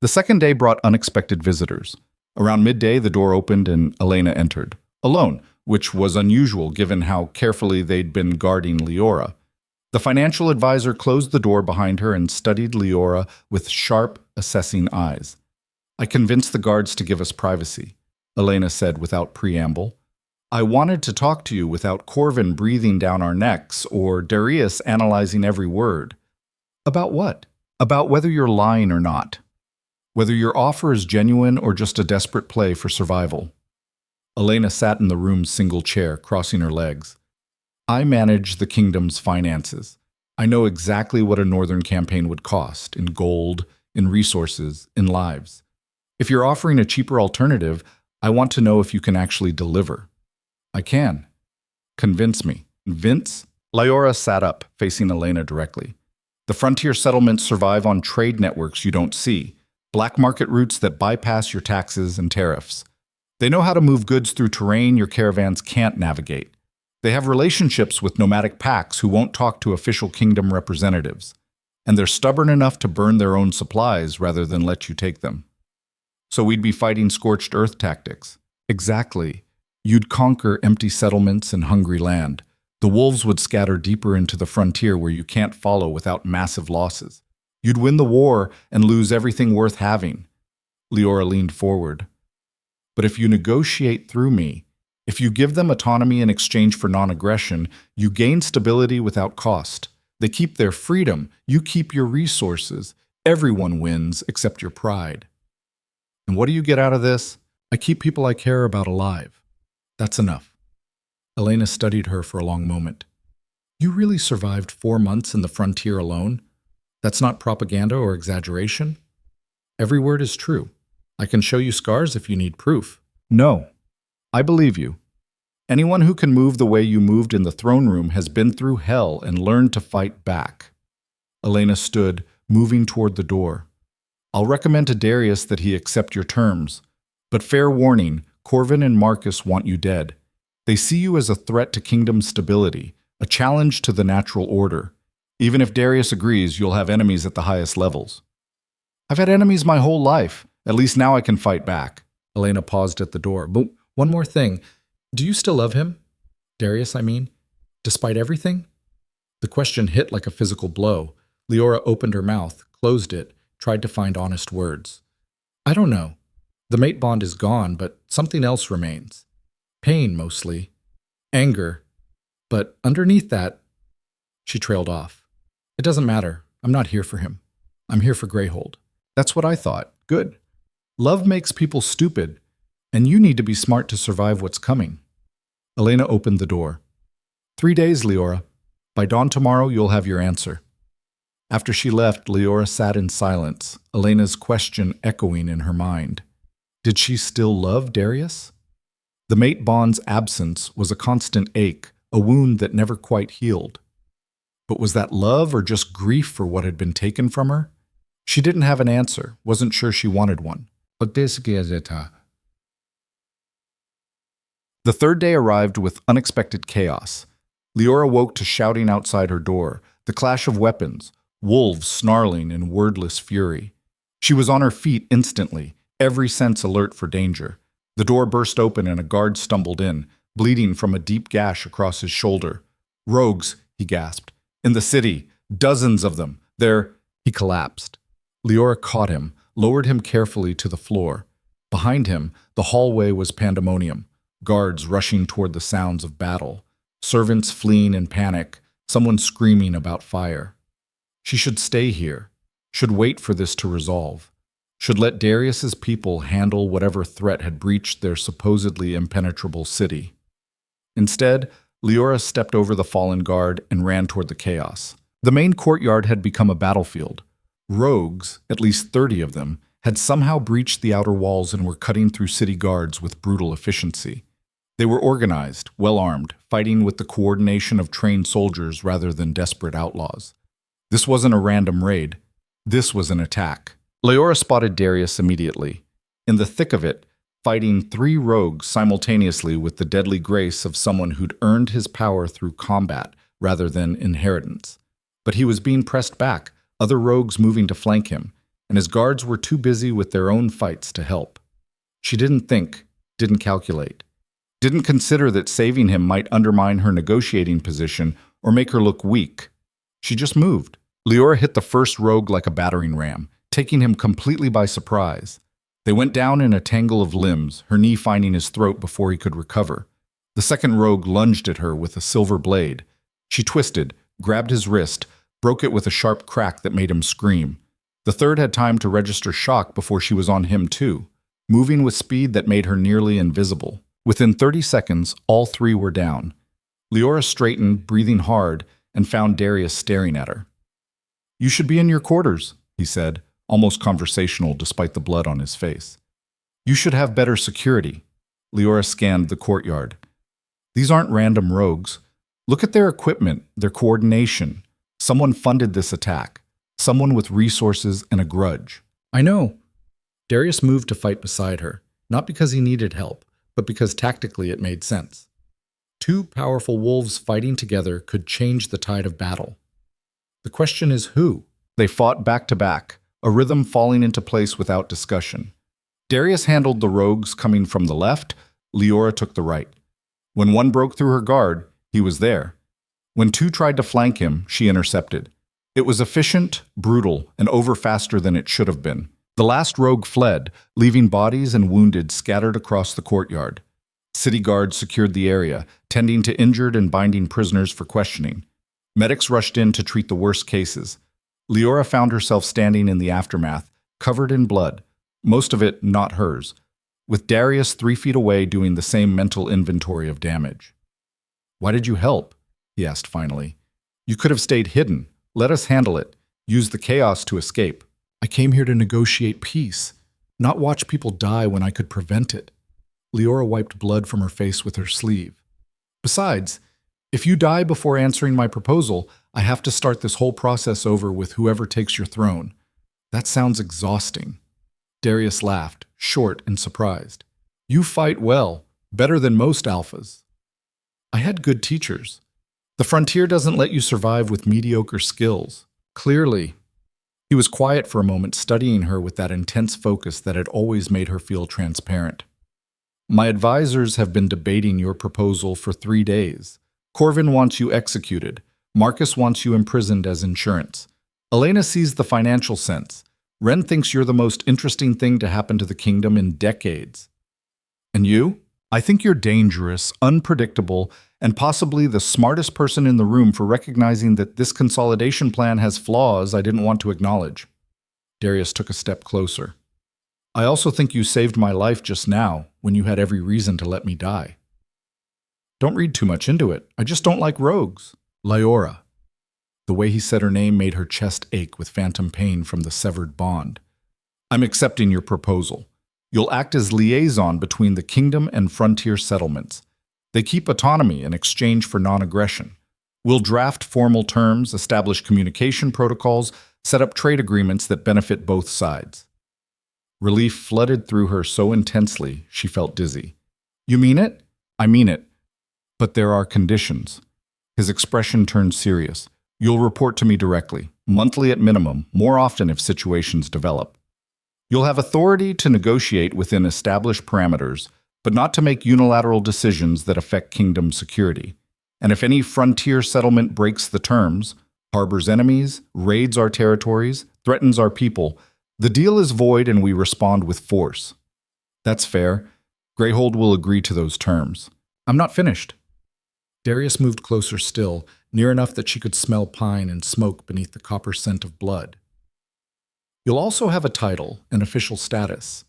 The second day brought unexpected visitors. Around midday, the door opened and Elena entered, alone, which was unusual given how carefully they'd been guarding Liora. The financial advisor closed the door behind her and studied Liora with sharp, assessing eyes. "I convinced the guards to give us privacy," Elena said without preamble. "I wanted to talk to you without Corvin breathing down our necks or Darius analyzing every word." "About what?" About whether you're lying or not. Whether your offer is genuine or just a desperate play for survival. Elena sat in the room's single chair, crossing her legs. I manage the kingdom's finances. I know exactly what a northern campaign would cost, in gold, in resources, in lives. If you're offering a cheaper alternative, I want to know if you can actually deliver. I can. Convince me. Convince? Liora sat up, facing Elena directly. The frontier settlements survive on trade networks you don't see, black market routes that bypass your taxes and tariffs. They know how to move goods through terrain your caravans can't navigate. They have relationships with nomadic packs who won't talk to official kingdom representatives. And they're stubborn enough to burn their own supplies rather than let you take them. So we'd be fighting scorched earth tactics. Exactly. You'd conquer empty settlements and hungry land. The wolves would scatter deeper into the frontier where you can't follow without massive losses. You'd win the war and lose everything worth having. Liora leaned forward. But if you negotiate through me, if you give them autonomy in exchange for non-aggression, you gain stability without cost. They keep their freedom, you keep your resources. Everyone wins except your pride. And what do you get out of this? I keep people I care about alive. That's enough. Elena studied her for a long moment. You really survived 4 months in the frontier alone? That's not propaganda or exaggeration? Every word is true. I can show you scars if you need proof. No, I believe you. Anyone who can move the way you moved in the throne room has been through hell and learned to fight back. Elena stood, moving toward the door. I'll recommend to Darius that he accept your terms. But fair warning, Corvin and Marcus want you dead. They see you as a threat to kingdom stability, a challenge to the natural order. Even if Darius agrees, you'll have enemies at the highest levels. I've had enemies my whole life. At least now I can fight back. Elena paused at the door. But one more thing. Do you still love him? Darius, I mean. Despite everything? The question hit like a physical blow. Liora opened her mouth, closed it, tried to find honest words. I don't know. The mate bond is gone, but something else remains. Pain, mostly. Anger. But underneath that, she trailed off. It doesn't matter. I'm not here for him. I'm here for Greyhold. That's what I thought. Good. Love makes people stupid, and you need to be smart to survive what's coming. Elena opened the door. 3 days, Liora. By dawn tomorrow, you'll have your answer. After she left, Liora sat in silence, Elena's question echoing in her mind. Did she still love Darius? The mate bond's absence was a constant ache, a wound that never quite healed. But was that love or just grief for what had been taken from her? She didn't have an answer, wasn't sure she wanted one. The third day arrived with unexpected chaos. Liora woke to shouting outside her door, the clash of weapons, wolves snarling in wordless fury. She was on her feet instantly, every sense alert for danger. The door burst open and a guard stumbled in, bleeding from a deep gash across his shoulder. Rogues, he gasped. In the city, dozens of them. He collapsed. Liora caught him, lowered him carefully to the floor. Behind him, the hallway was pandemonium. Guards rushing toward the sounds of battle. Servants fleeing in panic, someone screaming about fire. She should stay here, should wait for this to resolve, should let Darius's people handle whatever threat had breached their supposedly impenetrable city. Instead, Liora stepped over the fallen guard and ran toward the chaos. The main courtyard had become a battlefield. Rogues, at least 30 of them, had somehow breached the outer walls and were cutting through city guards with brutal efficiency. They were organized, well-armed, fighting with the coordination of trained soldiers rather than desperate outlaws. This wasn't a random raid. This was an attack. Liora spotted Darius immediately. In the thick of it, fighting 3 rogues simultaneously with the deadly grace of someone who'd earned his power through combat rather than inheritance. But he was being pressed back, other rogues moving to flank him, and his guards were too busy with their own fights to help. She didn't think, didn't calculate, didn't consider that saving him might undermine her negotiating position or make her look weak. She just moved. Liora hit the first rogue like a battering ram, taking him completely by surprise. They went down in a tangle of limbs, her knee finding his throat before he could recover. The second rogue lunged at her with a silver blade. She twisted, grabbed his wrist, broke it with a sharp crack that made him scream. The third had time to register shock before she was on him too, moving with speed that made her nearly invisible. Within 30 seconds, all three were down. Liora straightened, breathing hard, and found Darius staring at her. "You should be in your quarters," he said, almost conversational despite the blood on his face. "You should have better security." Liora scanned the courtyard. "These aren't random rogues. Look at their equipment, their coordination. Someone funded this attack. Someone with resources and a grudge." "I know." Darius moved to fight beside her, not because he needed help, but because tactically it made sense. Two powerful wolves fighting together could change the tide of battle. The question is who? They fought back to back, a rhythm falling into place without discussion. Darius handled the rogues coming from the left, Liora took the right. When one broke through her guard, he was there. When two tried to flank him, she intercepted. It was efficient, brutal, and over faster than it should have been. The last rogue fled, leaving bodies and wounded scattered across the courtyard. City guards secured the area, tending to injured and binding prisoners for questioning. Medics rushed in to treat the worst cases. Liora found herself standing in the aftermath, covered in blood, most of it not hers, with Darius 3 feet away doing the same mental inventory of damage. "Why did you help?" he asked finally. "You could have stayed hidden. Let us handle it. Use the chaos to escape." "I came here to negotiate peace, not watch people die when I could prevent it." Liora wiped blood from her face with her sleeve. "Besides, if you die before answering my proposal, I have to start this whole process over with whoever takes your throne. That sounds exhausting." Darius laughed, short and surprised. "You fight well, better than most alphas." "I had good teachers. The frontier doesn't let you survive with mediocre skills. Clearly." He was quiet for a moment, studying her with that intense focus that had always made her feel transparent. "My advisors have been debating your proposal for 3 days. Corvin wants you executed. Marcus wants you imprisoned as insurance. Elena sees the financial sense. Ren thinks you're the most interesting thing to happen to the kingdom in decades. And you? I think you're dangerous, unpredictable, and possibly the smartest person in the room for recognizing that this consolidation plan has flaws I didn't want to acknowledge." Darius took a step closer. "I also think you saved my life just now, when you had every reason to let me die." "Don't read too much into it. I just don't like rogues." "Liora." The way he said her name made her chest ache with phantom pain from the severed bond. "I'm accepting your proposal. You'll act as liaison between the kingdom and frontier settlements. They keep autonomy in exchange for non-aggression. We'll draft formal terms, establish communication protocols, set up trade agreements that benefit both sides." Relief flooded through her so intensely she felt dizzy. "You mean it?" "I mean it. But there are conditions." His expression turned serious. "You'll report to me directly, monthly at minimum, more often if situations develop. You'll have authority to negotiate within established parameters, but not to make unilateral decisions that affect kingdom security. And if any frontier settlement breaks the terms, harbors enemies, raids our territories, threatens our people, the deal is void and we respond with force." "That's fair. Greyhold will agree to those terms." "I'm not finished." Darius moved closer still, near enough that she could smell pine and smoke beneath the copper scent of blood. "You'll also have a title, an official status.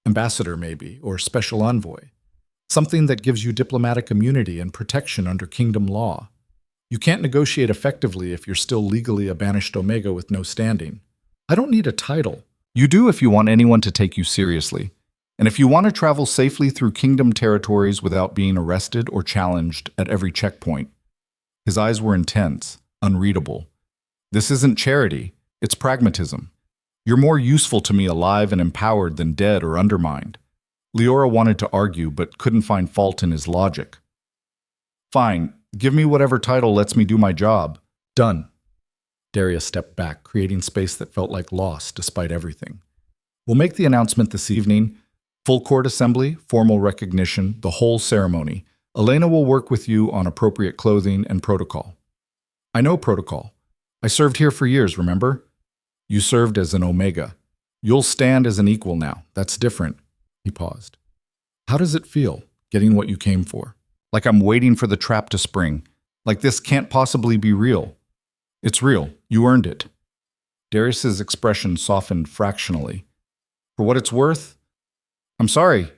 Ambassador, maybe, or special envoy. Something that gives you diplomatic immunity and protection under kingdom law. You can't negotiate effectively if you're still legally a banished Omega with no standing." "I don't need a title." "You do if you want anyone to take you seriously. And if you want to travel safely through kingdom territories without being arrested or challenged at every checkpoint." His eyes were intense, unreadable. "This isn't charity, it's pragmatism. You're more useful to me alive and empowered than dead or undermined." Liora wanted to argue, but couldn't find fault in his logic. "Fine, give me whatever title lets me do my job." "Done." Darius stepped back, creating space that felt like loss despite everything. "We'll make the announcement this evening. Full court assembly, formal recognition, the whole ceremony. Elena will work with you on appropriate clothing and protocol." "I know protocol. I served here for years, remember?" "You served as an Omega. You'll stand as an equal now. That's different." He paused. "How does it feel, getting what you came for?" "Like I'm waiting for the trap to spring. Like this can't possibly be real." "It's real. You earned it." Darius's expression softened fractionally. For what it's worth, I'm sorry.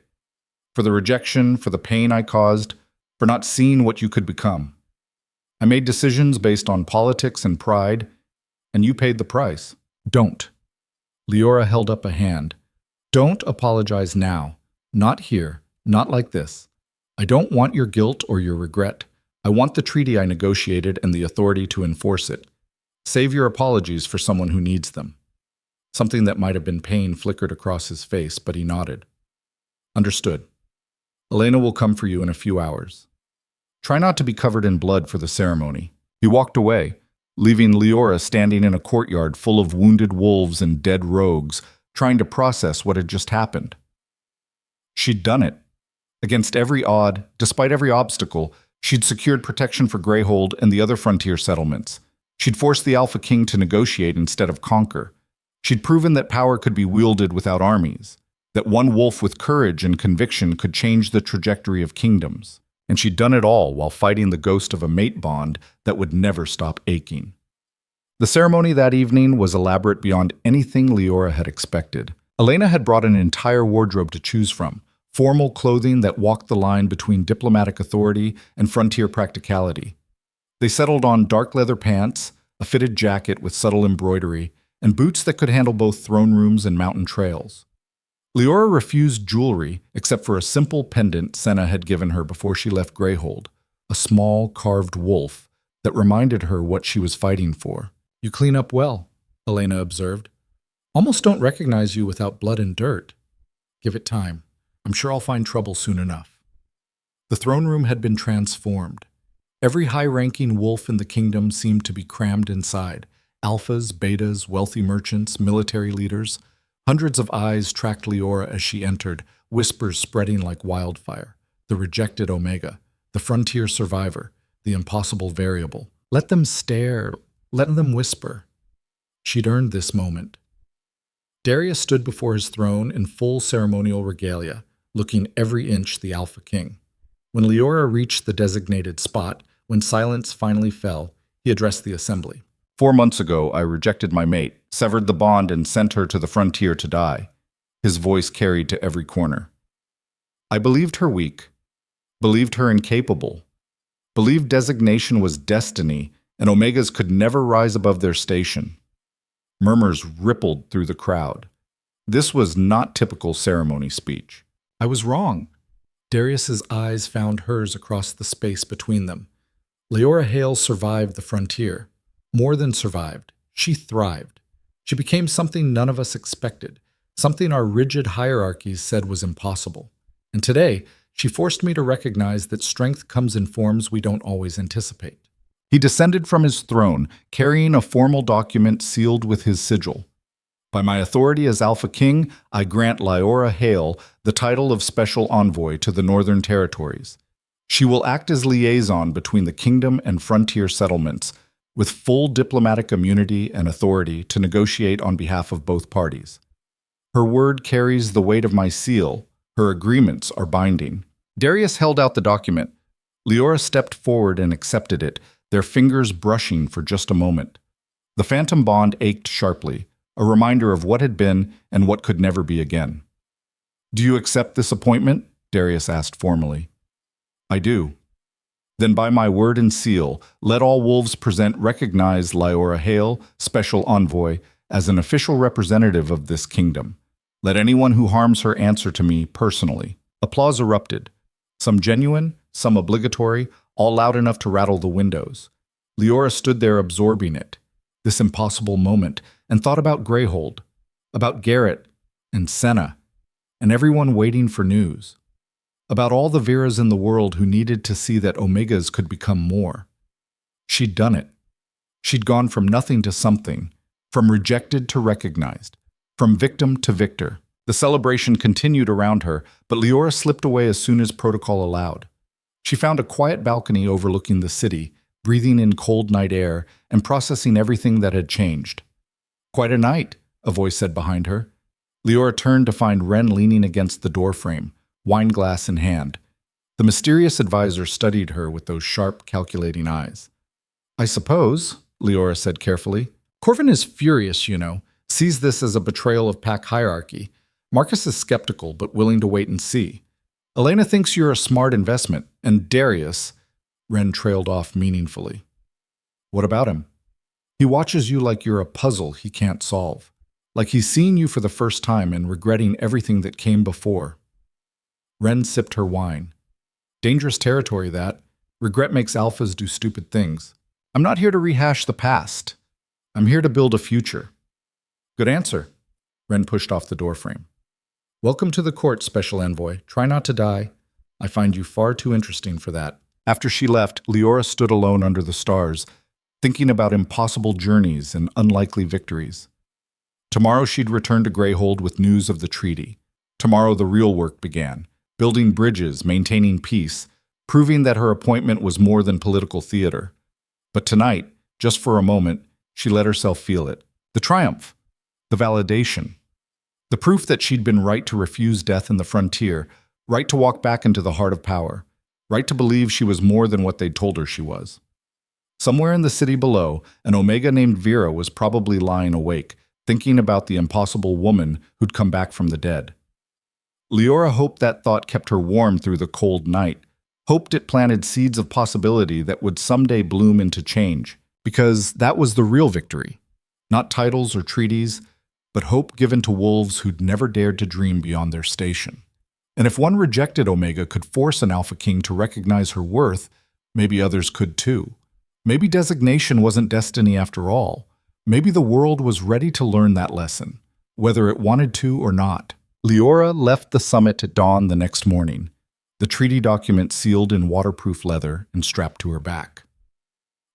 For the rejection, for the pain I caused, for not seeing what you could become. I made decisions based on politics and pride, and you paid the price. Don't. Liora held up a hand. Don't apologize now. Not here. Not like this. I don't want your guilt or your regret. I want the treaty I negotiated and the authority to enforce it. Save your apologies for someone who needs them. Something that might have been pain flickered across his face, but he nodded. Understood. Elena will come for you in a few hours. Try not to be covered in blood for the ceremony. He walked away, leaving Liora standing in a courtyard full of wounded wolves and dead rogues, trying to process what had just happened. She'd done it. Against every odd, despite every obstacle, she'd secured protection for Greyhold and the other frontier settlements. She'd forced the Alpha King to negotiate instead of conquer. She'd proven that power could be wielded without armies, that one wolf with courage and conviction could change the trajectory of kingdoms. And she'd done it all while fighting the ghost of a mate bond that would never stop aching. The ceremony that evening was elaborate beyond anything Liora had expected. Elena had brought an entire wardrobe to choose from, formal clothing that walked the line between diplomatic authority and frontier practicality. They settled on dark leather pants, a fitted jacket with subtle embroidery, and boots that could handle both throne rooms and mountain trails. Liora refused jewelry except for a simple pendant Senna had given her before she left Greyhold, a small carved wolf that reminded her what she was fighting for. You clean up well, Elena observed. Almost don't recognize you without blood and dirt. Give it time. I'm sure I'll find trouble soon enough. The throne room had been transformed. Every high-ranking wolf in the kingdom seemed to be crammed inside. Alphas, betas, wealthy merchants, military leaders. Hundreds of eyes tracked Liora as she entered, whispers spreading like wildfire. The rejected Omega, the frontier survivor, the impossible variable. Let them stare, let them whisper. She'd earned this moment. Darius stood before his throne in full ceremonial regalia, looking every inch the Alpha King. When Liora reached the designated spot, when silence finally fell, he addressed the assembly. 4 months ago, I rejected my mate, severed the bond, and sent her to the frontier to die. His voice carried to every corner. I believed her weak, believed her incapable, believed designation was destiny, and Omegas could never rise above their station. Murmurs rippled through the crowd. This was not typical ceremony speech. I was wrong. Darius's eyes found hers across the space between them. Liora Hale survived the frontier. More than survived, she thrived. She became something none of us expected, something our rigid hierarchies said was impossible. And today, she forced me to recognize that strength comes in forms we don't always anticipate. He descended from his throne, carrying a formal document sealed with his sigil. By my authority as Alpha King, I grant Liora Hale the title of Special Envoy to the Northern Territories. She will act as liaison between the kingdom and frontier settlements, with full diplomatic immunity and authority to negotiate on behalf of both parties. Her word carries the weight of my seal. Her agreements are binding. Darius held out the document. Liora stepped forward and accepted it, their fingers brushing for just a moment. The phantom bond ached sharply, a reminder of what had been and what could never be again. Do you accept this appointment? Darius asked formally. I do. Then by my word and seal, let all wolves recognize Liora Hale, Special Envoy, as an official representative of this kingdom. Let anyone who harms her answer to me personally. Applause erupted. Some genuine, some obligatory, all loud enough to rattle the windows. Liora stood there absorbing it, this impossible moment, and thought about Greyhold, about Garrett and Senna, and everyone waiting for news. About all the Veras in the world who needed to see that Omegas could become more. She'd done it. She'd gone from nothing to something, from rejected to recognized, from victim to victor. The celebration continued around her, but Liora slipped away as soon as protocol allowed. She found a quiet balcony overlooking the city, breathing in cold night air and processing everything that had changed. Quite a night, a voice said behind her. Liora turned to find Ren leaning against the doorframe, wineglass in hand. The mysterious advisor studied her with those sharp, calculating eyes. I suppose, Liora said carefully, Corvin is furious, sees this as a betrayal of pack hierarchy. Marcus is skeptical, but willing to wait and see. Elena thinks you're a smart investment, and Darius, Ren trailed off meaningfully. What about him? He watches you like you're a puzzle he can't solve, like he's seeing you for the first time and regretting everything that came before. Ren sipped her wine. Dangerous territory, that. Regret makes alphas do stupid things. I'm not here to rehash the past. I'm here to build a future. Good answer. Ren pushed off the doorframe. Welcome to the court, Special Envoy. Try not to die. I find you far too interesting for that. After she left, Liora stood alone under the stars, thinking about impossible journeys and unlikely victories. Tomorrow she'd return to Greyhold with news of the treaty. Tomorrow the real work began, building bridges, maintaining peace, proving that her appointment was more than political theater. But tonight, just for a moment, she let herself feel it. The triumph, the validation, the proof that she'd been right to refuse death in the frontier, right to walk back into the heart of power, right to believe she was more than what they'd told her she was. Somewhere in the city below, an Omega named Vera was probably lying awake, thinking about the impossible woman who'd come back from the dead. Liora hoped that thought kept her warm through the cold night, hoped it planted seeds of possibility that would someday bloom into change, because that was the real victory. Not titles or treaties, but hope given to wolves who'd never dared to dream beyond their station. And if one rejected Omega could force an Alpha King to recognize her worth, maybe others could too. Maybe designation wasn't destiny after all. Maybe the world was ready to learn that lesson, whether it wanted to or not. Liora left the summit at dawn the next morning, the treaty document sealed in waterproof leather and strapped to her back.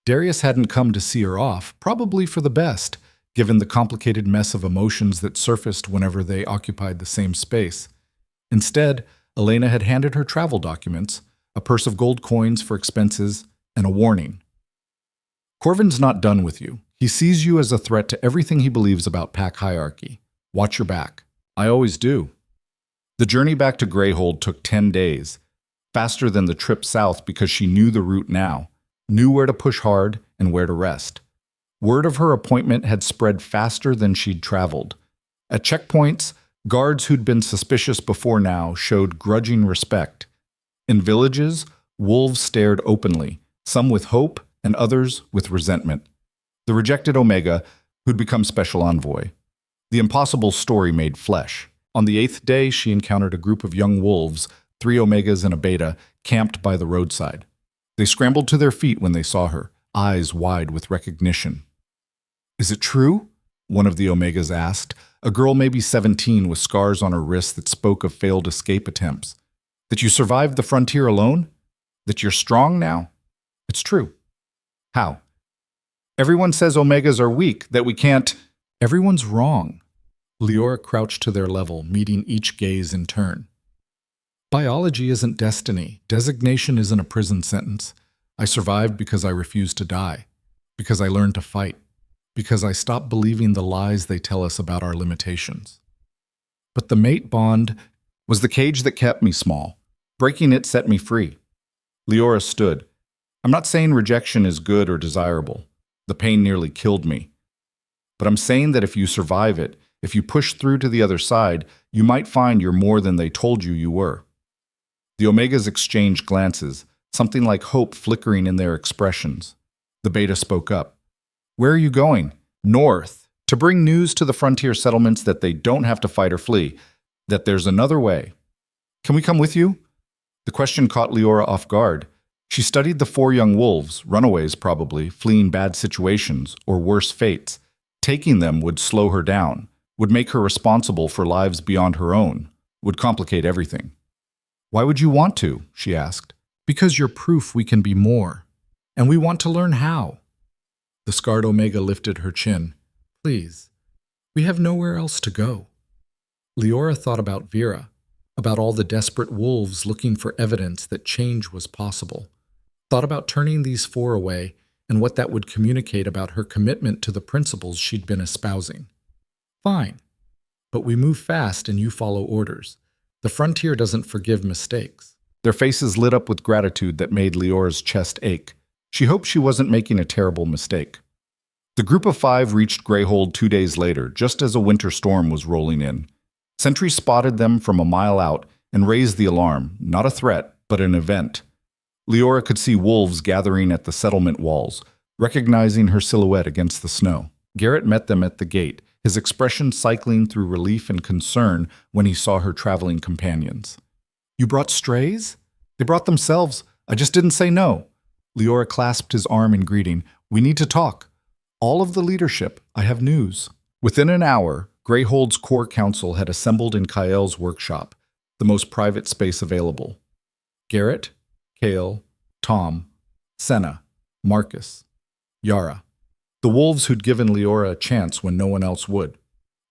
Darius hadn't come to see her off, probably for the best, given the complicated mess of emotions that surfaced whenever they occupied the same space. Instead, Elena had handed her travel documents, a purse of gold coins for expenses, and a warning. Corvin's not done with you. He sees you as a threat to everything he believes about pack hierarchy. Watch your back. I always do. The journey back to Greyhold took 10 days, faster than the trip south because she knew the route now, knew where to push hard and where to rest. Word of her appointment had spread faster than she'd traveled. At checkpoints, guards who'd been suspicious before now showed grudging respect. In villages, wolves stared openly, some with hope and others with resentment. The rejected Omega, who'd become Special Envoy. The impossible story made flesh. On the 8th day, she encountered a group of young wolves, 3 Omegas and a Beta, camped by the roadside. They scrambled to their feet when they saw her, eyes wide with recognition. Is it true? One of the Omegas asked, a girl maybe 17 with scars on her wrists that spoke of failed escape attempts. That you survived the frontier alone? That you're strong now? It's true. How? Everyone says Omegas are weak, that we can't. Everyone's wrong. Liora crouched to their level, meeting each gaze in turn. Biology isn't destiny. Designation isn't a prison sentence. I survived because I refused to die. Because I learned to fight. Because I stopped believing the lies they tell us about our limitations. But the mate bond was the cage that kept me small. Breaking it set me free. Liora stood. I'm not saying rejection is good or desirable. The pain nearly killed me. But I'm saying that if you survive it, if you push through to the other side, you might find you're more than they told you you were. The Omegas exchanged glances, something like hope flickering in their expressions. The Beta spoke up. Where are you going? North. To bring news to the frontier settlements that they don't have to fight or flee, that there's another way. Can we come with you? The question caught Liora off guard. She studied the 4 young wolves, runaways probably, fleeing bad situations or worse fates. Taking them would slow her down, would make her responsible for lives beyond her own, would complicate everything. Why would you want to? She asked. Because you're proof we can be more. And we want to learn how. The scarred Omega lifted her chin. Please, we have nowhere else to go. Liora thought about Vera, about all the desperate wolves looking for evidence that change was possible. Thought about turning these 4 away and what that would communicate about her commitment to the principles she'd been espousing. Fine, but we move fast and you follow orders. The frontier doesn't forgive mistakes. Their faces lit up with gratitude that made Liora's chest ache. She hoped she wasn't making a terrible mistake. The The group of 5 reached Greyhold 2 days later, just as a winter storm was rolling in. Sentries spotted them from a mile out and raised the alarm, not a threat, but an event. Liora could see wolves gathering at the settlement walls, recognizing her silhouette against the snow. Garrett met them at the gate, his expression cycling through relief and concern when he saw her traveling companions. "You brought strays?" "They brought themselves. I just didn't say no." Liora clasped his arm in greeting. "We need to talk. All of the leadership. I have news." Within an hour, Greyhold's core council had assembled in Kael's workshop, the most private space available. Garrett, Kale, Tom, Senna, Marcus, Yara. The wolves who'd given Liora a chance when no one else would.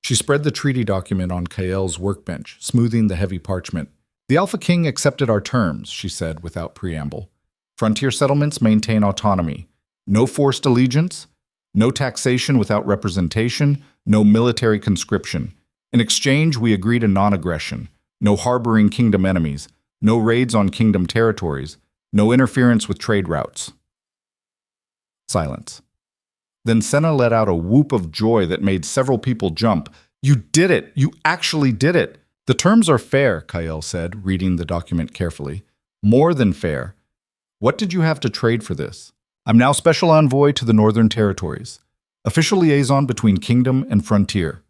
She spread the treaty document on Kael's workbench, smoothing the heavy parchment. "The Alpha King accepted our terms," she said without preamble. "Frontier settlements maintain autonomy. No forced allegiance, no taxation without representation, no military conscription. In exchange, we agree to non-aggression, no harboring kingdom enemies, no raids on kingdom territories, no interference with trade routes." Silence. Then Senna let out a whoop of joy that made several people jump. "You did it! You actually did it! The terms are fair," Kael said, reading the document carefully. "More than fair. What did you have to trade for this?" "I'm now special envoy to the Northern Territories. Official liaison between kingdom and frontier.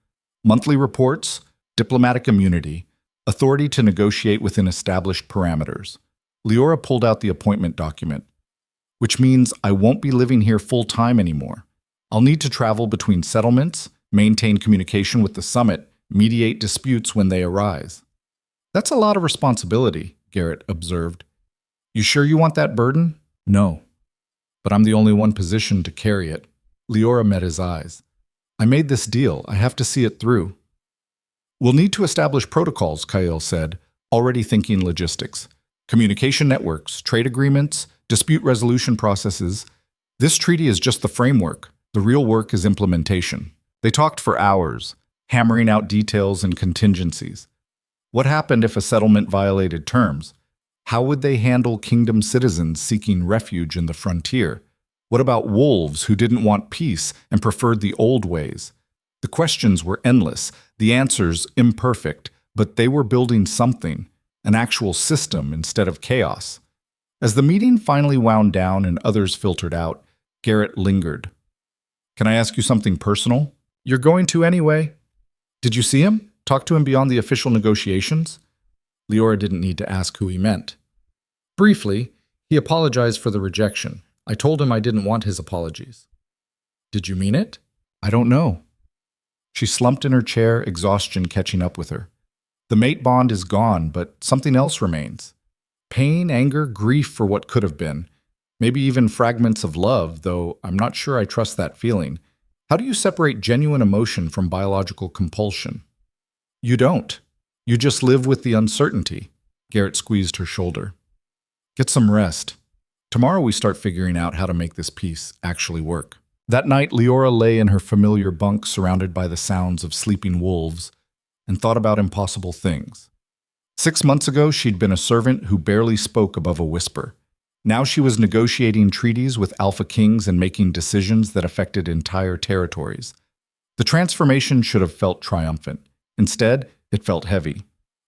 Monthly reports, diplomatic immunity, authority to negotiate within established parameters." Liora pulled out the appointment document. "Which means I won't be living here full-time anymore. I'll need to travel between settlements, maintain communication with the summit, mediate disputes when they arise." "That's a lot of responsibility," Garrett observed. "You sure you want that burden?" "No. But I'm the only one positioned to carry it." Liora met his eyes. "I made this deal. I have to see it through." "We'll need to establish protocols," Kael said, already thinking logistics. "Communication networks, trade agreements, dispute resolution processes. This treaty is just the framework. The real work is implementation." They talked for hours, hammering out details and contingencies. What happened if a settlement violated terms? How would they handle kingdom citizens seeking refuge in the frontier? What about wolves who didn't want peace and preferred the old ways? The questions were endless, the answers imperfect, but they were building something, an actual system instead of chaos. As the meeting finally wound down and others filtered out, Garrett lingered. "Can I ask you something personal?" "You're going to anyway." "Did you see him? Talk to him beyond the official negotiations?" Liora didn't need to ask who he meant. "Briefly, he apologized for the rejection. I told him I didn't want his apologies." "Did you mean it?" "I don't know." She slumped in her chair, exhaustion catching up with her. The mate bond is gone, but something else remains. Pain, anger, grief for what could have been. Maybe even fragments of love, though I'm not sure I trust that feeling. How do you separate genuine emotion from biological compulsion? You don't. You just live with the uncertainty. Garrett squeezed her shoulder. "Get some rest. Tomorrow we start figuring out how to make this piece actually work." That night, Liora lay in her familiar bunk surrounded by the sounds of sleeping wolves and thought about impossible things. 6 months ago, she'd been a servant who barely spoke above a whisper. Now she was negotiating treaties with Alpha Kings and making decisions that affected entire territories. The transformation should have felt triumphant. Instead, it felt heavy.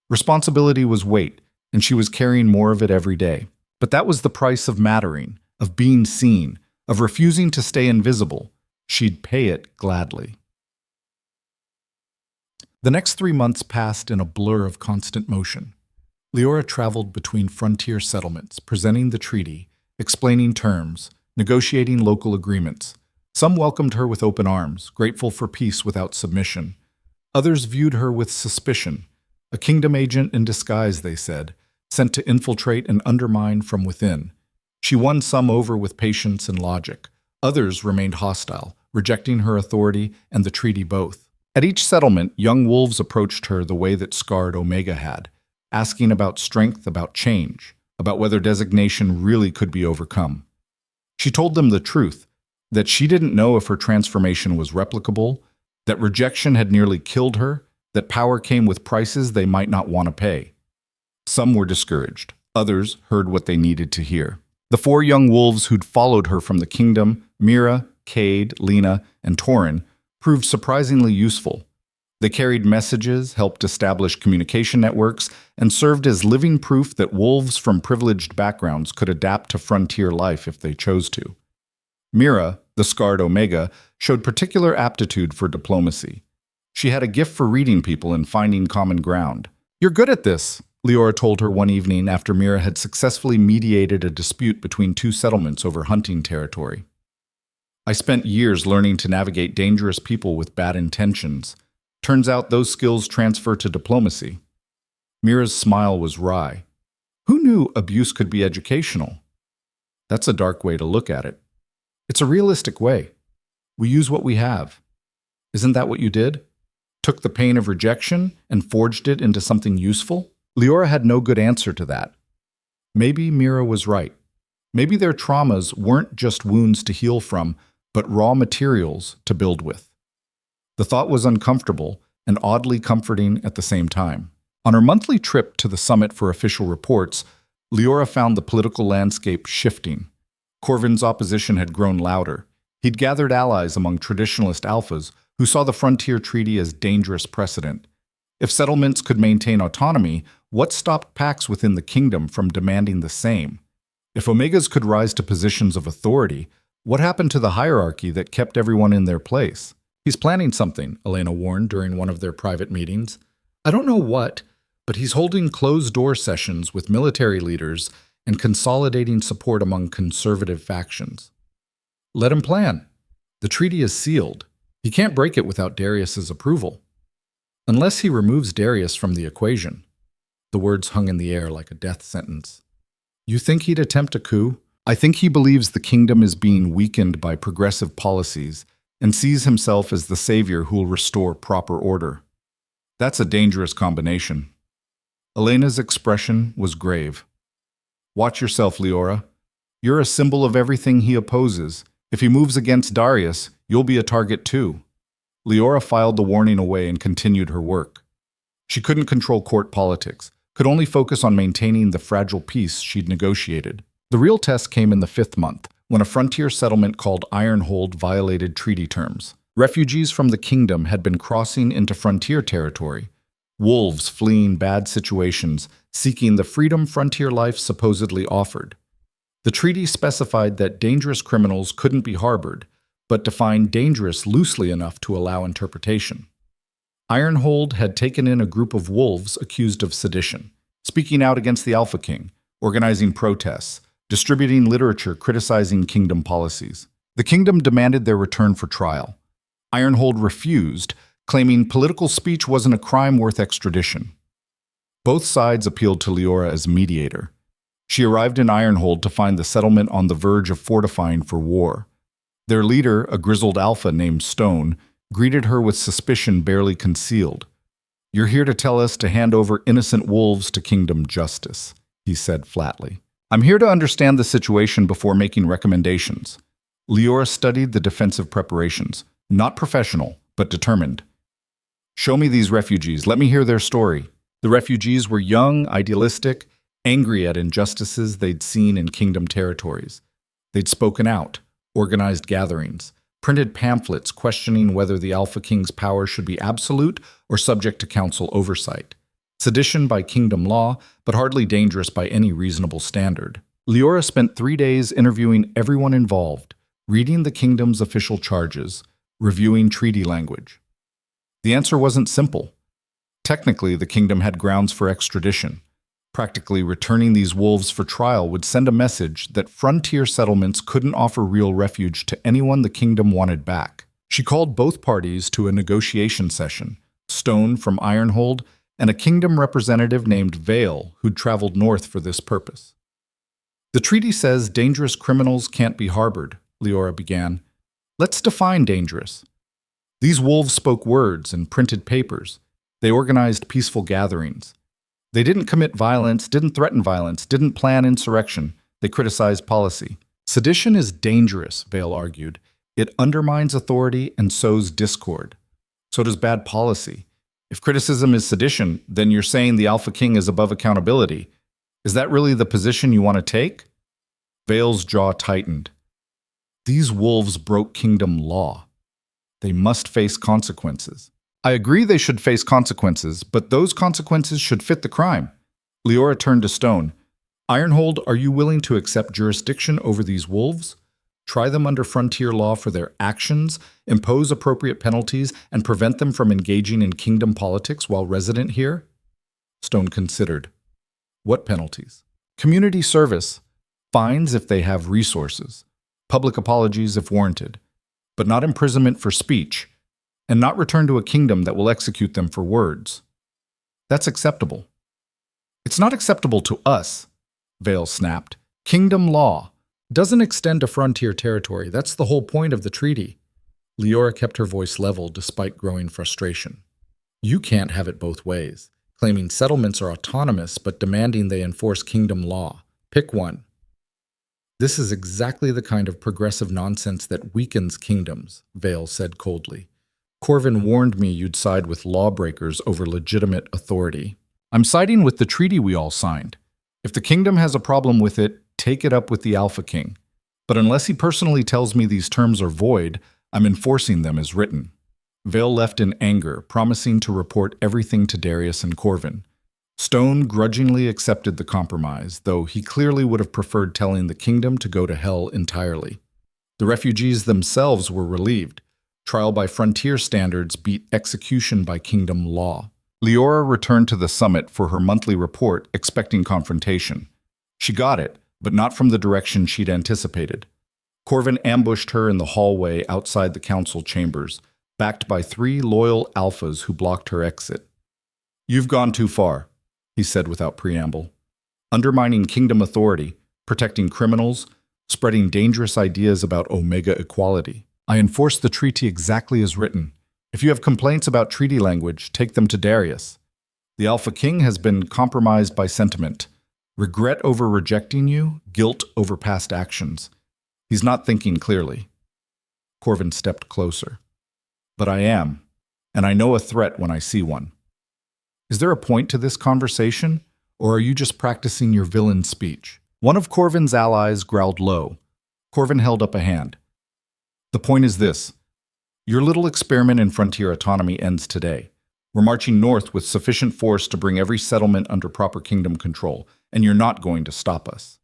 Responsibility was weight, and she was carrying more of it every day. But that was the price of mattering, of being seen, of refusing to stay invisible. She'd pay it gladly. The next 3 months passed in a blur of constant motion. Liora traveled between frontier settlements, presenting the treaty, explaining terms, negotiating local agreements. Some welcomed her with open arms, grateful for peace without submission. Others viewed her with suspicion. A kingdom agent in disguise, they said, sent to infiltrate and undermine from within. She won some over with patience and logic. Others remained hostile, rejecting her authority and the treaty both. At each settlement, young wolves approached her the way that scarred Omega had, asking about strength, about change, about whether designation really could be overcome. She told them the truth, that she didn't know if her transformation was replicable, that rejection had nearly killed her, that power came with prices they might not want to pay. Some were discouraged. Others heard what they needed to hear. The 4 young wolves who'd followed her from the kingdom Mira, Cade, Lena, and Torin proved surprisingly useful. They carried messages, helped establish communication networks, and served as living proof that wolves from privileged backgrounds could adapt to frontier life if they chose to. Mira, the scarred Omega, showed particular aptitude for diplomacy. She had a gift for reading people and finding common ground. "You're good at this," Liora told her one evening after Mira had successfully mediated a dispute between two settlements over hunting territory. "I spent years learning to navigate dangerous people with bad intentions. Turns out those skills transfer to diplomacy." Mira's smile was wry. Who knew abuse could be educational? That's a dark way to look at it. It's a realistic way. We use what we have. Isn't that what you did? Took the pain of rejection and forged it into something useful? Liora had no good answer to that. Maybe Mira was right. Maybe their traumas weren't just wounds to heal from, but raw materials to build with. The thought was uncomfortable and oddly comforting at the same time. On her monthly trip to the summit for official reports, Liora found the political landscape shifting. Corvin's opposition had grown louder. He'd gathered allies among traditionalist alphas who saw the frontier treaty as dangerous precedent. If settlements could maintain autonomy, what stopped pacts within the kingdom from demanding the same? If Omegas could rise to positions of authority, what happened to the hierarchy that kept everyone in their place? "He's planning something," Elena warned during one of their private meetings. "I don't know what, but he's holding closed-door sessions with military leaders and consolidating support among conservative factions." "Let him plan. The treaty is sealed. He can't break it without Darius's approval. Unless he removes Darius from the equation." The words hung in the air like a death sentence. "You think he'd attempt a coup?" "I think he believes the kingdom is being weakened by progressive policies and sees himself as the savior who will restore proper order. That's a dangerous combination." Elena's expression was grave. "Watch yourself, Liora. You're a symbol of everything he opposes. If he moves against Darius, you'll be a target too." Liora filed the warning away and continued her work. She couldn't control court politics, could only focus on maintaining the fragile peace she'd negotiated. The real test came in the 5th month, when a frontier settlement called Ironhold violated treaty terms. Refugees from the kingdom had been crossing into frontier territory, wolves fleeing bad situations, seeking the freedom frontier life supposedly offered. The treaty specified that dangerous criminals couldn't be harbored, but defined dangerous loosely enough to allow interpretation. Ironhold had taken in a group of wolves accused of sedition, speaking out against the Alpha King, organizing protests, distributing literature criticizing kingdom policies. The kingdom demanded their return for trial. Ironhold refused, claiming political speech wasn't a crime worth extradition. Both sides appealed to Liora as mediator. She arrived in Ironhold to find the settlement on the verge of fortifying for war. Their leader, a grizzled alpha named Stone, greeted her with suspicion barely concealed. "You're here to tell us to hand over innocent wolves to kingdom justice," he said flatly. "I'm here to understand the situation before making recommendations." Liora studied the defensive preparations, not professional, but determined. "Show me these refugees. Let me hear their story." The refugees were young, idealistic, angry at injustices they'd seen in kingdom territories. They'd spoken out, organized gatherings, printed pamphlets questioning whether the Alpha King's power should be absolute or subject to council oversight. Sedition by kingdom law, but hardly dangerous by any reasonable standard. Liora spent 3 days interviewing everyone involved, reading the kingdom's official charges, reviewing treaty language. The answer wasn't simple. Technically, the kingdom had grounds for extradition. Practically, returning these wolves for trial would send a message that frontier settlements couldn't offer real refuge to anyone the kingdom wanted back. She called both parties to a negotiation session, Stone from Ironhold and a kingdom representative named Vale who'd traveled north for this purpose. "The treaty says dangerous criminals can't be harbored," Liora began. "Let's define dangerous." These wolves spoke words and printed papers. They organized peaceful gatherings. They didn't commit violence, didn't threaten violence, didn't plan insurrection. They criticized policy. "Sedition is dangerous," Vale argued. "It undermines authority and sows discord. So does bad policy. If criticism is sedition, then you're saying the Alpha King is above accountability. Is that really the position you want to take?" Vale's jaw tightened. These wolves broke kingdom law. They must face consequences. I agree they should face consequences, but those consequences should fit the crime. Liora turned to Stone. Ironhold, are you willing to accept jurisdiction over these wolves? Try them under frontier law for their actions, impose appropriate penalties, and prevent them from engaging in kingdom politics while resident here? Stone considered. What penalties? Community service, fines if they have resources, public apologies if warranted, but not imprisonment for speech, and not return to a kingdom that will execute them for words. That's acceptable. It's not acceptable to us, Vale snapped. Kingdom law doesn't extend to frontier territory. That's the whole point of the treaty. Liora kept her voice level despite growing frustration. You can't have it both ways, claiming settlements are autonomous but demanding they enforce kingdom law. Pick one. This is exactly the kind of progressive nonsense that weakens kingdoms, Vale said coldly. Corvin warned me you'd side with lawbreakers over legitimate authority. I'm siding with the treaty we all signed. If the kingdom has a problem with it, take it up with the Alpha King. But unless he personally tells me these terms are void, I'm enforcing them as written. Vale left in anger, promising to report everything to Darius and Corvin. Stone grudgingly accepted the compromise, though he clearly would have preferred telling the kingdom to go to hell entirely. The refugees themselves were relieved. Trial by frontier standards beat execution by kingdom law. Liora returned to the summit for her monthly report, expecting confrontation. She got it, but not from the direction she'd anticipated. Corvin ambushed her in the hallway outside the council chambers, backed by 3 loyal alphas who blocked her exit. You've gone too far, he said without preamble. Undermining kingdom authority, protecting criminals, spreading dangerous ideas about Omega equality. I enforce the treaty exactly as written. If you have complaints about treaty language, take them to Darius. The Alpha King has been compromised by sentiment. Regret over rejecting you, guilt over past actions. He's not thinking clearly. Corvin stepped closer. But I am, and I know a threat when I see one. Is there a point to this conversation, or are you just practicing your villain speech? One of Corvin's allies growled low. Corvin held up a hand. The point is this. Your little experiment in frontier autonomy ends today. We're marching north with sufficient force to bring every settlement under proper kingdom control, and you're not going to stop us.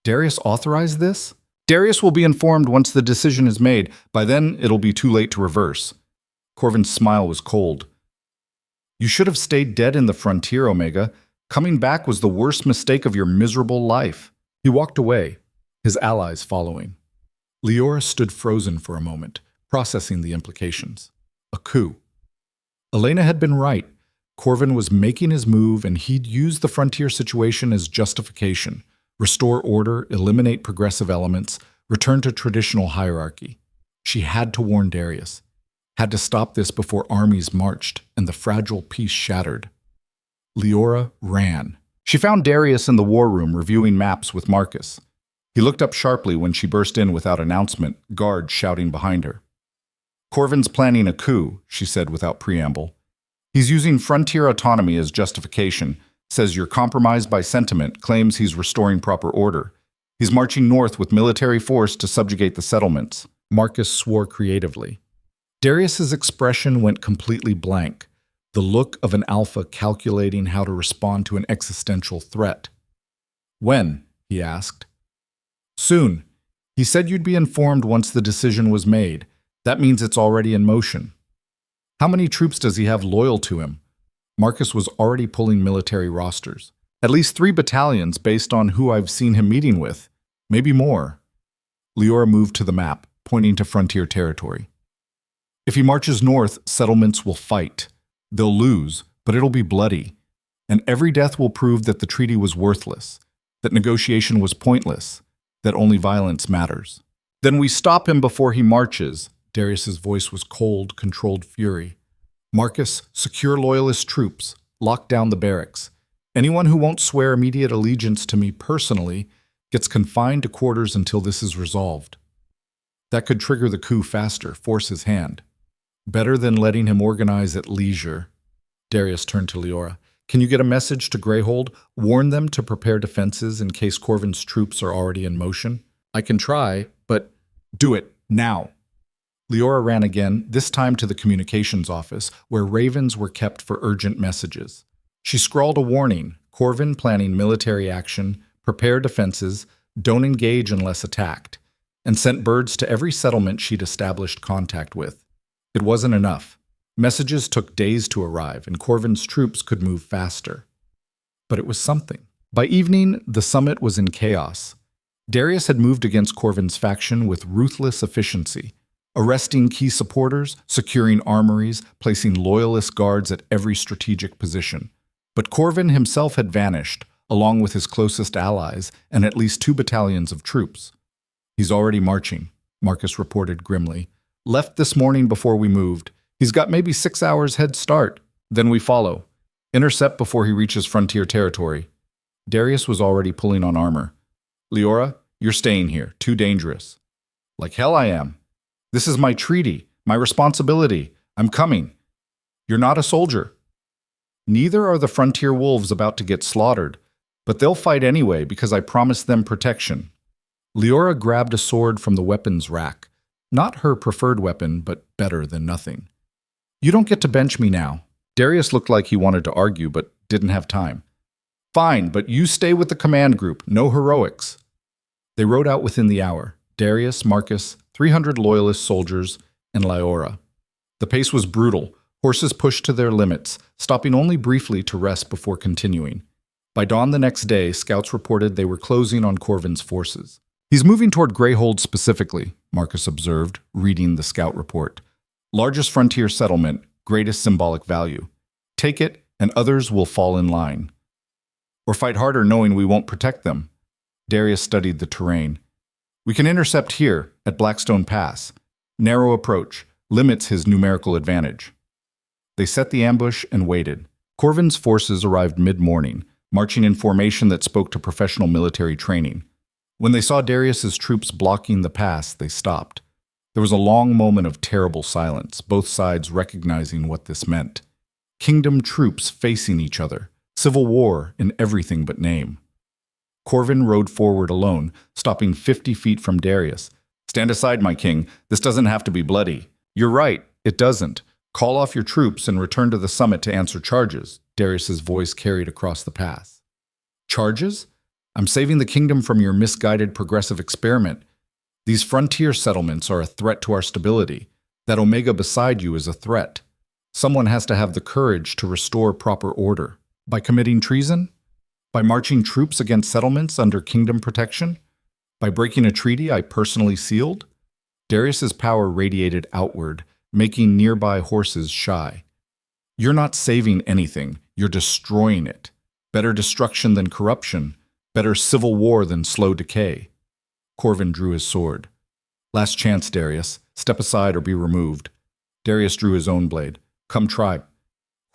Darius authorized this? Darius will be informed once the decision is made. By then, it'll be too late to reverse. Corvin's smile was cold. You should have stayed dead in the frontier, Omega. Coming back was the worst mistake of your miserable life. He walked away, his allies following. Liora stood frozen for a moment, processing the implications. A coup. Elena had been right. Corvin was making his move, and he'd use the frontier situation as justification. Restore order, eliminate progressive elements, return to traditional hierarchy. She had to warn Darius. Had to stop this before armies marched and the fragile peace shattered. Liora ran. She found Darius in the war room reviewing maps with Marcus. He looked up sharply when she burst in without announcement, guards shouting behind her. Corvin's planning a coup, she said without preamble. He's using frontier autonomy as justification, says you're compromised by sentiment, claims he's restoring proper order. He's marching north with military force to subjugate the settlements. Marcus swore creatively. Darius's expression went completely blank, the look of an alpha calculating how to respond to an existential threat. When? He asked. Soon. He said you'd be informed once the decision was made. That means it's already in motion. How many troops does he have loyal to him? Marcus was already pulling military rosters. At least 3 battalions based on who I've seen him meeting with. Maybe more. Liora moved to the map, pointing to frontier territory. If he marches north, settlements will fight. They'll lose, but it'll be bloody. And every death will prove that the treaty was worthless, that negotiation was pointless, that only violence matters. Then we stop him before he marches. Darius's voice was cold, controlled fury. Marcus, secure loyalist troops. Lock down the barracks. Anyone who won't swear immediate allegiance to me personally gets confined to quarters until this is resolved. That could trigger the coup faster, force his hand. Better than letting him organize at leisure. Darius turned to Liora. Can you get a message to Greyhold? Warn them to prepare defenses in case Corvin's troops are already in motion? I can try, but do it now. Liora ran again, this time to the communications office, where ravens were kept for urgent messages. She scrawled a warning: Corvin planning military action, prepare defenses, don't engage unless attacked, and sent birds to every settlement she'd established contact with. It wasn't enough. Messages took days to arrive, and Corvin's troops could move faster. But it was something. By evening, the summit was in chaos. Darius had moved against Corvin's faction with ruthless efficiency, arresting key supporters, securing armories, placing loyalist guards at every strategic position. But Corvin himself had vanished, along with his closest allies and at least 2 battalions of troops. He's already marching, Marcus reported grimly. Left this morning before we moved. He's got maybe 6 hours head start. Then we follow. Intercept before he reaches frontier territory. Darius was already pulling on armor. Liora, you're staying here. Too dangerous. Like hell I am. This is my treaty, my responsibility. I'm coming. You're not a soldier. Neither are the frontier wolves about to get slaughtered, but they'll fight anyway because I promised them protection. Liora grabbed a sword from the weapons rack. Not her preferred weapon, but better than nothing. You don't get to bench me now. Darius looked like he wanted to argue, but didn't have time. Fine, but you stay with the command group. No heroics. They rode out within the hour. Darius, Marcus, 300 loyalist soldiers, and Liora. The pace was brutal. Horses pushed to their limits, stopping only briefly to rest before continuing. By dawn the next day, scouts reported they were closing on Corvin's forces. He's moving toward Greyhold specifically, Marcus observed, reading the scout report. Largest frontier settlement, greatest symbolic value. Take it, and others will fall in line. Or fight harder knowing we won't protect them. Darius studied the terrain. We can intercept here, at Blackstone Pass. Narrow approach, limits his numerical advantage. They set the ambush and waited. Corvin's forces arrived mid-morning, marching in formation that spoke to professional military training. When they saw Darius's troops blocking the pass, they stopped. There was a long moment of terrible silence, both sides recognizing what this meant. Kingdom troops facing each other, civil war in everything but name. Corvin rode forward alone, stopping 50 feet from Darius. Stand aside, my king. This doesn't have to be bloody. You're right, it doesn't. Call off your troops and return to the summit to answer charges, Darius's voice carried across the pass. Charges? I'm saving the kingdom from your misguided progressive experiment. These frontier settlements are a threat to our stability. That Omega beside you is a threat. Someone has to have the courage to restore proper order. By committing treason? By marching troops against settlements under kingdom protection? By breaking a treaty I personally sealed? Darius's power radiated outward, making nearby horses shy. You're not saving anything, you're destroying it. Better destruction than corruption, better civil war than slow decay. Corvin drew his sword. Last chance, Darius. Step aside or be removed. Darius drew his own blade. Come try.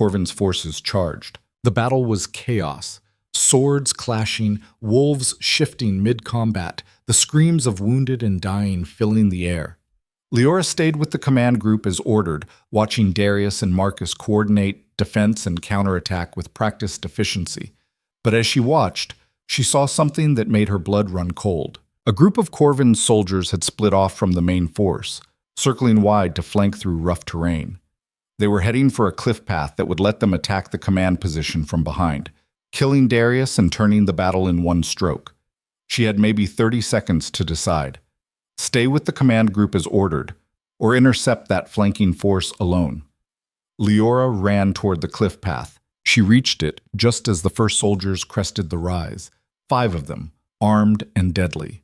Corvin's forces charged. The battle was chaos. Swords clashing, wolves shifting mid-combat, the screams of wounded and dying filling the air. Liora stayed with the command group as ordered, watching Darius and Marcus coordinate defense and counterattack with practiced efficiency. But as she watched, she saw something that made her blood run cold. A group of Corvin's soldiers had split off from the main force, circling wide to flank through rough terrain. They were heading for a cliff path that would let them attack the command position from behind, killing Darius and turning the battle in one stroke. She had maybe 30 seconds to decide. Stay with the command group as ordered, or intercept that flanking force alone. Liora ran toward the cliff path. She reached it just as the first soldiers crested the rise, 5 of them, armed and deadly.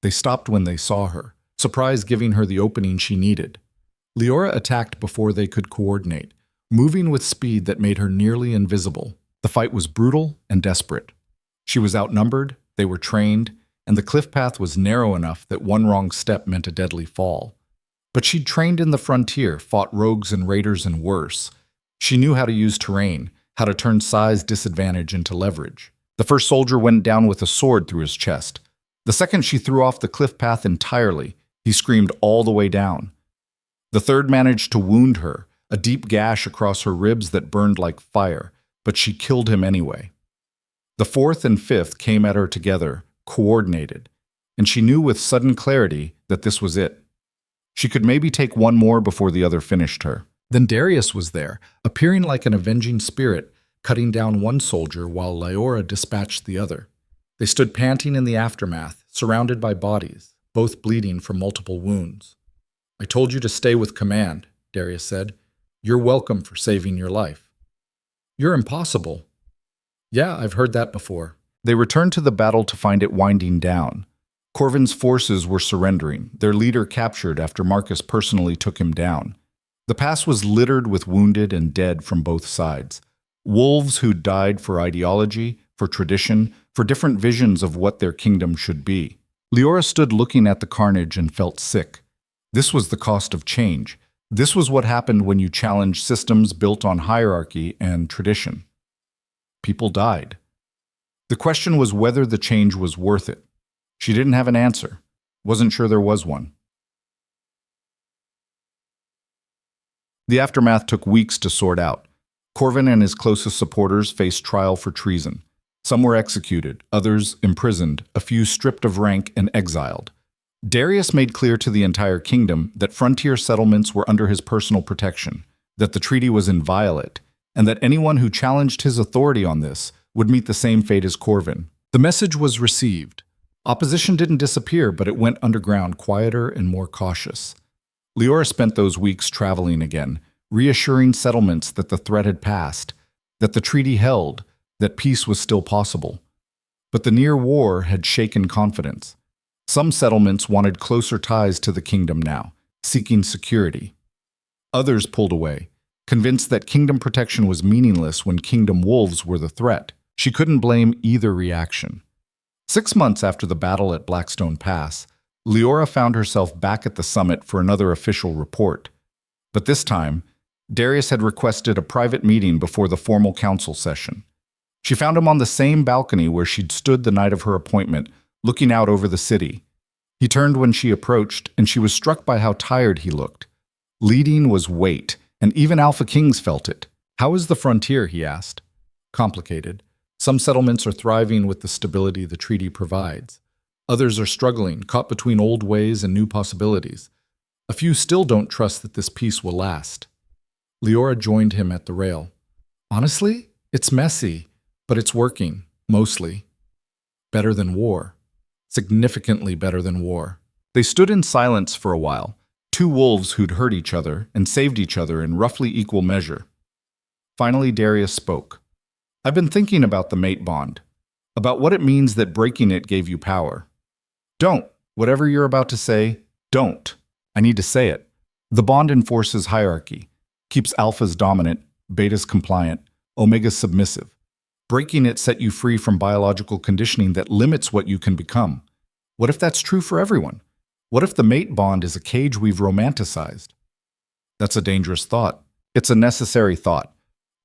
They stopped when they saw her, surprise giving her the opening she needed. Liora attacked before they could coordinate, moving with speed that made her nearly invisible. The fight was brutal and desperate. She was outnumbered, they were trained, and the cliff path was narrow enough that one wrong step meant a deadly fall. But she'd trained in the frontier, fought rogues and raiders and worse. She knew how to use terrain, how to turn size disadvantage into leverage. The first soldier went down with a sword through his chest. The second she threw off the cliff path entirely. He screamed all the way down. The third managed to wound her, a deep gash across her ribs that burned like fire, but she killed him anyway. The fourth and fifth came at her together, coordinated. and she knew with sudden clarity that this was it. She could maybe take one more before the other finished her. Then Darius was there, appearing like an avenging spirit, cutting down one soldier while Liora dispatched the other. They stood panting in the aftermath, surrounded by bodies, both bleeding from multiple wounds. "I told you to stay with command," Darius said. "You're welcome for saving your life." "You're impossible." "Yeah, I've heard that before." They returned to the battle to find it winding down. Corvin's forces were surrendering, their leader captured after Marcus personally took him down. The pass was littered with wounded and dead from both sides. Wolves who died for ideology, for tradition, for different visions of what their kingdom should be. Liora stood looking at the carnage and felt sick. This was the cost of change. This was what happened when you challenged systems built on hierarchy and tradition. People died. The question was whether the change was worth it. She didn't have an answer. Wasn't sure there was one. The aftermath took weeks to sort out. Corvin and his closest supporters faced trial for treason. Some were executed, others imprisoned, a few stripped of rank and exiled. Darius made clear to the entire kingdom that frontier settlements were under his personal protection, that the treaty was inviolate, and that anyone who challenged his authority on this would meet the same fate as Corvin. The message was received. Opposition didn't disappear, but it went underground, quieter and more cautious. Liora spent those weeks traveling again, reassuring settlements that the threat had passed, that the treaty held, that peace was still possible. But the near war had shaken confidence. Some settlements wanted closer ties to the kingdom now, seeking security. Others pulled away, convinced that kingdom protection was meaningless when kingdom wolves were the threat. She couldn't blame either reaction. 6 months after the battle at Blackstone Pass, Liora found herself back at the summit for another official report. But this time, Darius had requested a private meeting before the formal council session. She found him on the same balcony where she'd stood the night of her appointment, looking out over the city. He turned when she approached, and she was struck by how tired he looked. Leading was weight, and even Alpha Kings felt it. "How is the frontier?" he asked. "Complicated. Some settlements are thriving with the stability the treaty provides. Others are struggling, caught between old ways and new possibilities. A few still don't trust that this peace will last." Liora joined him at the rail. "Honestly, it's messy, but it's working, mostly. Better than war. Significantly better than war." They stood in silence for a while, two wolves who'd hurt each other and saved each other in roughly equal measure. Finally, Darius spoke. "I've been thinking about the mate bond, about what it means that breaking it gave you power. Don't. Whatever you're about to say, don't. I need to say it. The bond enforces hierarchy, keeps alphas dominant, betas compliant, omegas submissive. Breaking it set you free from biological conditioning that limits what you can become. What if that's true for everyone? What if the mate bond is a cage we've romanticized?" That's a dangerous thought. It's a necessary thought.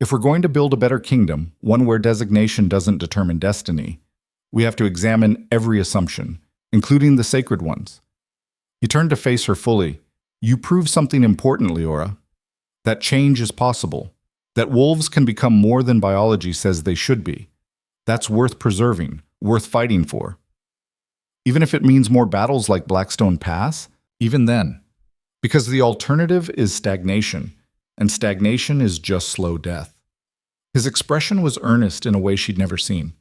If we're going to build a better kingdom, one where designation doesn't determine destiny, we have to examine every assumption, including the sacred ones. He turned to face her fully. "You prove something important, Liora. That change is possible. That wolves can become more than biology says they should be. That's worth preserving, worth fighting for. Even if it means more battles like Blackstone Pass, even then. Because the alternative is stagnation, and stagnation is just slow death." His expression was earnest in a way she'd never seen.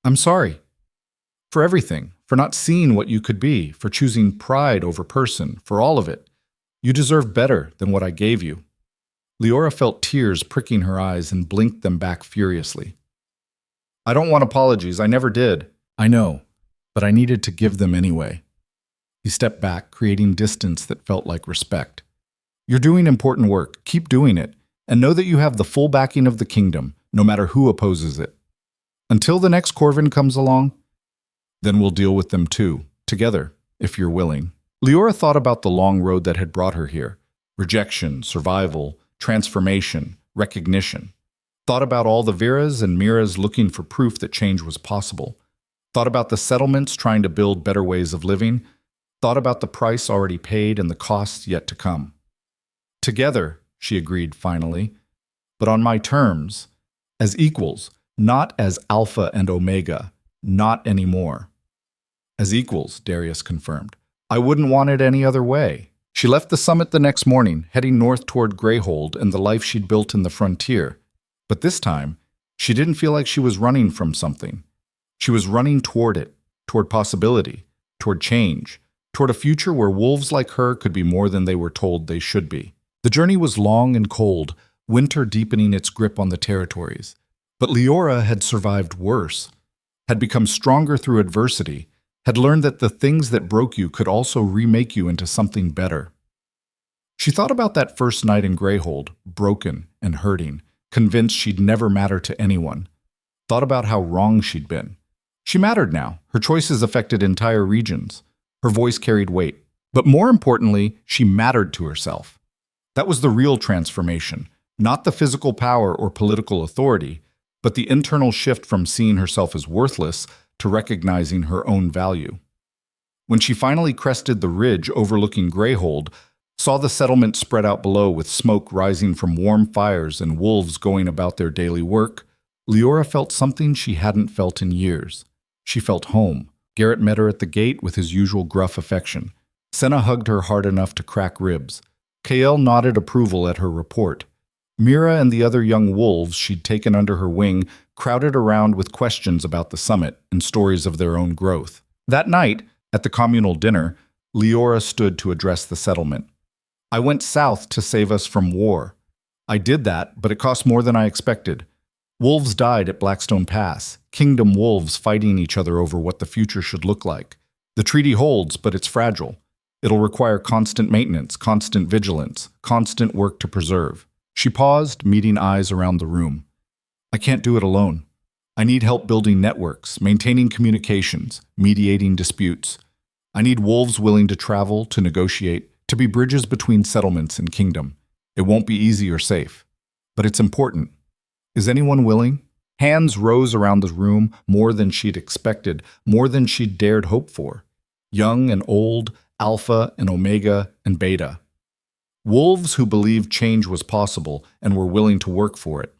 "I'm sorry. For everything, for not seeing what you could be, for choosing pride over person, for all of it. You deserve better than what I gave you." Liora felt tears pricking her eyes and blinked them back furiously. "I don't want apologies. I never did." "I know, but I needed to give them anyway." He stepped back, creating distance that felt like respect. "You're doing important work. Keep doing it, and know that you have the full backing of the kingdom, no matter who opposes it. Until the next Corvin comes along, then we'll deal with them too, together, if you're willing." Liora thought about the long road that had brought her here. Rejection, survival, transformation, recognition. Thought about all the Viras and Miras looking for proof that change was possible. Thought about the settlements trying to build better ways of living. Thought about the price already paid and the costs yet to come. "Together," she agreed finally, "but on my terms, as equals, not as alpha and omega, not anymore." As equals, Darius confirmed. I wouldn't want it any other way. She left the summit the next morning, heading north toward Greyhold and the life she'd built in the frontier. But this time, she didn't feel like she was running from something. She was running toward it, toward possibility, toward change, toward a future where wolves like her could be more than they were told they should be. The journey was long and cold, winter deepening its grip on the territories. But Liora had survived worse, had become stronger through adversity, had learned that the things that broke you could also remake you into something better. She thought about that first night in Greyhold, broken and hurting, convinced she'd never matter to anyone. Thought about how wrong she'd been. She mattered now. Her choices affected entire regions. Her voice carried weight. But more importantly, she mattered to herself. That was the real transformation, not the physical power or political authority, but the internal shift from seeing herself as worthless to recognizing her own value. When she finally crested the ridge overlooking Greyhold, saw the settlement spread out below with smoke rising from warm fires and wolves going about their daily work, Liora felt something she hadn't felt in years. She felt home. Garrett met her at the gate with his usual gruff affection. Senna hugged her hard enough to crack ribs. Kael nodded approval at her report. Mira and the other young wolves she'd taken under her wing crowded around with questions about the summit and stories of their own growth. That night, at the communal dinner, Liora stood to address the settlement. I went south to save us from war. I did that, but it cost more than I expected. Wolves died at Blackstone Pass, kingdom wolves fighting each other over what the future should look like. The treaty holds, but it's fragile. It'll require constant maintenance, constant vigilance, constant work to preserve. She paused, meeting eyes around the room. I can't do it alone. I need help building networks, maintaining communications, mediating disputes. I need wolves willing to travel, to negotiate, to be bridges between settlements and kingdom. It won't be easy or safe, but it's important. Is anyone willing? Hands rose around the room, more than she'd expected, more than she'd dared hope for. Young and old, alpha and omega and beta. Wolves who believed change was possible and were willing to work for it.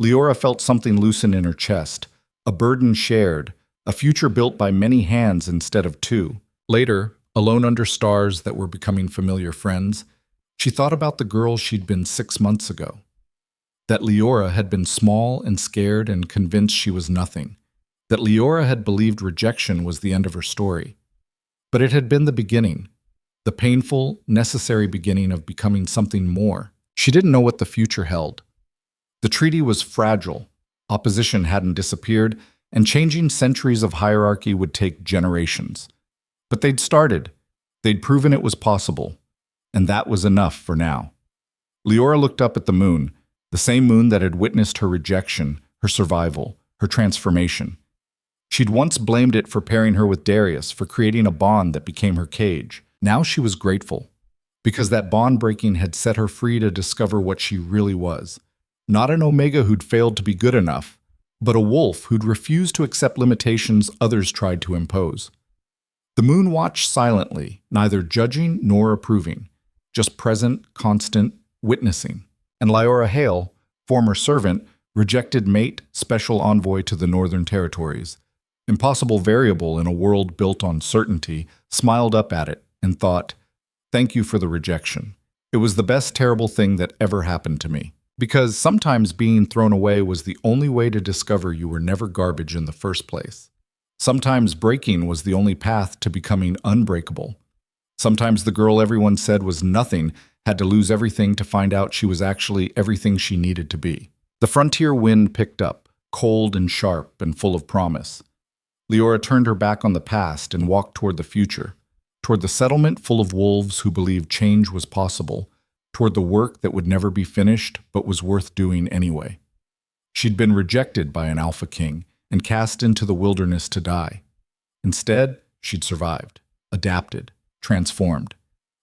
Liora felt something loosen in her chest, a burden shared, a future built by many hands instead of two. Later, alone under stars that were becoming familiar friends, she thought about the girl she'd been 6 months ago. That Liora had been small and scared and convinced she was nothing. That Liora had believed rejection was the end of her story. But it had been the beginning. The painful, necessary beginning of becoming something more. She didn't know what the future held. The treaty was fragile, opposition hadn't disappeared, and changing centuries of hierarchy would take generations. But they'd started. They'd proven it was possible. And that was enough for now. Liora looked up at the moon, the same moon that had witnessed her rejection, her survival, her transformation. She'd once blamed it for pairing her with Darius, for creating a bond that became her cage. Now she was grateful, because that bond breaking had set her free to discover what she really was. Not an Omega who'd failed to be good enough, but a wolf who'd refused to accept limitations others tried to impose. The moon watched silently, neither judging nor approving, just present, constant, witnessing. And Liora Hale, former servant, rejected mate, special envoy to the Northern Territories, impossible variable in a world built on certainty, smiled up at it and thought, thank you for the rejection. It was the best terrible thing that ever happened to me. Because sometimes being thrown away was the only way to discover you were never garbage in the first place. Sometimes breaking was the only path to becoming unbreakable. Sometimes the girl everyone said was nothing had to lose everything to find out she was actually everything she needed to be. The frontier wind picked up, cold and sharp and full of promise. Liora turned her back on the past and walked toward the future, toward the settlement full of wolves who believed change was possible, toward the work that would never be finished but was worth doing anyway. She'd been rejected by an alpha king and cast into the wilderness to die. Instead, she'd survived, adapted, transformed,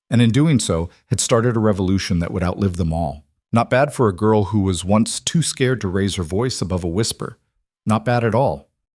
and in doing so had started a revolution that would outlive them all. Not bad for a girl who was once too scared to raise her voice above a whisper. Not bad at all.